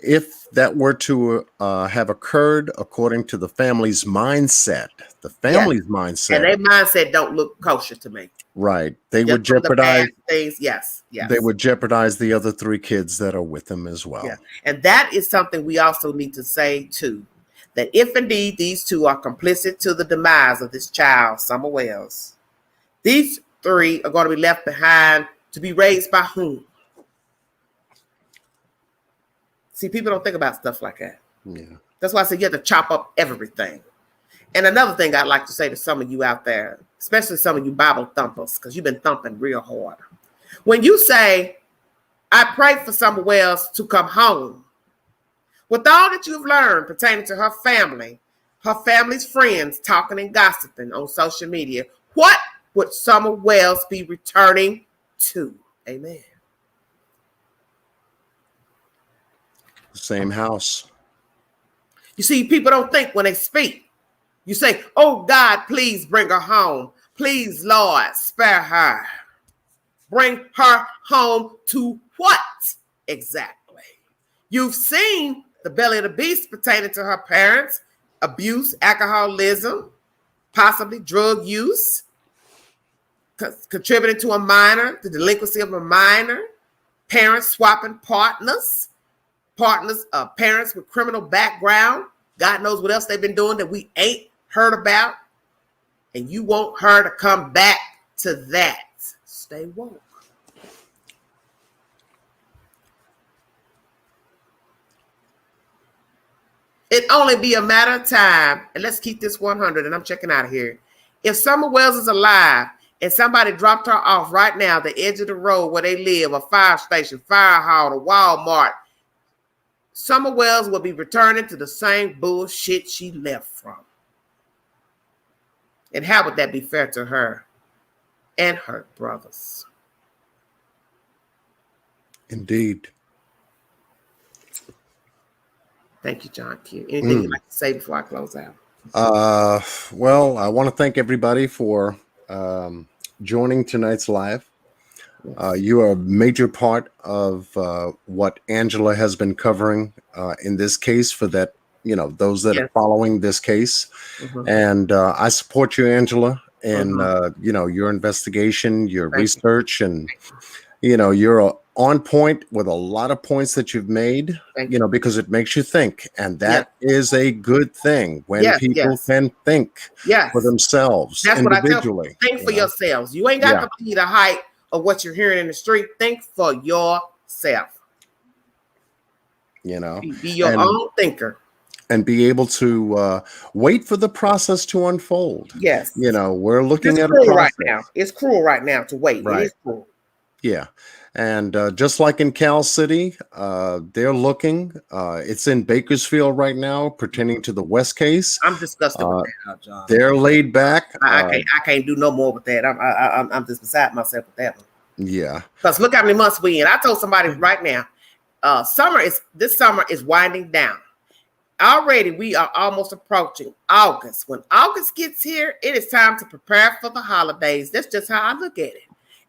if that were to have occurred according to the family's mindset, mindset, and their mindset don't look kosher to me. Right. They would jeopardize things. Yes. They would jeopardize the other 3 kids that are with them as well. Yeah. And that is something we also need to say too, that if indeed these 2 are complicit to the demise of this child, Summer Wells, these 3 are going to be left behind to be raised by whom? See, people don't think about stuff like that. Yeah. That's why I said you have to chop up everything. And another thing I'd like to say to some of you out there, especially some of you Bible thumpers, because you've been thumping real hard. When you say, I pray for Summer Wells to come home, with all that you've learned pertaining to her family's friends talking and gossiping on social media, what would Summer Wells be returning to? Amen. Same house. You see, people don't think when they speak. You say, oh God, please bring her home. Please, Lord, spare her. Bring her home to what exactly? You've seen the belly of the beast pertaining to her parents, abuse, alcoholism, possibly drug use, contributing to a minor, the delinquency of a minor, parents swapping parents with criminal background. God knows what else they've been doing that we ain't heard about. And you want her to come back to that. Stay woke. It only be a matter of time, and let's keep this 100, and I'm checking out of here. If Summer Wells is alive and somebody dropped her off right now, the edge of the road where they live, a fire station, fire hall, a Walmart, Summer Wells will be returning to the same bullshit she left from. And how would that be fair to her and her brothers? Indeed. Thank you, John Q. Anything you'd like to say before I close out? Well, I want to thank everybody for joining tonight's live. You are a major part of what Angela has been covering in this case for that, those that are following this case. And I support you, Angela, and, your investigation, your research, and, you're on point with a lot of points that you've made, because it makes you think. And that is a good thing when people can think for themselves. That's individually. What I tell you. Think for yourselves. You ain't got to be the hype of what you're hearing in the street. Think for yourself. Be your own thinker. and be able to wait for the process to unfold. Yes. You know, we're looking It's at a cruel process. right now. It's cruel right now to wait. It Right. is cruel. Yeah. And just like in Cal City, they're looking. It's in Bakersfield right now, pertaining to the West case. I'm disgusted with that, John. They're laid back. I can't do no more with that. I'm just beside myself with that one. Yeah. Because look how many months we in. I told somebody right now, this summer is winding down. Already we are almost approaching August. When August gets here, it is time to prepare for the holidays. That's just how I look at it.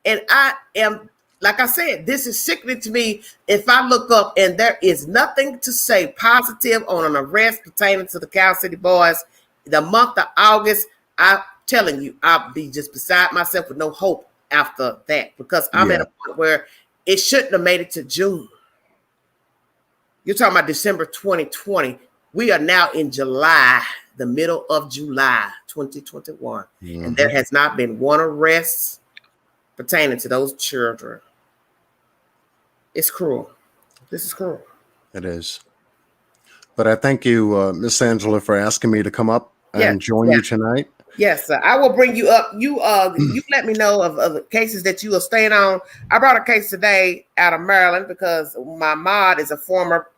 And I am, like I said, this is sickening to me if I look up and there is nothing to say positive on an arrest pertaining to the Cal City boys. The month of August, I'm telling you, I'll be just beside myself with no hope after that, because I'm at a point where it shouldn't have made it to June. You're talking about December 2020. We are now in July, the middle of July 2021. Mm-hmm. And there has not been one arrest pertaining to those children. It's cruel. This is cruel. It is. But I thank you, Miss Angela, for asking me to come up and join you tonight. Yes, sir. I will bring you up. You let me know of the cases that you are staying on. I brought a case today out of Maryland because my mod is a former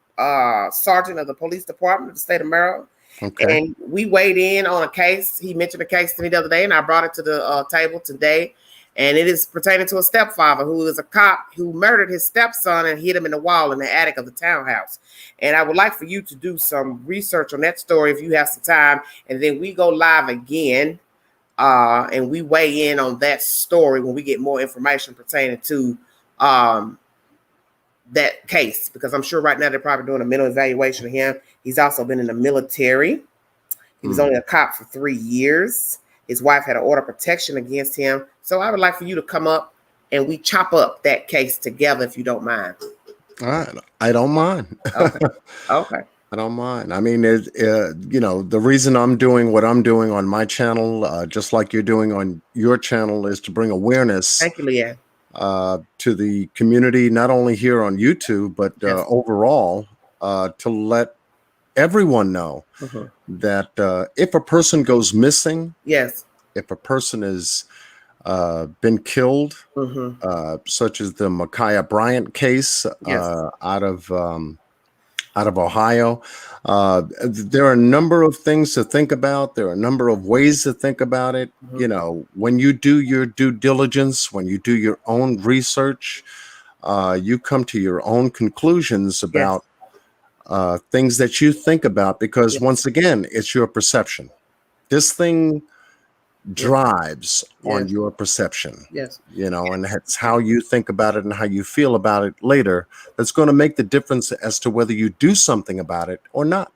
sergeant of the police department of the state of Maryland. Okay. And we weighed in on a case. He mentioned a case to me the other day, and I brought it to the table today. And it is pertaining to a stepfather who is a cop who murdered his stepson and hit him in the wall in the attic of the townhouse. And I would like for you to do some research on that story if you have some time. And then we go live again and we weigh in on that story when we get more information pertaining to that case. Because I'm sure right now they're probably doing a mental evaluation of him. He's also been in the military. He was only a cop for 3 years. His wife had an order of protection against him. So I would like for you to come up and we chop up that case together if you don't mind. All right. I don't mind. Okay. I don't mind. I mean, the reason I'm doing what I'm doing on my channel, just like you're doing on your channel, is to bring awareness. Thank you, Leanne. To the community, not only here on YouTube, but overall, to let everyone know that if a person goes missing, if a person is been killed, such as the Micaiah Bryant case out of Ohio, there are a number of things to think about. There are a number of ways to think about it. You know, when you do your due diligence, when you do your own research, you come to your own conclusions about things that you think about, because once again, it's your perception. This thing drives on your perception. You know, and it's how you think about it and how you feel about it later that's going to make the difference as to whether you do something about it or not.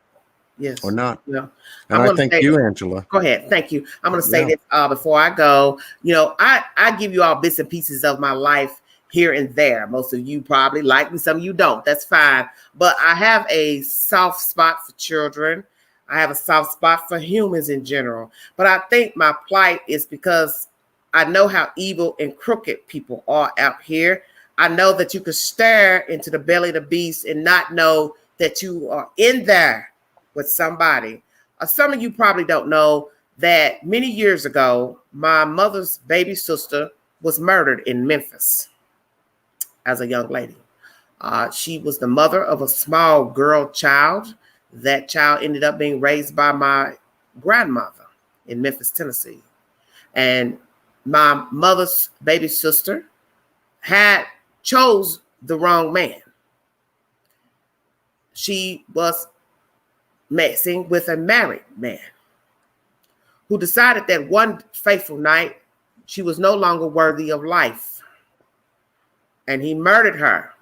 Or not. Yeah. And I thank you, Angela. Go ahead. Thank you. I'm going to say this before I go. You know, I give you all bits and pieces of my life here and there. Most of you probably like me, some of you don't. That's fine. But I have a soft spot for children. I have a soft spot for humans in general. But I think my plight is because I know how evil and crooked people are out here. I know that you could stare into the belly of the beast and not know that you are in there with somebody. Some of you probably don't know that many years ago, my mother's baby sister was murdered in Memphis as a young lady. She was the mother of a small girl child. That child ended up being raised by my grandmother in Memphis, Tennessee. And my mother's baby sister had chose the wrong man. She was messing with a married man who decided that one fateful night she was no longer worthy of life. And he murdered her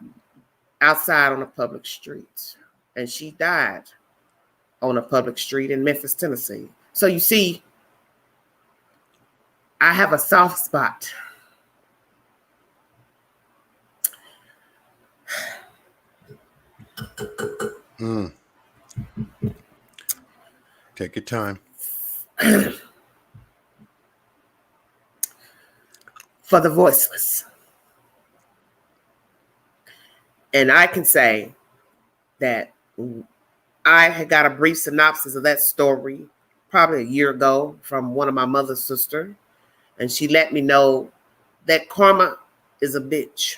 outside on a public street. And she died on a public street in Memphis, Tennessee. So you see, I have a soft spot. Take your time. For the voiceless. And I can say that I had got a brief synopsis of that story probably a year ago from one of my mother's sister, and she let me know that karma is a bitch,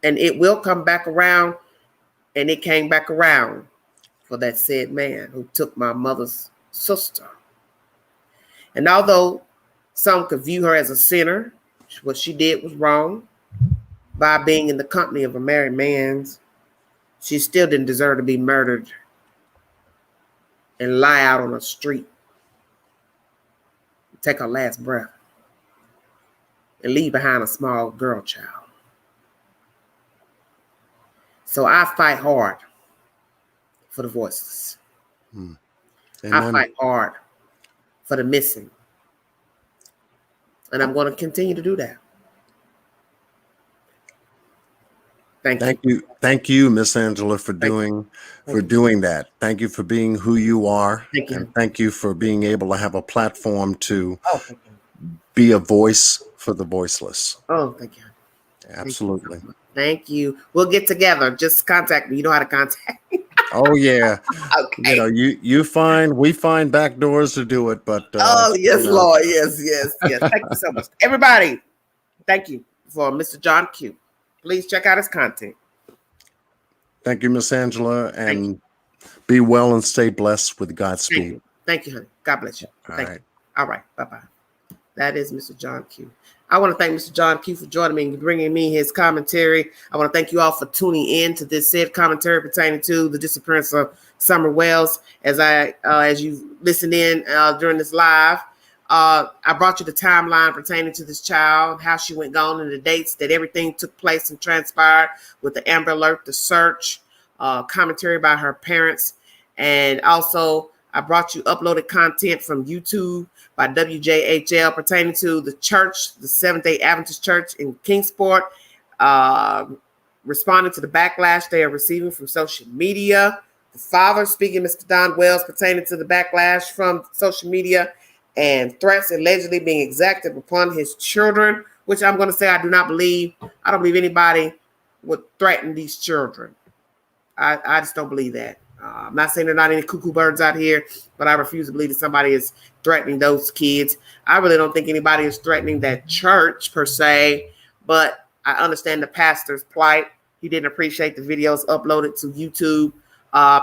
and it will come back around, and it came back around for that said man who took my mother's sister. And although some could view her as a sinner, what she did was wrong by being in the company of a married man, she still didn't deserve to be murdered and lie out on the street, take her last breath, and leave behind a small girl child. So I fight hard for the voiceless. I fight hard for the missing. And I'm going to continue to do that. Thank you. Thank you, Miss Angela, for doing that. Thank you for being who you are. Thank you. And thank you for being able to have a platform to Thank you. be a voice for the voiceless. Oh, thank you. Absolutely. Thank you. We'll get together. Just contact me. You know how to contact me. Oh yeah. Okay. You know, we find back doors to do it, but yes, Lord. Yes. Thank you so much. Everybody, thank you for Mr. John Q. Please check out his content. Thank you, Miss Angela, and be well and stay blessed with Godspeed. Thank you, honey. God bless you. Thank you. All right. Bye-bye. That is Mr. John Q. I want to thank Mr. John Q for joining me and bringing me his commentary. I want to thank you all for tuning in to this said commentary pertaining to the disappearance of Summer Wells. As you listen in during this live, I brought you the timeline pertaining to this child, how she went gone, and the dates that everything took place and transpired with the Amber Alert, the search, commentary by her parents, and also I brought you uploaded content from YouTube by WJHL pertaining to the church, the Seventh-day Adventist Church in Kingsport, responding to the backlash they are receiving from social media. The father speaking, Mr. Don Wells, pertaining to the backlash from social media and threats allegedly being exacted upon his children, which I'm going to say I don't believe anybody would threaten these children. I just don't believe that. I'm not saying there are not any cuckoo birds out here, but I refuse to believe that somebody is threatening those kids. I really don't think anybody is threatening that church per se, but I understand the pastor's plight. He didn't appreciate the videos uploaded to YouTube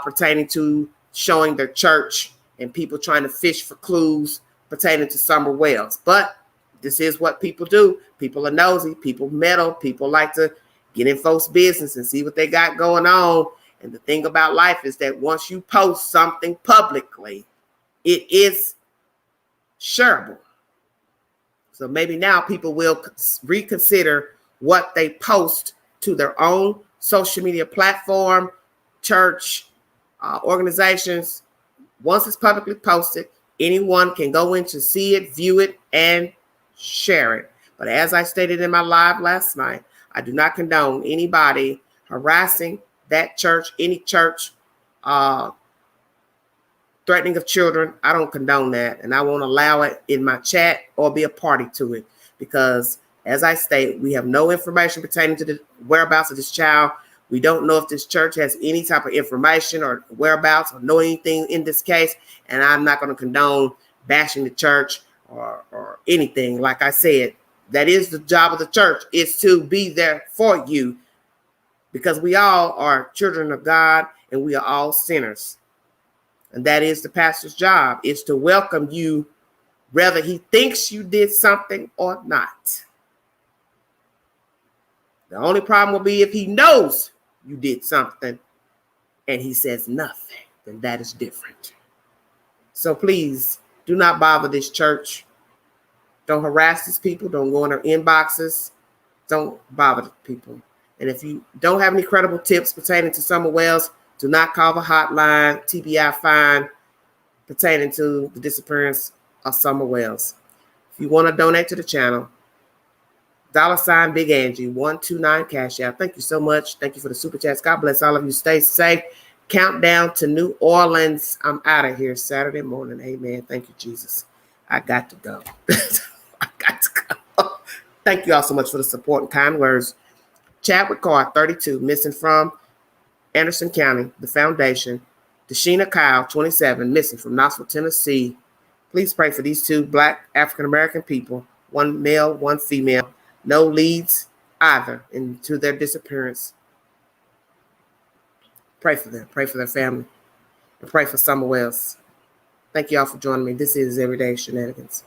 pertaining to showing their church and people trying to fish for clues pertaining to Summer Wells. But this is what people do. People are nosy, people meddle, people like to get in folks' business and see what they got going on. And the thing about life is that once you post something publicly, it is shareable. So maybe now people will reconsider what they post to their own social media platform, church, organizations. Once it's publicly posted, anyone can go in to see it, view it, and share it. But as I stated in my live last night, I do not condone anybody harassing that church, any church, threatening of children. I don't condone that, and I won't allow it in my chat or be a party to it because, as I state, we have no information pertaining to the whereabouts of this child. We don't know if this church has any type of information or whereabouts or know anything in this case, and I'm not going to condone bashing the church or anything. Like I said, that is the job of the church, is to be there for you, because we all are children of God and we are all sinners. And that is the pastor's job, is to welcome you, whether he thinks you did something or not. The only problem will be if he knows you did something and he says nothing, then that is different. So please do not bother this church. Don't harass these people. Don't go in their inboxes. Don't bother the people. And if you don't have any credible tips pertaining to Summer Wells, do not call the hotline, TBI fine, pertaining to the disappearance of Summer Wells. If you want to donate to the channel, $ Big Angie 129 Cash App. Thank you so much. Thank you for the super chats. God bless all of you. Stay safe. Countdown to New Orleans. I'm out of here Saturday morning. Amen. Thank you, Jesus. I got to go. I got to go. Thank you all so much for the support and kind words. Chadwick Carr, 32, missing from Anderson County, the foundation. Deshina Kyle, 27, missing from Knoxville, Tennessee. Please pray for these two Black African-American people, one male, one female. No leads either into their disappearance. Pray for them. Pray for their family. And pray for Summer Wells. Thank you all for joining me. This is Everyday Shenanigans.